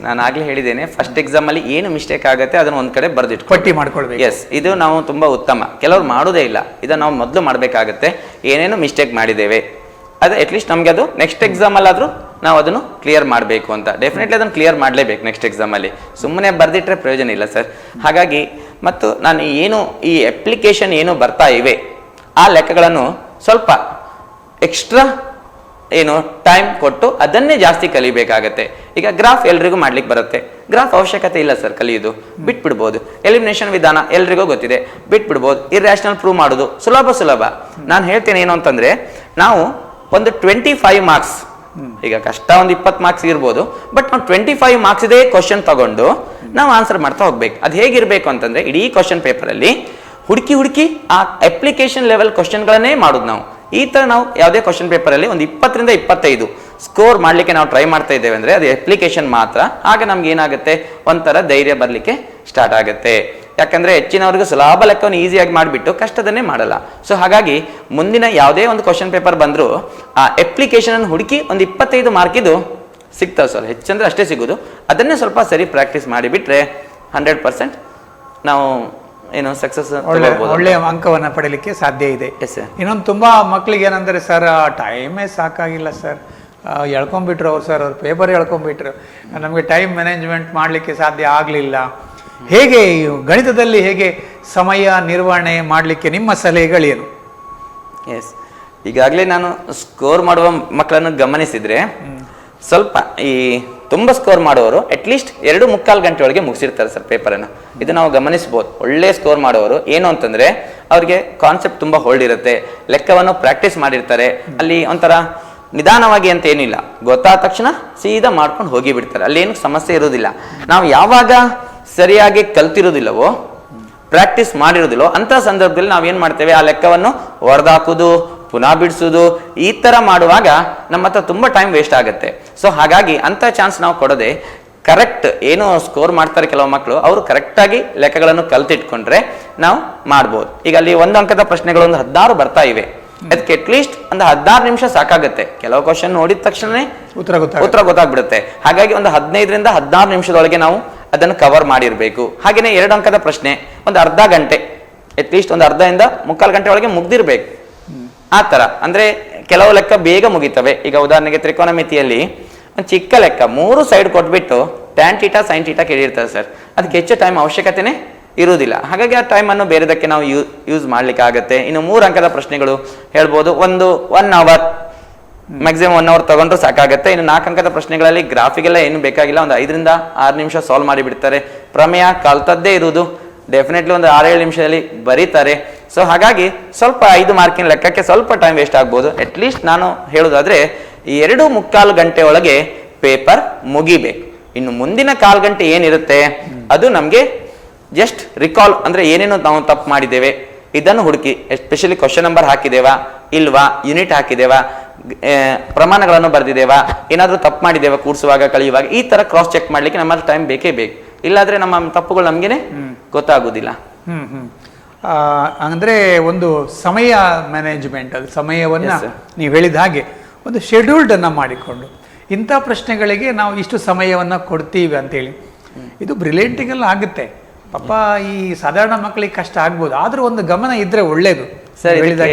ನಾನು ಆಗ್ಲೇ ಹೇಳಿದ್ದೇನೆ, ಫಸ್ಟ್ ಎಕ್ಸಾಮ್ ಅಲ್ಲಿ ಏನು ಮಿಸ್ಟೇಕ್ ಆಗುತ್ತೆ ಅದನ್ನ ಒಂದ್ ಕಡೆ ಬರ್ದಿಟ್ಟು ಪಟ್ಟಿ ಮಾಡ್ಕೊಳ್ಬೇಕು. ಇದು ನಾವು ತುಂಬಾ ಉತ್ತಮ. ಕೆಲವರು ಮಾಡೋದೇ ಇಲ್ಲ, ಇದನ್ನ ನಾವು ಮೊದಲು ಮಾಡ್ಬೇಕಾಗತ್ತೆ. ಏನೇನು ಮಿಸ್ಟೇಕ್ ಮಾಡಿದ್ದೇವೆ ಅದು ಅಟ್ಲೀಸ್ಟ್ ನಮ್ಗೆ ಅದು ನೆಕ್ಸ್ಟ್ ಎಕ್ಸಾಮ್ ಅಲ್ಲಾದ್ರೂ ನಾವು ಅದನ್ನು ಕ್ಲಿಯರ್ ಮಾಡಬೇಕು ಅಂತ. ಡೆಫಿನೆಟ್ಲಿ ಅದನ್ನು ಕ್ಲಿಯರ್ ಮಾಡಲೇಬೇಕು ನೆಕ್ಸ್ಟ್ ಎಕ್ಸಾಮ್ ಅಲ್ಲಿ, ಸುಮ್ಮನೆ ಬರ್ದಿಟ್ರೆ ಪ್ರಯೋಜನ ಇಲ್ಲ ಸರ್. ಹಾಗಾಗಿ ಮತ್ತು ನಾನು ಏನು ಈ ಅಪ್ಲಿಕೇಶನ್ ಏನು ಬರ್ತಾ ಇವೆ ಆ ಲೆಕ್ಕಗಳನ್ನು ಸ್ವಲ್ಪ ಎಕ್ಸ್ಟ್ರಾ ಏನು ಟೈಮ್ ಕೊಟ್ಟು ಅದನ್ನೇ ಜಾಸ್ತಿ ಕಲಿಬೇಕಾಗತ್ತೆ. ಈಗ ಗ್ರಾಫ್ ಎಲ್ರಿಗೂ ಮಾಡ್ಲಿಕ್ಕೆ ಬರುತ್ತೆ, ಗ್ರಾಫ್ ಅವಶ್ಯಕತೆ ಇಲ್ಲ ಸರ್ ಕಲಿಯೋದು, ಬಿಟ್ಬಿಡ್ಬೋದು. ಎಲಿಮಿನೇಷನ್ ವಿಧಾನ ಎಲ್ರಿಗೂ ಗೊತ್ತಿದೆ, ಬಿಟ್ಬಿಡ್ಬೋದು. ಇರ್ಯಾಷನಲ್ ಪ್ರೂವ್ ಮಾಡೋದು ಸುಲಭ. ನಾನು ಹೇಳ್ತೇನೆ ಏನು ಅಂತಂದ್ರೆ, ನಾವು ಒಂದು 25 ಮಾರ್ಕ್ಸ್, ಈಗ ಕಷ್ಟ ಒಂದು 20 ಮಾರ್ಕ್ಸ್ ಇರ್ಬೋದು, ಬಟ್ ನಾವು 25 ಮಾರ್ಕ್ಸ್ ಇದೇ ಕ್ವಶನ್ ತಗೊಂಡು ನಾವು ಆನ್ಸರ್ ಮಾಡ್ತಾ ಹೋಗ್ಬೇಕು. ಅದು ಹೇಗಿರ್ಬೇಕು ಅಂತಂದ್ರೆ, ಇಡೀ ಕ್ವಶನ್ ಪೇಪರ್ ಅಲ್ಲಿ ಹುಡುಕಿ ಆ ಅಪ್ಲಿಕೇಶನ್ ಲೆವೆಲ್ ಕ್ವಶನ್ಗಳನ್ನೇ ಮಾಡೋದು ನಾವು. ಈ ತರ ನಾವು ಯಾವುದೇ ಕ್ವಶನ್ ಪೇಪರ್ ಅಲ್ಲಿ ಒಂದು 20 ರಿಂದ 25 ಸ್ಕೋರ್ ಮಾಡ್ಲಿಕ್ಕೆ ನಾವು ಟ್ರೈ ಮಾಡ್ತಾ ಇದ್ದೇವೆ ಅಂದ್ರೆ ಅದು ಅಪ್ಲಿಕೇಶನ್ ಮಾತ್ರ. ಆಗ ನಮ್ಗೆ ಏನಾಗುತ್ತೆ, ಒಂಥರ ಧೈರ್ಯ ಬರ್ಲಿಕ್ಕೆ ಸ್ಟಾರ್ಟ್ ಆಗುತ್ತೆ. ಯಾಕಂದ್ರೆ ಹೆಚ್ಚಿನವ್ರಿಗೆ ಸುಲಭ ಲೆಕ್ಕವನ್ನು ಈಸಿಯಾಗಿ ಮಾಡಿಬಿಟ್ಟು ಕಷ್ಟದನ್ನೇ ಮಾಡಲ್ಲ. ಸೊ ಹಾಗಾಗಿ ಮುಂದಿನ ಯಾವುದೇ ಒಂದು ಕ್ವಶನ್ ಪೇಪರ್ ಬಂದರೂ ಆ ಅಪ್ಲಿಕೇಶನ್ ಅನ್ನು ಹುಡುಕಿ ಒಂದು 25 ಮಾರ್ಕಿದು ಸಿಗ್ತಾವೆ ಸರ್, ಹೆಚ್ಚಂದ್ರೆ ಅಷ್ಟೇ ಸಿಗೋದು. ಅದನ್ನೇ ಸ್ವಲ್ಪ ಸರಿ ಪ್ರಾಕ್ಟೀಸ್ ಮಾಡಿಬಿಟ್ರೆ 100% ನಾವು ಏನು ಸಕ್ಸಸ್ ಒಳ್ಳೆಯ ಅಂಕವನ್ನ ಪಡೆಯಲಿಕ್ಕೆ ಸಾಧ್ಯ ಇದೆ. ಇನ್ನೊಂದು ತುಂಬಾ ಮಕ್ಕಳಿಗೆ ಏನಂದ್ರೆ ಸರ್ ಟೈಮೇ ಸಾಕಾಗಿಲ್ಲ ಸರ್, ಎಳ್ಕೊಂಡ್ಬಿಟ್ರು ಅವ್ರು ಸರ್, ಅವ್ರು ಪೇಪರ್ ಎಳ್ಕೊಂಡ್ಬಿಟ್ರು, ನಮಗೆ ಟೈಮ್ ಮ್ಯಾನೇಜ್ಮೆಂಟ್ ಮಾಡಲಿಕ್ಕೆ ಸಾಧ್ಯ ಆಗಲಿಲ್ಲ. ಹೇಗೆ ಗಣಿತದಲ್ಲಿ ಹೇಗೆ ಸಮಯ ನಿರ್ವಹಣೆ ಮಾಡಲಿಕ್ಕೆ ನಿಮ್ಮ ಸಲಹೆಗಳೇನು? ಎಸ್, ಈಗಾಗಲೇ ನಾನು ಸ್ಕೋರ್ ಮಾಡುವ ಮಕ್ಕಳನ್ನು ಗಮನಿಸಿದ್ರೆ ಸ್ವಲ್ಪ ಈ ತುಂಬ ಸ್ಕೋರ್ ಮಾಡುವವರು ಅಟ್ಲೀಸ್ಟ್ 2.25 ಗಂಟೆ ಒಳಗೆ ಮುಗಿಸಿರ್ತಾರೆ ಸರ್ ಪೇಪರನ್ನು. ಇದು ನಾವು ಗಮನಿಸ್ಬೋದು. ಒಳ್ಳೆ ಸ್ಕೋರ್ ಮಾಡುವವರು ಏನು ಅಂತಂದ್ರೆ ಅವ್ರಿಗೆ ಕಾನ್ಸೆಪ್ಟ್ ತುಂಬ ಹೋಲ್ಡ್ ಇರುತ್ತೆ, ಲೆಕ್ಕವನ್ನು ಪ್ರಾಕ್ಟೀಸ್ ಮಾಡಿರ್ತಾರೆ. ಅಲ್ಲಿ ಒಂಥರ ನಿಧಾನವಾಗಿ ಅಂತ ಏನಿಲ್ಲ, ಗೊತ್ತಾದ ತಕ್ಷಣ ಸೀದಾ ಮಾಡ್ಕೊಂಡು ಹೋಗಿ ಬಿಡ್ತಾರೆ, ಅಲ್ಲಿ ಏನು ಸಮಸ್ಯೆ ಇರೋದಿಲ್ಲ. ನಾವು ಯಾವಾಗ ಸರಿಯಾಗಿ ಕಲ್ತಿರೋದಿಲ್ಲವೋ, ಪ್ರಾಕ್ಟೀಸ್ ಮಾಡಿರೋದಿಲ್ಲೋ ಅಂತ ಸಂದರ್ಭದಲ್ಲಿ ನಾವೇನ್ ಮಾಡ್ತೇವೆ, ಆ ಲೆಕ್ಕವನ್ನು ಹೊರದಾಕುದು, ಪುನಃ ಬಿಡಿಸೋದು, ಈ ತರ ಮಾಡುವಾಗ ನಮ್ಮ ಹತ್ರ ತುಂಬಾ ಟೈಮ್ ವೇಸ್ಟ್ ಆಗುತ್ತೆ. ಸೊ ಹಾಗಾಗಿ ಅಂತ ಚಾನ್ಸ್ ನಾವು ಕೊಡದೆ ಕರೆಕ್ಟ್ ಏನು ಸ್ಕೋರ್ ಮಾಡ್ತಾರೆ ಕೆಲವು ಮಕ್ಕಳು, ಅವರು ಕರೆಕ್ಟಾಗಿ ಲೆಕ್ಕಗಳನ್ನು ಕಲ್ತಿಟ್ಕೊಂಡ್ರೆ ನಾವು ಮಾಡ್ಬೋದು. ಈಗ ಅಲ್ಲಿ 1 ಅಂಕದ ಪ್ರಶ್ನೆಗಳು ಒಂದು 16 ಬರ್ತಾ ಇವೆ, ಅದಕ್ಕೆ ಅಟ್ಲೀಸ್ಟ್ ಒಂದು 16 ನಿಮಿಷ ಸಾಕಾಗುತ್ತೆ. ಕೆಲವು ಕ್ವಶನ್ ನೋಡಿದ ತಕ್ಷಣನೇ ಉತ್ತರ ಗೊತ್ತಾಗ್ಬಿಡುತ್ತೆ. ಹಾಗಾಗಿ ಒಂದು 15 ರಿಂದ 16 ನಿಮಿಷದೊಳಗೆ ನಾವು ಅದನ್ನು ಕವರ್ ಮಾಡಿರ್ಬೇಕು. ಹಾಗೇನೆ 2 ಅಂಕದ ಪ್ರಶ್ನೆ ಒಂದು ಅರ್ಧ ಗಂಟೆ, ಅಟ್ಲೀಸ್ಟ್ ಒಂದು ಅರ್ಧ ಇಂದ 3/4 ಗಂಟೆ ಒಳಗೆ ಮುಗ್ದಿರ್ಬೇಕು. ಆ ತರ ಅಂದ್ರೆ ಕೆಲವು ಲೆಕ್ಕ ಬೇಗ ಮುಗಿತವೆ. ಈಗ ಉದಾಹರಣೆಗೆ ತ್ರಿಕೋನಮಿತಿಯಲ್ಲಿ ಒಂದು ಚಿಕ್ಕ ಲೆಕ್ಕ 3 ಸೈಡ್ ಕೊಟ್ಬಿಟ್ಟು ಟ್ಯಾನ್ ಥೀಟಾ ಸೈನ್ ಥೀಟಾ ಕೇಳಿರ್ತಾರೆ ಸರ್, ಅದಕ್ಕೆ ಹೆಚ್ಚು ಟೈಮ್ ಅವಶ್ಯಕತೆನೇ ಇರುವುದಿಲ್ಲ. ಹಾಗಾಗಿ ಆ ಟೈಮ್ ಅನ್ನು ಬೇರೆದಕ್ಕೆ ನಾವು ಯೂಸ್ ಮಾಡ್ಲಿಕ್ಕೆ ಆಗುತ್ತೆ. ಇನ್ನು 3 ಅಂಕದ ಪ್ರಶ್ನೆಗಳು ಹೇಳ್ಬೋದು, 1 ಅವರ್ ಮ್ಯಾಕ್ಸಿಮಮ್ 1 ಅವರ್ ತಗೊಂಡ್ರು ಸಾಕಾಗುತ್ತೆ. ಇನ್ನು 4 ಅಂಕದ ಪ್ರಶ್ನೆಗಳಲ್ಲಿ ಗ್ರಾಫಿಗೆಲ್ಲ ಏನು ಬೇಕಾಗಿಲ್ಲ, ಒಂದು 5 ರಿಂದ 6 ನಿಮಿಷ ಸಾಲ್ವ್ ಮಾಡಿಬಿಡ್ತಾರೆ. ಪ್ರಮೇಯ ಕಲ್ತದ್ದೇ ಇರುವುದು, ಡೆಫಿನೆಟ್ಲಿ ಒಂದು 6-7 ನಿಮಿಷದಲ್ಲಿ ಬರೀತಾರೆ. ಸೊ ಹಾಗಾಗಿ ಸ್ವಲ್ಪ 5 ಮಾರ್ಕಿನ ಲೆಕ್ಕಕ್ಕೆ ಸ್ವಲ್ಪ ಟೈಮ್ ವೇಸ್ಟ್ ಆಗ್ಬೋದು. ಅಟ್ಲೀಸ್ಟ್ ನಾನು ಹೇಳೋದಾದ್ರೆ 2.25 ಗಂಟೆ ಒಳಗೆ ಪೇಪರ್ ಮುಗಿಬೇಕು. ಇನ್ನು ಮುಂದಿನ 1/4 ಗಂಟೆ ಏನಿರುತ್ತೆ ಅದು ನಮಗೆ ಜಸ್ಟ್ ರಿಕಾಲ್, ಅಂದ್ರೆ ಏನೇನು ನಾವು ತಪ್ಪು ಮಾಡಿದ್ದೇವೆ ಇದನ್ನು ಹುಡುಕಿ, ಎಸ್ಪೆಷಲಿ ಕ್ವಶನ್ ನಂಬರ್ ಹಾಕಿದೇವಾ ಇಲ್ವಾ, ಯೂನಿಟ್ ಹಾಕಿದೇವಾ, ಪ್ರಮಾಣಗಳನ್ನು ಬರೆದಿದ್ದೇವಾ, ಏನಾದರೂ ತಪ್ಪು ಮಾಡಿದ್ದೇವಾ ಕೂಡಿಸುವಾಗ ಕಳೆಯುವಾಗ, ಈ ತರ ಕ್ರಾಸ್ ಚೆಕ್ ಮಾಡ್ಲಿಕ್ಕೆ ನಮ್ಮ ಟೈಮ್ ಬೇಕೇ ಬೇಕು. ಇಲ್ಲಾದ್ರೆ ನಮ್ಮ ತಪ್ಪುಗಳು ನಮ್ಗೇನೆ ಗೊತ್ತಾಗುದಿಲ್ಲ. ಅಂದ್ರೆ ಒಂದು ಸಮಯ ಮ್ಯಾನೇಜ್ಮೆಂಟ್, ಅದು ಸಮಯವನ್ನ ನೀವು ಹೇಳಿದ ಹಾಗೆ ಒಂದು ಶೆಡ್ಯೂಲ್ಡ್ ಅನ್ನ ಮಾಡಿಕೊಂಡು ಇಂಥ ಪ್ರಶ್ನೆಗಳಿಗೆ ನಾವು ಇಷ್ಟು ಸಮಯವನ್ನ ಕೊಡ್ತೀವಿ ಅಂತೇಳಿ, ಇದು ಬ್ರಿಲಿಯಂಟಿಗೆಲ್ಲ ಆಗುತ್ತೆ. ಪಾಪ ಈ ಸಾಧಾರಣ ಮಕ್ಕಳಿಗೆ ಕಷ್ಟ ಆಗ್ಬೋದು, ಆದ್ರೂ ಒಂದು ಗಮನ ಇದ್ರೆ ಒಳ್ಳೇದು. ಸರ್,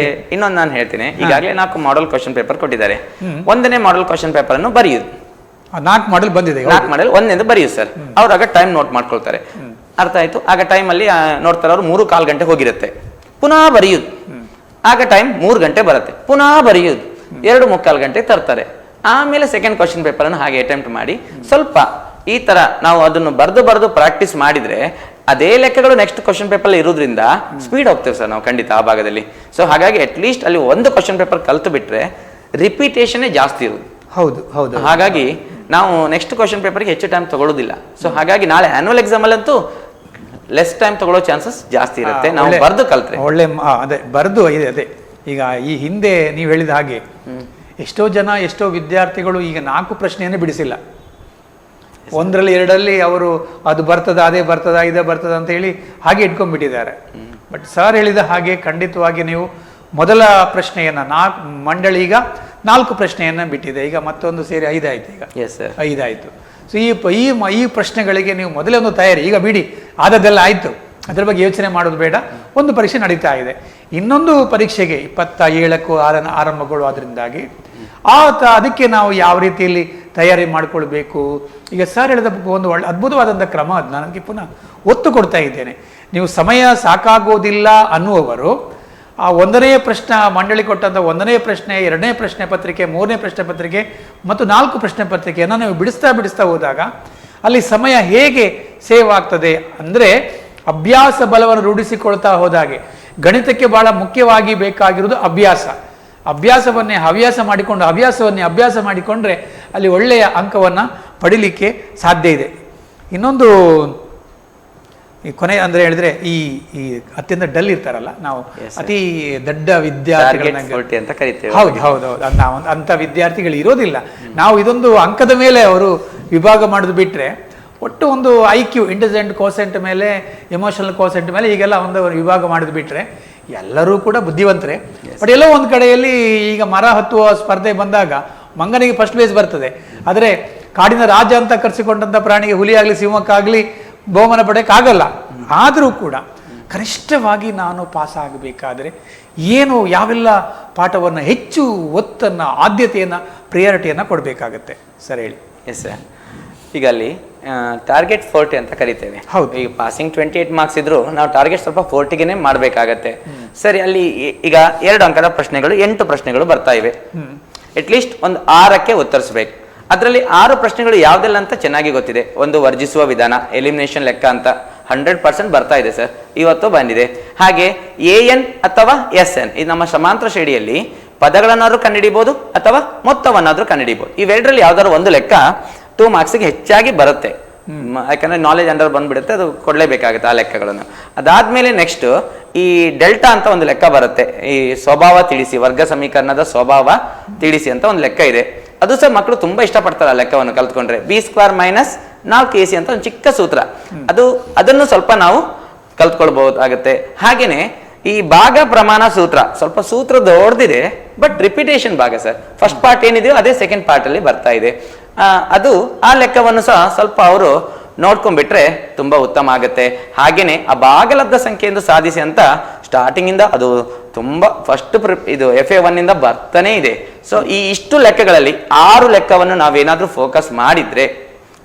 ಇನ್ನೊಂದು ನಾನು ಹೇಳ್ತೀನಿ. ಈಗಾಗಲೇ 4 ಮಾಡೆಲ್ ಕ್ವಶನ್ ಪೇಪರ್ ಕೊಟ್ಟಿದ್ದಾರೆ. 1ನೇ ಮಾಡೆಲ್ ಕ್ವಶನ್ ಪೇಪರ್ ಅನ್ನು ಬರೆಯುದು, 4 ಮಾಡೆಲ್ ಬಂದಿದೆ, 4 ಮಾಡೆಲ್ 1ನೇದು ಬರೆಯುದು ಸರ್. ಅವ್ರಾಗ ಟೈಮ್ ನೋಟ್ ಮಾಡ್ಕೊಳ್ತಾರೆ, ಅರ್ಥ ಆಯ್ತು. ಆಗ ಟೈಮ್ ಅಲ್ಲಿ ನೋಡ್ತಾರೆ ಅವ್ರು 3/4 ಗಂಟೆ ಹೋಗಿರುತ್ತೆ, ಪುನಃ ಬರೆಯುದು. ಆಗ ಟೈಮ್ 3 ಗಂಟೆ ಬರುತ್ತೆ, ಪುನಃ ಬರೆಯುದು, 2.25 ಗಂಟೆ ತರ್ತಾರೆ. ಆಮೇಲೆ ಸೆಕೆಂಡ್ ಕ್ವಶನ್ ಪೇಪರ್ ಅನ್ನು ಹಾಗೆ ಅಟೆಂಪ್ಟ್ ಮಾಡಿ ಸ್ವಲ್ಪ ಈ ತರ ನಾವು ಅದನ್ನು ಬರೆದು ಪ್ರಾಕ್ಟೀಸ್ ಮಾಡಿದ್ರೆ ಅದೇ ಲೆಕ್ಕಗಳು ನೆಕ್ಸ್ಟ್ ಕ್ವಶನ್ ಪೇಪರ್ ಇರೋದ್ರಿಂದ ಸ್ಪೀಡ್ ಹೋಗ್ತೇವೆ ಸರ್ ನಾವು ಖಂಡಿತ ಆ ಭಾಗದಲ್ಲಿ. ಸೊ ಹಾಗಾಗಿ ಅಟ್ಲೀಸ್ಟ್ ಅಲ್ಲಿ ಒಂದು ಕ್ವಶನ್ ಪೇಪರ್ ಕಲ್ತು ಬಿಟ್ರೆ ರಿಪೀಟೇಷನ್ ಜಾಸ್ತಿ ಇರುವುದು. ಹೌದು. ಹಾಗಾಗಿ ನಾವು ನೆಕ್ಸ್ಟ್ ಕ್ವಶನ್ ಪೇಪರ್ಗೆ ಹೆಚ್ಚು ಟೈಮ್ ತಗೊಳ್ಳೋದಿಲ್ಲ. ಸೊ ಹಾಗಾಗಿ ನಾಳೆ ಆನ್ಯುವಲ್ ಎಕ್ಸಾಮ್ ಅಲ್ಲಂತೂ ಲೆಸ್ ಟೈಮ್ ತಗೊಳ್ಳೋ ಚಾನ್ಸಸ್ ಜಾಸ್ತಿ ಇರುತ್ತೆ, ನಾವು ಬರೆದು ಕಲ್ತ್ರೆ. ಒಳ್ಳೆ ಅದೇ ಬರೆದು ಅದೇ ಈಗ ಈ ಹಿಂದೆ ನೀವು ಹೇಳಿದ ಹಾಗೆ ಎಷ್ಟೋ ವಿದ್ಯಾರ್ಥಿಗಳು ಈಗ 4 ಪ್ರಶ್ನೆಯನ್ನು ಬಿಡಿಸಿಲ್ಲ, 1ರಲ್ಲಿ 2ರಲ್ಲಿ ಅವರು ಅದು ಬರ್ತದ ಅದೇ ಬರ್ತದ ಇದೇ ಬರ್ತದ ಅಂತ ಹೇಳಿ ಹಾಗೆ ಇಟ್ಕೊಂಡ್ಬಿಟ್ಟಿದ್ದಾರೆ. ಬಟ್ ಸರ್ ಹೇಳಿದ ಹಾಗೆ ಖಂಡಿತವಾಗಿ ನೀವು ಮೊದಲ ಪ್ರಶ್ನೆಯನ್ನ ಮಂಡಳಿ ಈಗ 4 ಪ್ರಶ್ನೆಯನ್ನ ಬಿಟ್ಟಿದೆ, ಈಗ ಮತ್ತೊಂದು ಸೇರಿ 5 ಆಯ್ತು, ಈಗ 5 ಆಯ್ತು. ಸೊ ಈ ಪ್ರಶ್ನೆಗಳಿಗೆ ನೀವು ಮೊದಲೇ ಒಂದು ತಯಾರಿ, ಈಗ ಬಿಡಿ ಆದದ್ದೆಲ್ಲ ಆಯ್ತು, ಅದರ ಬಗ್ಗೆ ಯೋಚನೆ ಮಾಡೋದು ಬೇಡ. ಒಂದು ಪರೀಕ್ಷೆ ನಡೀತಾ ಇದೆ, ಇನ್ನೊಂದು ಪರೀಕ್ಷೆಗೆ 27ಕ್ಕೂ ಆರಂಭಗಳು ಆದ್ರಿಂದಾಗಿ ಅದಕ್ಕೆ ನಾವು ಯಾವ ರೀತಿಯಲ್ಲಿ ತಯಾರಿ ಮಾಡಿಕೊಳ್ಬೇಕು. ಈಗ ಸರ್ ಹೇಳಿದ ಒಂದು ಒಳ್ಳೆ ಅದ್ಭುತವಾದಂಥ ಕ್ರಮ, ಅದು ನನಗೆ ಪುನಃ ಒತ್ತು ಕೊಡ್ತಾ ಇದ್ದೇನೆ. ನೀವು ಸಮಯ ಸಾಕಾಗೋದಿಲ್ಲ ಅನ್ನುವವರು ಆ ಒಂದನೇ ಪ್ರಶ್ನೆ ಮಂಡಳಿ ಕೊಟ್ಟಂಥ ಒಂದನೇ ಪ್ರಶ್ನೆ, ಎರಡನೇ ಪ್ರಶ್ನೆ ಪತ್ರಿಕೆ, ಮೂರನೇ ಪ್ರಶ್ನೆ ಪತ್ರಿಕೆ ಮತ್ತು 4 ಪ್ರಶ್ನೆ ಪತ್ರಿಕೆಯನ್ನು ನೀವು ಬಿಡಿಸ್ತಾ ಹೋದಾಗ ಅಲ್ಲಿ ಸಮಯ ಹೇಗೆ ಸೇವ್ ಆಗ್ತದೆ ಅಂದರೆ ಅಭ್ಯಾಸ ಬಲವನ್ನು ರೂಢಿಸಿಕೊಳ್ತಾ ಹೋದಾಗೆ. ಗಣಿತಕ್ಕೆ ಬಹಳ ಮುಖ್ಯವಾಗಿ ಬೇಕಾಗಿರುವುದು ಅಭ್ಯಾಸವನ್ನೇ ಅಭ್ಯಾಸ ಮಾಡಿಕೊಂಡ್ರೆ ಅಲ್ಲಿ ಒಳ್ಳೆಯ ಅಂಕವನ್ನು ಪಡಿಲಿಕ್ಕೆ ಸಾಧ್ಯ ಇದೆ. ಇನ್ನೊಂದು ಈ ಕೊನೆ ಅಂದರೆ ಹೇಳಿದ್ರೆ ಈ ಅತ್ಯಂತ ಡಲ್ ಇರ್ತಾರಲ್ಲ, ನಾವು ಅತಿ ದೊಡ್ಡ ವಿದ್ಯಾರ್ಥಿಗಳನ್ನ ಅಂತ ಕರಿತೇವೆ. ಹೌದು ಅಂತ ವಿದ್ಯಾರ್ಥಿಗಳು ಇರೋದಿಲ್ಲ. ನಾವು ಇದೊಂದು ಅಂಕದ ಮೇಲೆ ಅವರು ವಿಭಾಗ ಮಾಡೋದು ಬಿಟ್ರೆ ಒಟ್ಟು ಒಂದು IQ ಇಂಟೆಲಿಜೆಂಟ್ ಕೋಸೆಂಟ್ ಮೇಲೆ, ಎಮೋಷನಲ್ ಕೋಸೆಂಟ್ ಮೇಲೆ ಹೀಗೆಲ್ಲ ಒಂದು ವಿಭಾಗ ಮಾಡಿದ್ ಬಿಟ್ರೆ ಎಲ್ಲರೂ ಕೂಡ ಬುದ್ಧಿವಂತರೇ. ಬಟ್ ಎಲ್ಲೋ ಒಂದು ಕಡೆಯಲ್ಲಿ ಈಗ ಮರ ಹತ್ತುವ ಸ್ಪರ್ಧೆ ಬಂದಾಗ ಮಂಗನಿಗೆ ಫಸ್ಟ್ ಪ್ಲೇಸ್ ಬರ್ತದೆ, ಆದರೆ ಕಾಡಿನ ರಾಜ ಅಂತ ಕರೆಸಿಕೊಂಡಂಥ ಪ್ರಾಣಿಗೆ, ಹುಲಿ ಆಗಲಿ ಸಿಂಹಕ್ಕಾಗಲಿ ಬಹುಮಾನ ಪಡೆಯೋಕ್ಕಾಗಲ್ಲ. ಆದರೂ ಕೂಡ ಕನಿಷ್ಠವಾಗಿ ನಾನು ಪಾಸ್ ಆಗಬೇಕಾದ್ರೆ ಯಾವೆಲ್ಲ ಪಾಠವನ್ನು ಹೆಚ್ಚು ಒತ್ತನ್ನು, ಆದ್ಯತೆಯನ್ನು, ಪ್ರಿಯಾರಿಟಿಯನ್ನು ಕೊಡಬೇಕಾಗತ್ತೆ ಸರ್, ಹೇಳಿ. ಎಸ್ ಸರ್, ಈಗ ಅಲ್ಲಿ ಟಾರ್ಗೆಟ್ 40 ಅಂತ ಕರಿತೇವೆ. ಹೌದು. ಈಗ ಪಾಸಿಂಗ್ 28 ಮಾರ್ಕ್ಸ್ ಇದ್ರು ನಾವು ಟಾರ್ಗೆಟ್ ಸ್ವಲ್ಪ 40ಗೆ ಮಾಡಬೇಕಾಗತ್ತೆ. ಸರಿ, ಅಲ್ಲಿ ಈಗ 2 ಅಂಕದ ಪ್ರಶ್ನೆಗಳು, 8 ಪ್ರಶ್ನೆಗಳು ಬರ್ತಾ ಇವೆ. ಅಟ್ಲೀಸ್ಟ್ ಒಂದು 6ಕ್ಕೆ ಉತ್ತರಿಸಬೇಕು. ಅದರಲ್ಲಿ 6 ಪ್ರಶ್ನೆಗಳು ಯಾವುದೆಲ್ಲ ಅಂತ ಚೆನ್ನಾಗಿ ಗೊತ್ತಿದೆ. ಒಂದು ವರ್ಜಿಸುವ ವಿಧಾನ, ಎಲಿಮಿನೇಷನ್ ಲೆಕ್ಕ ಅಂತ 100% ಬರ್ತಾ ಇದೆ ಸರ್, ಇವತ್ತು ಬಂದಿದೆ. ಹಾಗೆ AN ಅಥವಾ SN, ಇದು ನಮ್ಮ ಸಮಾಂತರ ಶ್ರೇಣಿಯಲ್ಲಿ ಪದಗಳನ್ನಾದ್ರೂ ಕಂಡುಹಿಡಿಬಹುದು ಅಥವಾ ಮೊತ್ತವನ್ನಾದ್ರೂ ಕಂಡುಹಿಡಿಬಹುದು. ಇವೆರಡರಲ್ಲಿ ಯಾವ್ದಾದ್ರು ಒಂದು ಲೆಕ್ಕ 2 ಮಾರ್ಕ್ಸ್ಗೆ ಹೆಚ್ಚಾಗಿ ಬರುತ್ತೆ. ಯಾಕಂದ್ರೆ ನಾಲೆಜ್ ಅಂಡರ್ ಬಂದ್ಬಿಡುತ್ತೆ, ಅದು ಕೊಡ್ಲೇಬೇಕಾಗುತ್ತೆ ಆ ಲೆಕ್ಕಗಳನ್ನು. ಅದಾದ್ಮೇಲೆ ನೆಕ್ಸ್ಟ್ ಈ ಡೆಲ್ಟಾ ಅಂತ ಒಂದು ಲೆಕ್ಕ ಬರುತ್ತೆ. ಈ ಸ್ವಭಾವ ತಿಳಿಸಿ, ವರ್ಗ ಸಮೀಕರಣದ ಸ್ವಭಾವ ತಿಳಿಸಿ ಅಂತ ಒಂದು ಲೆಕ್ಕ ಇದೆ. ಅದು ಸಹ ಮಕ್ಕಳು ತುಂಬಾ ಇಷ್ಟಪಡ್ತಾರೆ ಆ ಲೆಕ್ಕವನ್ನು ಕಲ್ತ್ಕೊಂಡ್ರೆ. B² - 4AC ಅಂತ ಒಂದು ಚಿಕ್ಕ ಸೂತ್ರ, ಅದನ್ನು ಸ್ವಲ್ಪ ನಾವು ಕಲ್ತ್ಕೊಳ್ಬಹುದಾಗುತ್ತೆ. ಹಾಗೇನೆ ಈ ಭಾಗ ಪ್ರಮಾಣ ಸೂತ್ರ, ಸ್ವಲ್ಪ ಸೂತ್ರ ದೊಡ್ಡದಿದೆ, ಬಟ್ ರಿಪಿಟೇಷನ್ ಭಾಗ ಸರ್. ಫಸ್ಟ್ ಪಾರ್ಟ್ ಏನಿದೆಯೋ ಅದೇ ಸೆಕೆಂಡ್ ಪಾರ್ಟ್ ಅಲ್ಲಿ ಬರ್ತಾ ಇದೆ. ಅದು ಆ ಲೆಕ್ಕವನ್ನು ಸಹ ಸ್ವಲ್ಪ ಅವರು ನೋಡ್ಕೊಂಡ್ಬಿಟ್ರೆ ತುಂಬಾ ಉತ್ತಮ ಆಗುತ್ತೆ. ಹಾಗೇನೆ ಆ ಭಾಗಲಬ್ಧ ಸಂಖ್ಯೆಯನ್ನು ಸಾಧಿಸಿ ಅಂತ ಸ್ಟಾರ್ಟಿಂಗ್ ಇಂದ ಅದು ತುಂಬಾ ಫಸ್ಟ್ ಇದು FA1 ಇಂದ ಬರ್ತಾನೆ ಇದೆ. ಸೊ ಈ ಇಷ್ಟು ಲೆಕ್ಕಗಳಲ್ಲಿ 6 ಲೆಕ್ಕವನ್ನು ನಾವೇನಾದ್ರೂ ಫೋಕಸ್ ಮಾಡಿದ್ರೆ,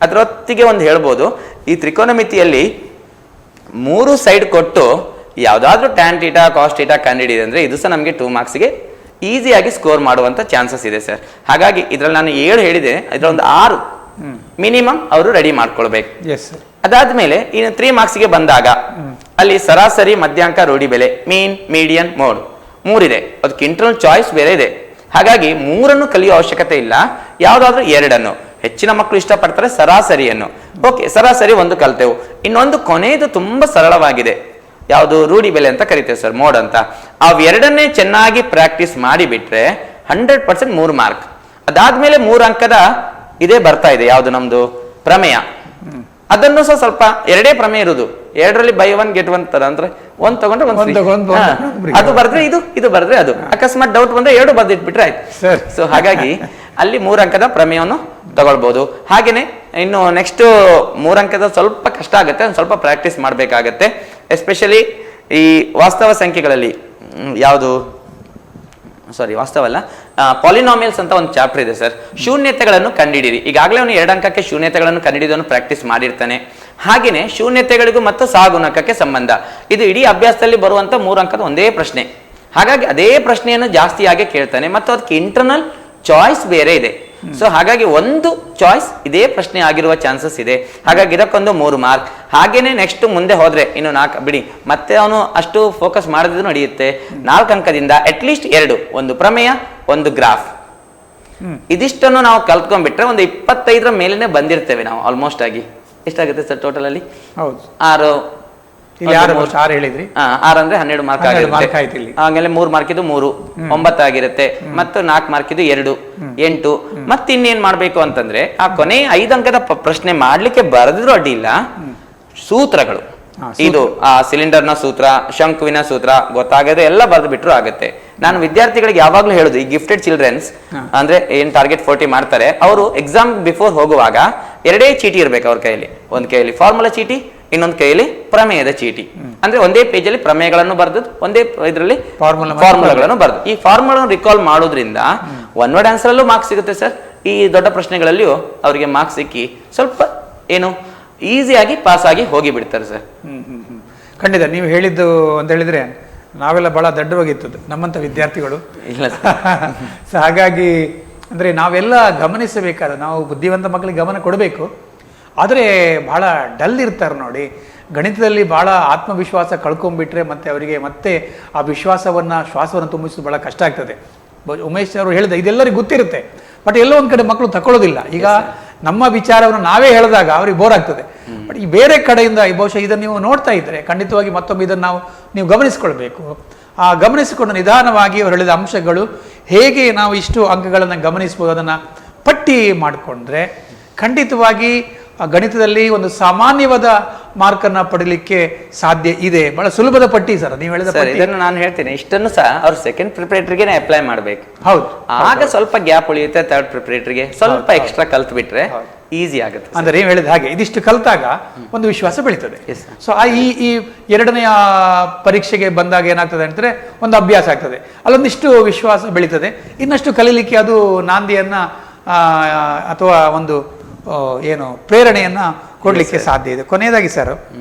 ಅದರೊತ್ತಿಗೆ ಒಂದು ಹೇಳ್ಬೋದು, ಈ ತ್ರಿಕೋನಮಿತಿಯಲ್ಲಿ 3 ಸೈಡ್ ಕೊಟ್ಟು ಯಾವ್ದಾದ್ರು ಟ್ಯಾನ್ ಥೀಟಾ, ಕಾಸ್ ಥೀಟಾ ಕಂಡುಹಿಡಿದೆ ಅಂದ್ರೆ ಇದು ಸಹ ನಮಗೆ 2 ಮಾರ್ಕ್ಸ್ಗೆ ಈಸಿಯಾಗಿ ಸ್ಕೋರ್ ಮಾಡುವಂತ ಚಾನ್ಸಸ್ ಇದೆ ಸರ್. ಹಾಗಾಗಿ ಇದ್ರಲ್ಲಿ ನಾನು 7 ಹೇಳಿದೆ, ಇದ್ರೊಂದು 6 ಮಿನಿಮಮ್ ಅವರು ರೆಡಿ ಮಾಡ್ಕೊಳ್ಬೇಕು. ಅದಾದ್ಮೇಲೆ ಇನ್ನು 3 ಮಾರ್ಕ್ಸ್ಗೆ ಬಂದಾಗ ಅಲ್ಲಿ ಸರಾಸರಿ, ಮಧ್ಯಾಂಕ, ರೂಢಿ ಬೆಲೆ, ಮೀನ್, ಮೀಡಿಯನ್, ಮೋಡ್ 3 ಇದೆ. ಅದಕ್ಕೆ ಇಂಟರ್ನಲ್ ಚಾಯ್ಸ್ ಬೇರೆ ಇದೆ. ಹಾಗಾಗಿ 3 ಕಲಿಯೋ ಅವಶ್ಯಕತೆ ಇಲ್ಲ, ಯಾವ್ದಾದ್ರು 2. ಹೆಚ್ಚಿನ ಮಕ್ಕಳು ಇಷ್ಟಪಡ್ತಾರೆ ಸರಾಸರಿಯನ್ನು. ಓಕೆ, ಸರಾಸರಿ 1 ಕಲ್ತೆವು. ಇನ್ನೊಂದು ಕೊನೆಯದು ತುಂಬಾ ಸರಳವಾಗಿದೆ, ಯಾವುದು ರೂಢಿ ಬೆಲೆ ಅಂತ ಕರಿತೇವೆ ಸರ್, ಮೋಡ್ ಅಂತ. ಅವೆರಡನ್ನೇ ಚೆನ್ನಾಗಿ ಪ್ರಾಕ್ಟೀಸ್ ಮಾಡಿಬಿಟ್ರೆ 100% 3 ಮಾರ್ಕ್. ಅದಾದ್ಮೇಲೆ 3 ಅಂಕದ ಇದೇ ಬರ್ತಾ ಇದೆ, ಯಾವುದು ನಮ್ದು ಪ್ರಮೇಯ. ಅದನ್ನು ಸಹ ಸ್ವಲ್ಪ 2 ಪ್ರಮೇಯ ಇರುವುದು, 2ರಲ್ಲಿ ಬೈ 1 ಗೆಟ್ 1 ತರ, ಅಂದ್ರೆ 1 ತಗೊಂಡ್ರೆ 1 ಅದು ಬರ್ದ್ರೆ ಇದು ಬರ್ದ್ರೆ ಅದು. ಅಕಸ್ಮಾತ್ ಡೌಟ್ ಬಂದ್ರೆ 2 ಬರ್ದಿಟ್ಬಿಟ್ರೆ ಆಯ್ತು. ಸೊ ಹಾಗಾಗಿ ಅಲ್ಲಿ 3 ಅಂಕದ ಪ್ರಮೇಯವನ್ನು ತಗೊಳ್ಬಹುದು. ಹಾಗೇನೆ ಇನ್ನು ನೆಕ್ಸ್ಟ್ 3 ಅಂಕದ ಸ್ವಲ್ಪ ಕಷ್ಟ ಆಗುತ್ತೆ, ಸ್ವಲ್ಪ ಪ್ರಾಕ್ಟೀಸ್ ಮಾಡ್ಬೇಕಾಗತ್ತೆ. ಎಸ್ಪೆಷಲಿ ಈ ವಾಸ್ತವ ಸಂಖ್ಯೆಗಳಲ್ಲಿ ವಾಸ್ತವ ಅಲ್ಲ, ಪಾಲಿನಾಮಿಯಲ್ಸ್ ಅಂತ ಒಂದು ಚಾಪ್ಟರ್ ಇದೆ ಸರ್. ಶೂನ್ಯತೆಗಳನ್ನು ಕಂಡುಹಿಡಿಯಿರಿ. ಈಗಾಗಲೇ ಅವನು 2 ಅಂಕಕ್ಕೆ ಶೂನ್ಯತೆಗಳನ್ನು ಕಂಡುಹಿಡಿದವನು ಪ್ರಾಕ್ಟೀಸ್ ಮಾಡಿರ್ತಾನೆ. ಹಾಗೇನೆ ಶೂನ್ಯತೆಗಳಿಗೂ ಮತ್ತು ಸಹಗುಣಕಕ್ಕೆ ಸಂಬಂಧ, ಇದು ಇಡೀ ಅಭ್ಯಾಸದಲ್ಲಿ ಬರುವಂತ 3 ಅಂಕದ ಒಂದೇ ಪ್ರಶ್ನೆ. ಹಾಗಾಗಿ ಅದೇ ಪ್ರಶ್ನೆಯನ್ನು ಜಾಸ್ತಿಯಾಗಿ ಕೇಳ್ತಾನೆ ಮತ್ತು ಅದಕ್ಕೆ ಇಂಟರ್ನಲ್ ಚಾಯ್ಸ್ ಬೇರೆ ಇದೆ. ಸೊ ಹಾಗಾಗಿ ಒಂದು ಚಾಯ್ಸ್ ಇದೇ ಪ್ರಶ್ನೆ ಆಗಿರುವ ಚಾನ್ಸಸ್ ಇದೆ. ಹಾಗಾಗಿ ಇದಕ್ಕೊಂದು 3 ಮಾರ್ಕ್. ಹಾಗೇನೆ ನೆಕ್ಸ್ಟ್ ಮುಂದೆ ಹೋದ್ರೆ ಇನ್ನು 4 ಬಿಡಿ, ಮತ್ತೆ ಅವನು ಅಷ್ಟು ಫೋಕಸ್ ಮಾಡಿದ್ರು ನಡೆಯುತ್ತೆ. 4 ಅಂಕದಿಂದ ಅಟ್ಲೀಸ್ಟ್ 2, ಒಂದು ಪ್ರಮೇಯ, ಒಂದು ಗ್ರಾಫ್, ಇದಿಷ್ಟನ್ನು ನಾವು ಕಲ್ತ್ಕೊಂಡ್ಬಿಟ್ರೆ ಒಂದು 25ರ ಮೇಲೇನೆ ಬಂದಿರ್ತೇವೆ ನಾವು ಆಲ್ಮೋಸ್ಟ್ ಆಗಿ. ಎಷ್ಟಾಗುತ್ತೆ ಸರ್ ಟೋಟಲ್ ಅಲ್ಲಿ? 6 ಹೇಳಿದ್ರಿ. 6 ಅಂದ್ರೆ 12 ಮಾರ್ಕ್ ಆಗಿರುತ್ತೆ. ಆಮೇಲೆ 3 ಮಾರ್ಕ್ ಇದು 3 9 ಆಗಿರುತ್ತೆ. ಮತ್ತು 4 ಮಾರ್ಕ್ ಇದು 2 8. ಮತ್ತೆ ಇನ್ನೇನ್ ಮಾಡ್ಬೇಕು ಅಂತಂದ್ರೆ ಆ ಕೊನೆ 5 ಅಂಕದ ಪ್ರಶ್ನೆ ಮಾಡ್ಲಿಕ್ಕೆ ಬರೆದಿದ್ರು ಅಡ್ಡಿಲ್ಲ, ಸೂತ್ರಗಳು, ಇದು ಆ ಸಿಲಿಂಡರ್ನ ಸೂತ್ರ, ಶಂಕುವಿನ ಸೂತ್ರ ಗೊತ್ತಾಗದೆ ಎಲ್ಲ ಬರೆದು ಬಿಟ್ರು ಆಗುತ್ತೆ. ನಾನು ವಿದ್ಯಾರ್ಥಿಗಳಿಗೆ ಯಾವಾಗ್ಲೂ ಹೇಳುದು, ಈ ಗಿಫ್ಟೆಡ್ ಚಿಲ್ಡ್ರನ್ಸ್ ಅಂದ್ರೆ ಏನ್ ಟಾರ್ಗೆಟ್ 40 ಮಾಡ್ತಾರೆ, ಅವರು ಎಕ್ಸಾಮ್ ಬಿಫೋರ್ ಹೋಗುವಾಗ 2 ಚೀಟಿ ಇರ್ಬೇಕು ಅವ್ರ ಕೈಯಲ್ಲಿ. ಒಂದ್ ಕೈಯಲ್ಲಿ ಫಾರ್ಮುಲಾ ಚೀಟಿ, ಇನ್ನೊಂದು ಕೈಯಲ್ಲಿ ಪ್ರಮೇಯದ ಚೀಟಿ. ಅಂದ್ರೆ ಒಂದೇ ಪೇಜ್ ಅಲ್ಲಿ ಪ್ರಮೇಯಗಳನ್ನು ಬರೆದು ಒಂದೇ ಇದರಲ್ಲಿ ಫಾರ್ಮುಲಾಗಳನ್ನು ಬರೆದು, ಈ ಫಾರ್ಮುಲಾ ರಿಕಾಲ್ ಮಾಡೋದ್ರಿಂದ 1 ವರ್ಡ್ ಆನ್ಸರ್ ಅಲ್ಲೂ ಮಾರ್ಕ್ಸ್ ಸಿಗುತ್ತೆ ಸರ್. ಈ ದೊಡ್ಡ ಪ್ರಶ್ನೆಗಳಲ್ಲಿಯೂ ಅವರಿಗೆ ಮಾರ್ಕ್ಸ್ ಸಿಕ್ಕಿ ಸ್ವಲ್ಪ ಈಸಿಯಾಗಿ ಪಾಸ್ ಆಗಿ ಹೋಗಿ ಬಿಡ್ತಾರೆ ಸರ್. ಖಂಡಿತ ನೀವು ಹೇಳಿದ್ದು ಅಂತ ಹೇಳಿದ್ರೆ ನಾವೆಲ್ಲ ಭಾಳ ದಡ್ಡವಾಗಿರ್ತದೆ ನಮ್ಮಂಥ ವಿದ್ಯಾರ್ಥಿಗಳು. ಇಲ್ಲ ಸೊ ಹಾಗಾಗಿ ಅಂದರೆ ನಾವೆಲ್ಲ ಗಮನಿಸಬೇಕಾದ, ನಾವು ಬುದ್ಧಿವಂತ ಮಕ್ಕಳಿಗೆ ಗಮನ ಕೊಡಬೇಕು. ಆದರೆ ಭಾಳ ಡಲ್ ಇರ್ತಾರೆ ನೋಡಿ, ಗಣಿತದಲ್ಲಿ ಭಾಳ ಆತ್ಮವಿಶ್ವಾಸ ಕಳ್ಕೊಂಡ್ಬಿಟ್ರೆ ಮತ್ತೆ ಅವರಿಗೆ ಮತ್ತೆ ಆ ಶ್ವಾಸವನ್ನು ತುಂಬಿಸೋದು ಭಾಳ ಕಷ್ಟ ಆಗ್ತದೆ. ಉಮೇಶ್ ಅವರು ಹೇಳಿದ ಇದೆಲ್ಲರಿಗೂ ಗೊತ್ತಿರುತ್ತೆ, ಬಟ್ ಎಲ್ಲೋ ಒಂದು ಕಡೆ ಮಕ್ಕಳು ತಗೊಳ್ಳೋದಿಲ್ಲ. ಈಗ ನಮ್ಮ ವಿಚಾರವನ್ನು ನಾವೇ ಹೇಳಿದಾಗ ಅವ್ರಿಗೆ ಬೋರ್ ಆಗ್ತದೆ. ಬಟ್ ಈ ಬೇರೆ ಕಡೆಯಿಂದ ಬಹುಶಃ ಇದನ್ನು ನೀವು ನೋಡ್ತಾ ಇದ್ದರೆ ಖಂಡಿತವಾಗಿ ಮತ್ತೊಮ್ಮೆ ಇದನ್ನು ನೀವು ಗಮನಿಸ್ಕೊಳ್ಬೇಕು. ಆ ಗಮನಿಸಿಕೊಂಡು ನಿಧಾನವಾಗಿ ಅವರು ಹೇಳಿದ ಅಂಶಗಳು ಹೇಗೆ ನಾವು ಇಷ್ಟು ಅಂಕಗಳನ್ನು ಗಮನಿಸ್ಬೋದು ಅದನ್ನು ಪಟ್ಟಿ ಮಾಡಿಕೊಂಡ್ರೆ ಖಂಡಿತವಾಗಿ ಗಣಿತದಲ್ಲಿ ಒಂದು ಸಾಮಾನ್ಯವಾದ ಮಾರ್ಕನ್ನು ಪಡೀಲಿಕ್ಕೆ ಸಾಧ್ಯ ಇದೆ. ಬಹಳ ಸುಲಭದ ಪಟ್ಟಿ ಸರ್ ನೀವು ಹೇಳಿದ ಸರ್. ಇದನ್ನು ನಾನು ಹೇಳ್ತೀನಿ, ಇಷ್ಟನ್ನು ಸಹ ಅವ್ರು ಸೆಕೆಂಡ್ ಪ್ರಿಪರೇಟರ್ಗೆ ಅಪ್ಲೈ ಮಾಡಬೇಕು. ಹೌದು, ಆಗ ಸ್ವಲ್ಪ ಗ್ಯಾಪ್ ಉಳಿಯುತ್ತೆ. ಥರ್ಡ್ ಪ್ರಿಪರೇಟರ್ಗೆ ಸ್ವಲ್ಪ ಎಕ್ಸ್ಟ್ರಾ ಕಲ್ತ್ ಬಿಟ್ರೆ ಈಸಿ ಆಗುತ್ತೆ. ಅಂದ್ರೆ ನೀವು ಹೇಳಿದ ಹಾಗೆ ಇದಿಷ್ಟು ಕಲ್ತಾಗ ಒಂದು ವಿಶ್ವಾಸ ಬೆಳೀತದೆ. ಸೊ ಈ ಎರಡನೆಯ ಪರೀಕ್ಷೆಗೆ ಬಂದಾಗ ಏನಾಗ್ತದೆ ಅಂತಂದ್ರೆ ಒಂದು ಅಭ್ಯಾಸ ಆಗ್ತದೆ, ಅಲ್ಲೊಂದಿಷ್ಟು ವಿಶ್ವಾಸ ಬೆಳೀತದೆ. ಇನ್ನಷ್ಟು ಕಲೀಲಿಕ್ಕೆ ಅದು ನಾಂದಿಯನ್ನ ಅಥವಾ ಒಂದು ಏನು ಪ್ರೇರಣೆಯನ್ನ ಕೊಡ್ಲಿಕ್ಕೆ ಸಾಧ್ಯ ಇದೆ. ಕೊನೆಯದಾಗಿ ಸರ್,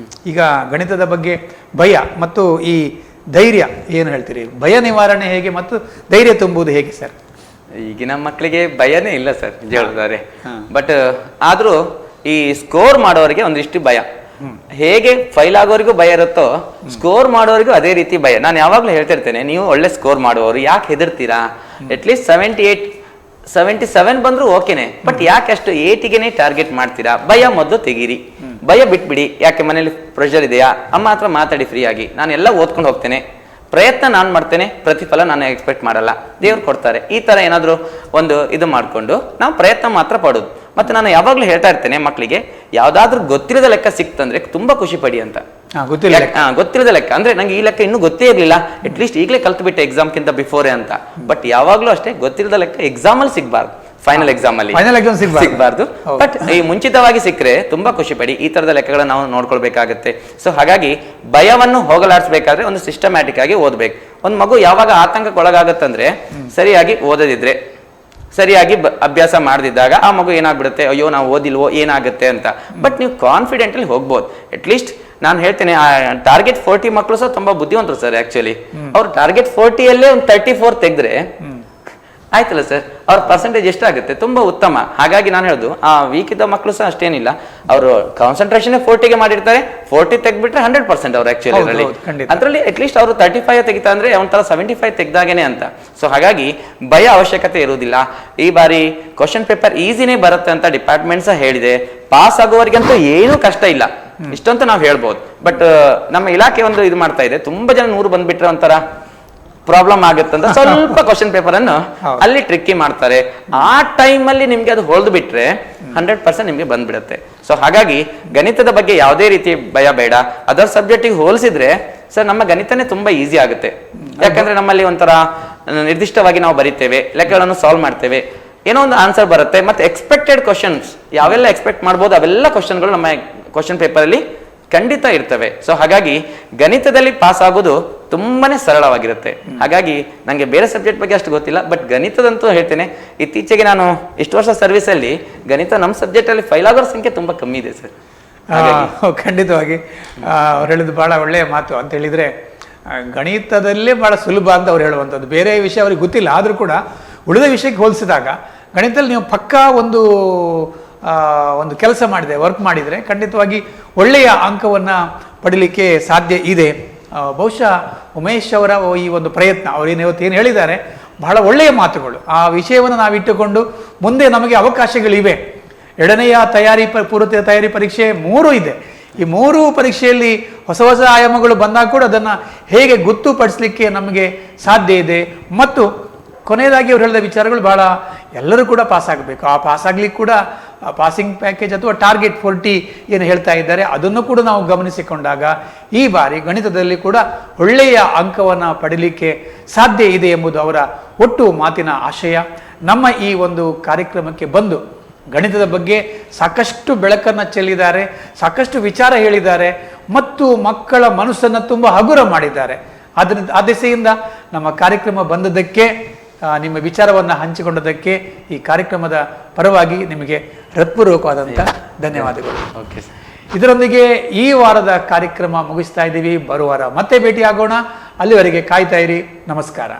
ಈಗ ಗಣಿತದ ಬಗ್ಗೆ ಭಯ ಮತ್ತು ಈ ಧೈರ್ಯ ಏನು ಹೇಳ್ತೀರಿ? ಭಯ ನಿವಾರಣೆ ಹೇಗೆ ಮತ್ತು ಧೈರ್ಯ ತುಂಬುವುದು ಹೇಗೆ ಸರ್? ಈಗಿನ ಮಕ್ಕಳಿಗೆ ಭಯನೇ ಇಲ್ಲ ಸರ್, ನಿಜ ಹೇಳಿದ್ದಾರೆ. ಬಟ್ ಆದ್ರೂ ಈ ಸ್ಕೋರ್ ಮಾಡೋರಿಗೆ ಒಂದಿಷ್ಟು ಭಯ. ಹೇಗೆ ಫೈಲ್ ಆಗೋರಿಗೂ ಭಯ ಇರುತ್ತೋ ಸ್ಕೋರ್ ಮಾಡೋರಿಗೂ ಅದೇ ರೀತಿ ಭಯ. ನಾನು ಯಾವಾಗ್ಲೂ ಹೇಳ್ತಿರ್ತೇನೆ, ನೀವು ಒಳ್ಳೆ ಸ್ಕೋರ್ ಮಾಡುವವರು ಯಾಕೆ ಹೆದರ್ತೀರಾ? ಅಟ್ಲೀಸ್ಟ್ 77 ಬಂದ್ರು ಓಕೆನೆ, ಬಟ್ ಯಾಕೆ ಅಷ್ಟು 80ಗೆ ಟಾರ್ಗೆಟ್ ಮಾಡ್ತೀರಾ? ಭಯ ಮೊದಲು ತೆಗೀರಿ, ಭಯ ಬಿಟ್ಬಿಡಿ. ಯಾಕೆ ಮನೇಲಿ ಪ್ರೆಷರ್ ಇದೆಯಾ? ಅಮ್ಮ ಹತ್ರ ಮಾತಾಡಿ ಫ್ರೀ ಆಗಿ, ನಾನು ಎಲ್ಲ ಓದ್ಕೊಂಡು ಹೋಗ್ತೇನೆ, ಪ್ರಯತ್ನ ನಾನು ಮಾಡ್ತೇನೆ, ಪ್ರತಿಫಲ ನಾನು ಎಕ್ಸ್ಪೆಕ್ಟ್ ಮಾಡಲ್ಲ, ದೇವ್ರು ಕೊಡ್ತಾರೆ. ಈ ತರ ಏನಾದ್ರು ಒಂದು ಇದು ಮಾಡ್ಕೊಂಡು ನಾವು ಪ್ರಯತ್ನ ಮಾತ್ರ ಪಡೋದು. ಮತ್ತೆ ನಾನು ಯಾವಾಗ್ಲೂ ಹೇಳ್ತಾ ಇರ್ತೇನೆ ಮಕ್ಕಳಿಗೆ, ಯಾವ್ದಾದ್ರು ಗೊತ್ತಿರದ ಲೆಕ್ಕ ಸಿಕ್ತಂದ್ರೆ ತುಂಬಾ ಖುಷಿ ಪಡಿ ಅಂತ. ಗೊತ್ತಿರದ ಲೆಕ್ಕ ಅಂದ್ರೆ ನಂಗೆ ಈ ಲೆಕ್ಕ ಇನ್ನೂ ಗೊತ್ತೇ ಇರ್ಲಿಲ್ಲ, ಅಟ್ಲೀಸ್ಟ್ ಈಗಲೇ ಕಲ್ತು ಬಿಟ್ಟೆ ಎಕ್ಸಾಮ್ಗಿಂತ ಬಿಫೋರೆ ಅಂತ. ಬಟ್ ಯಾವಾಗ್ಲೂ ಅಷ್ಟೇ, ಗೊತ್ತಿರದ ಲೆಕ್ಕ ಎಕ್ಸಾಮ್ ಅಲ್ಲಿ ಸಿಗ್ಬಾರ್ದು, ಫೈನಲ್ ಎಕ್ಸಾಮ್ ಅಲ್ಲಿ ಸಿಗ್ಬಾರ್ದು. ಬಟ್ ಈ ಮುಂಚಿತವಾಗಿ ಸಿಕ್ಕರೆ ತುಂಬಾ ಖುಷಿ ಪಡಿ. ಈ ತರದ ಲೆಕ್ಕಗಳನ್ನ ನಾವು ನೋಡ್ಕೊಳ್ಬೇಕಾಗತ್ತೆ. ಸೊ ಹಾಗಾಗಿ ಭಯವನ್ನು ಹೋಗಲಾಡಿಸ್ಬೇಕಾದ್ರೆ ಒಂದು ಸಿಸ್ಟಮ್ಯಾಟಿಕ್ ಆಗಿ ಓದ್ಬೇಕು. ಒಂದು ಮಗು ಯಾವಾಗ ಆತಂಕಕ್ಕೊಳಗಾಗತ್ತಂದ್ರೆ ಸರಿಯಾಗಿ ಓದದಿದ್ರೆ, ಸರಿಯಾಗಿ ಅಭ್ಯಾಸ ಮಾಡದಿದ್ದಾಗ ಆ ಮಗು ಏನಾಗ್ಬಿಡುತ್ತೆ, ಅಯ್ಯೋ ನಾವು ಓದಿಲ್ವೋ ಏನಾಗುತ್ತೆ ಅಂತ. ಬಟ್ ನೀವು ಕಾನ್ಫಿಡೆಂಟಲ್ಲಿ ಹೋಗ್ಬೋದು. ಅಟ್ಲೀಸ್ಟ್ ನಾನು ಹೇಳ್ತೇನೆ, ಟಾರ್ಗೆಟ್ 40 ಮಕ್ಕಳು ಸಹ ತುಂಬಾ ಬುದ್ಧಿವಂತರು ಸರ್. ಆಕ್ಚುಲಿ ಅವ್ರು ಟಾರ್ಗೆಟ್ 40ಯಲ್ಲೇ ಒಂದು 34 ತೆಗೆದ್ರೆ ಆಯ್ತಲ್ಲ ಸರ್, ಅವ್ರ ಪರ್ಸೆಂಟೇಜ್ ಎಷ್ಟಾಗುತ್ತೆ? ತುಂಬಾ ಉತ್ತಮ. ಹಾಗಾಗಿ ನಾನು ಹೇಳುದು, ಆ ವೀಕ್ ಇದ್ದ ಮಕ್ಕಳು ಸಹ ಅಷ್ಟೇನಿಲ್ಲ, ಅವರು ಕಾನ್ಸಂಟ್ರೇಷನ್ 40ಗೆ ಮಾಡಿರ್ತಾರೆ, 40 ತೆಗ್ಬಿಟ್ರೆ 100% ಅವ್ರು ಆಕ್ಚುಲಿ ಅದರಲ್ಲಿ ಅಟ್ಲೀಸ್ಟ್ ಅವರು 35 ತೆಗಿತಾ ಅಂದ್ರೆ ಒಂಥರ 75 ತೆಗ್ದಾಗೇನೆ ಅಂತ. ಸೊ ಹಾಗಾಗಿ ಭಯ ಅವಶ್ಯಕತೆ ಇರುವುದಿಲ್ಲ. ಈ ಬಾರಿ ಕ್ವಶನ್ ಪೇಪರ್ ಈಸಿನೇ ಬರುತ್ತೆ ಅಂತ ಡಿಪಾರ್ಟ್ಮೆಂಟ್ ಸಹ ಹೇಳಿದೆ. ಪಾಸ್ ಆಗುವವರಿಗಂತೂ ಏನೂ ಕಷ್ಟ ಇಲ್ಲ, ಇಷ್ಟಂತೂ ನಾವು ಹೇಳ್ಬೋದು. ಬಟ್ ನಮ್ಮ ಇಲಾಖೆ ಒಂದು ಇದು ಮಾಡ್ತಾ ಇದೆ, ತುಂಬಾ ಜನ 100 ಬಂದ್ಬಿಟ್ರೆ ಒಂಥರ ಪ್ರಾಬ್ಲಮ್ ಆಗುತ್ತಂತ ಸ್ವಲ್ಪ ಕ್ವಶನ್ ಪೇಪರ್ ಅನ್ನು ಅಲ್ಲಿ ಟ್ರಿಕ್ಕಿ ಮಾಡ್ತಾರೆ. ಆ ಟೈಮ್ ಅಲ್ಲಿ ನಿಮ್ಗೆ ಅದು ಹೊಳ್ದು ಬಿಟ್ರೆ 100% ನಿಮ್ಗೆ ಬಂದ್ಬಿಡುತ್ತೆ. ಸೊ ಹಾಗಾಗಿ ಗಣಿತದ ಬಗ್ಗೆ ಯಾವುದೇ ರೀತಿ ಭಯ ಬೇಡ. ಅದರ್ ಸಬ್ಜೆಕ್ಟಿಗೆ ಹೋಲಿಸಿದ್ರೆ ಸರ್ ನಮ್ಮ ಗಣಿತನೇ ತುಂಬಾ ಈಸಿ ಆಗುತ್ತೆ. ಯಾಕಂದ್ರೆ ನಮ್ಮಲ್ಲಿ ಒಂಥರ ನಿರ್ದಿಷ್ಟವಾಗಿ ನಾವು ಬರೀತೇವೆ, ಲೆಕ್ಕಗಳನ್ನು ಸಾಲ್ವ್ ಮಾಡ್ತೇವೆ, ಏನೋ ಒಂದು ಆನ್ಸರ್ ಬರುತ್ತೆ. ಮತ್ತೆ ಎಕ್ಸ್ಪೆಕ್ಟೆಡ್ ಕ್ವಶನ್ಸ್ ಯಾವೆಲ್ಲ ಎಕ್ಸ್ಪೆಕ್ಟ್ ಮಾಡ್ಬೋದು ಅವೆಲ್ಲ ಕ್ವಶನ್ಗಳು ನಮ್ಮ ಕ್ವಶನ್ ಪೇಪರ್ ಅಲ್ಲಿ ಖಂಡಿತ ಇರ್ತವೆ. ಸೊ ಹಾಗಾಗಿ ಗಣಿತದಲ್ಲಿ ಪಾಸ್ ಆಗೋದು ತುಂಬಾನೇ ಸರಳವಾಗಿರುತ್ತೆ. ಹಾಗಾಗಿ ನಂಗೆ ಬೇರೆ ಸಬ್ಜೆಕ್ಟ್ ಬಗ್ಗೆ ಅಷ್ಟು ಗೊತ್ತಿಲ್ಲ, ಬಟ್ ಗಣಿತದಂತೂ ಹೇಳ್ತೇನೆ, ಇತ್ತೀಚೆಗೆ ನಾನು ಇಷ್ಟು ವರ್ಷ ಸರ್ವಿಸ್ ಅಲ್ಲಿ ಗಣಿತ ನಮ್ಮ ಸಬ್ಜೆಕ್ಟ್ ಅಲ್ಲಿ ಫೈಲ್ ಆಗೋರ ಸಂಖ್ಯೆ ತುಂಬಾ ಕಮ್ಮಿ ಇದೆ ಸರ್. ಖಂಡಿತವಾಗಿ ಅವ್ರು ಹೇಳಿದ್ದು ಬಹಳ ಒಳ್ಳೆಯ ಮಾತು. ಅಂತ ಹೇಳಿದ್ರೆ ಗಣಿತದಲ್ಲೇ ಬಹಳ ಸುಲಭ ಅಂತ ಅವ್ರು ಹೇಳುವಂಥದ್ದು. ಬೇರೆ ವಿಷಯ ಅವ್ರಿಗೆ ಗೊತ್ತಿಲ್ಲ, ಆದರೂ ಕೂಡ ಉಳಿದ ವಿಷಯಕ್ಕೆ ಹೋಲಿಸಿದಾಗ ಗಣಿತದಲ್ಲಿ ನೀವು ಪಕ್ಕಾ ಒಂದು ಕೆಲಸ ಮಾಡಿದೆ, ವರ್ಕ್ ಮಾಡಿದರೆ ಖಂಡಿತವಾಗಿ ಒಳ್ಳೆಯ ಅಂಕವನ್ನು ಪಡೀಲಿಕ್ಕೆ ಸಾಧ್ಯ ಇದೆ. ಬಹುಶಃ ಉಮೇಶ್ ಅವರ ಈ ಒಂದು ಪ್ರಯತ್ನ, ಅವರೇನು ಇವತ್ತೇನು ಹೇಳಿದ್ದಾರೆ ಬಹಳ ಒಳ್ಳೆಯ ಮಾತುಗಳು. ಆ ವಿಷಯವನ್ನು ನಾವಿಟ್ಟುಕೊಂಡು ಮುಂದೆ ನಮಗೆ ಅವಕಾಶಗಳಿವೆ. ಎರಡನೆಯ ಪೂರ್ವ ತಯಾರಿ ಪರೀಕ್ಷೆ 3 ಇದೆ. ಈ 3 ಪರೀಕ್ಷೆಯಲ್ಲಿ ಹೊಸ ಹೊಸ ಆಯಾಮಗಳು ಬಂದಾಗ ಕೂಡ ಅದನ್ನು ಹೇಗೆ ಗೊತ್ತುಪಡಿಸಲಿಕ್ಕೆ ನಮಗೆ ಸಾಧ್ಯ ಇದೆ. ಮತ್ತು ಕೊನೆಯದಾಗಿ ಅವ್ರು ಹೇಳಿದ ವಿಚಾರಗಳು ಬಹಳ, ಎಲ್ಲರೂ ಕೂಡ ಪಾಸ್ ಆಗಬೇಕು. ಆ ಪಾಸ್ ಆಗ್ಲಿಕ್ಕೆ ಕೂಡ ಪಾಸಿಂಗ್ ಪ್ಯಾಕೇಜ್ ಅಥವಾ ಟಾರ್ಗೆಟ್ 40 ಏನು ಹೇಳ್ತಾ ಇದ್ದಾರೆ ಅದನ್ನು ಕೂಡ ನಾವು ಗಮನಿಸಿಕೊಂಡಾಗ ಈ ಬಾರಿ ಗಣಿತದಲ್ಲಿ ಕೂಡ ಒಳ್ಳೆಯ ಅಂಕವನ್ನು ಪಡೀಲಿಕ್ಕೆ ಸಾಧ್ಯ ಇದೆ ಎಂಬುದು ಅವರ ಒಟ್ಟು ಮಾತಿನ ಆಶಯ. ನಮ್ಮ ಈ ಒಂದು ಕಾರ್ಯಕ್ರಮಕ್ಕೆ ಬಂದು ಗಣಿತದ ಬಗ್ಗೆ ಸಾಕಷ್ಟು ಬೆಳಕನ್ನು ಚೆಲ್ಲಿದ್ದಾರೆ, ಸಾಕಷ್ಟು ವಿಚಾರ ಹೇಳಿದ್ದಾರೆ ಮತ್ತು ಮಕ್ಕಳ ಮನಸ್ಸನ್ನು ತುಂಬ ಹಗುರ ಮಾಡಿದ್ದಾರೆ. ಅದರಿಂದ ಆ ದಿಸೆಯಿಂದ ನಮ್ಮ ಕಾರ್ಯಕ್ರಮ ಬಂದದ್ದಕ್ಕೆ, ನಿಮ್ಮ ವಿಚಾರವನ್ನು ಹಂಚಿಕೊಂಡದಕ್ಕೆ ಈ ಕಾರ್ಯಕ್ರಮದ ಪರವಾಗಿ ನಿಮಗೆ ಹೃತ್ಪೂರ್ವಕವಾದಂಥ ಧನ್ಯವಾದಗಳು. ಇದರೊಂದಿಗೆ ಈ ವಾರದ ಕಾರ್ಯಕ್ರಮ ಮುಗಿಸ್ತಾ ಇದ್ದೀವಿ. ಬರುವ ವಾರ ಮತ್ತೆ ಭೇಟಿಯಾಗೋಣ. ಅಲ್ಲಿವರೆಗೆ ಕಾಯ್ತಾ ಇರಿ. ನಮಸ್ಕಾರ.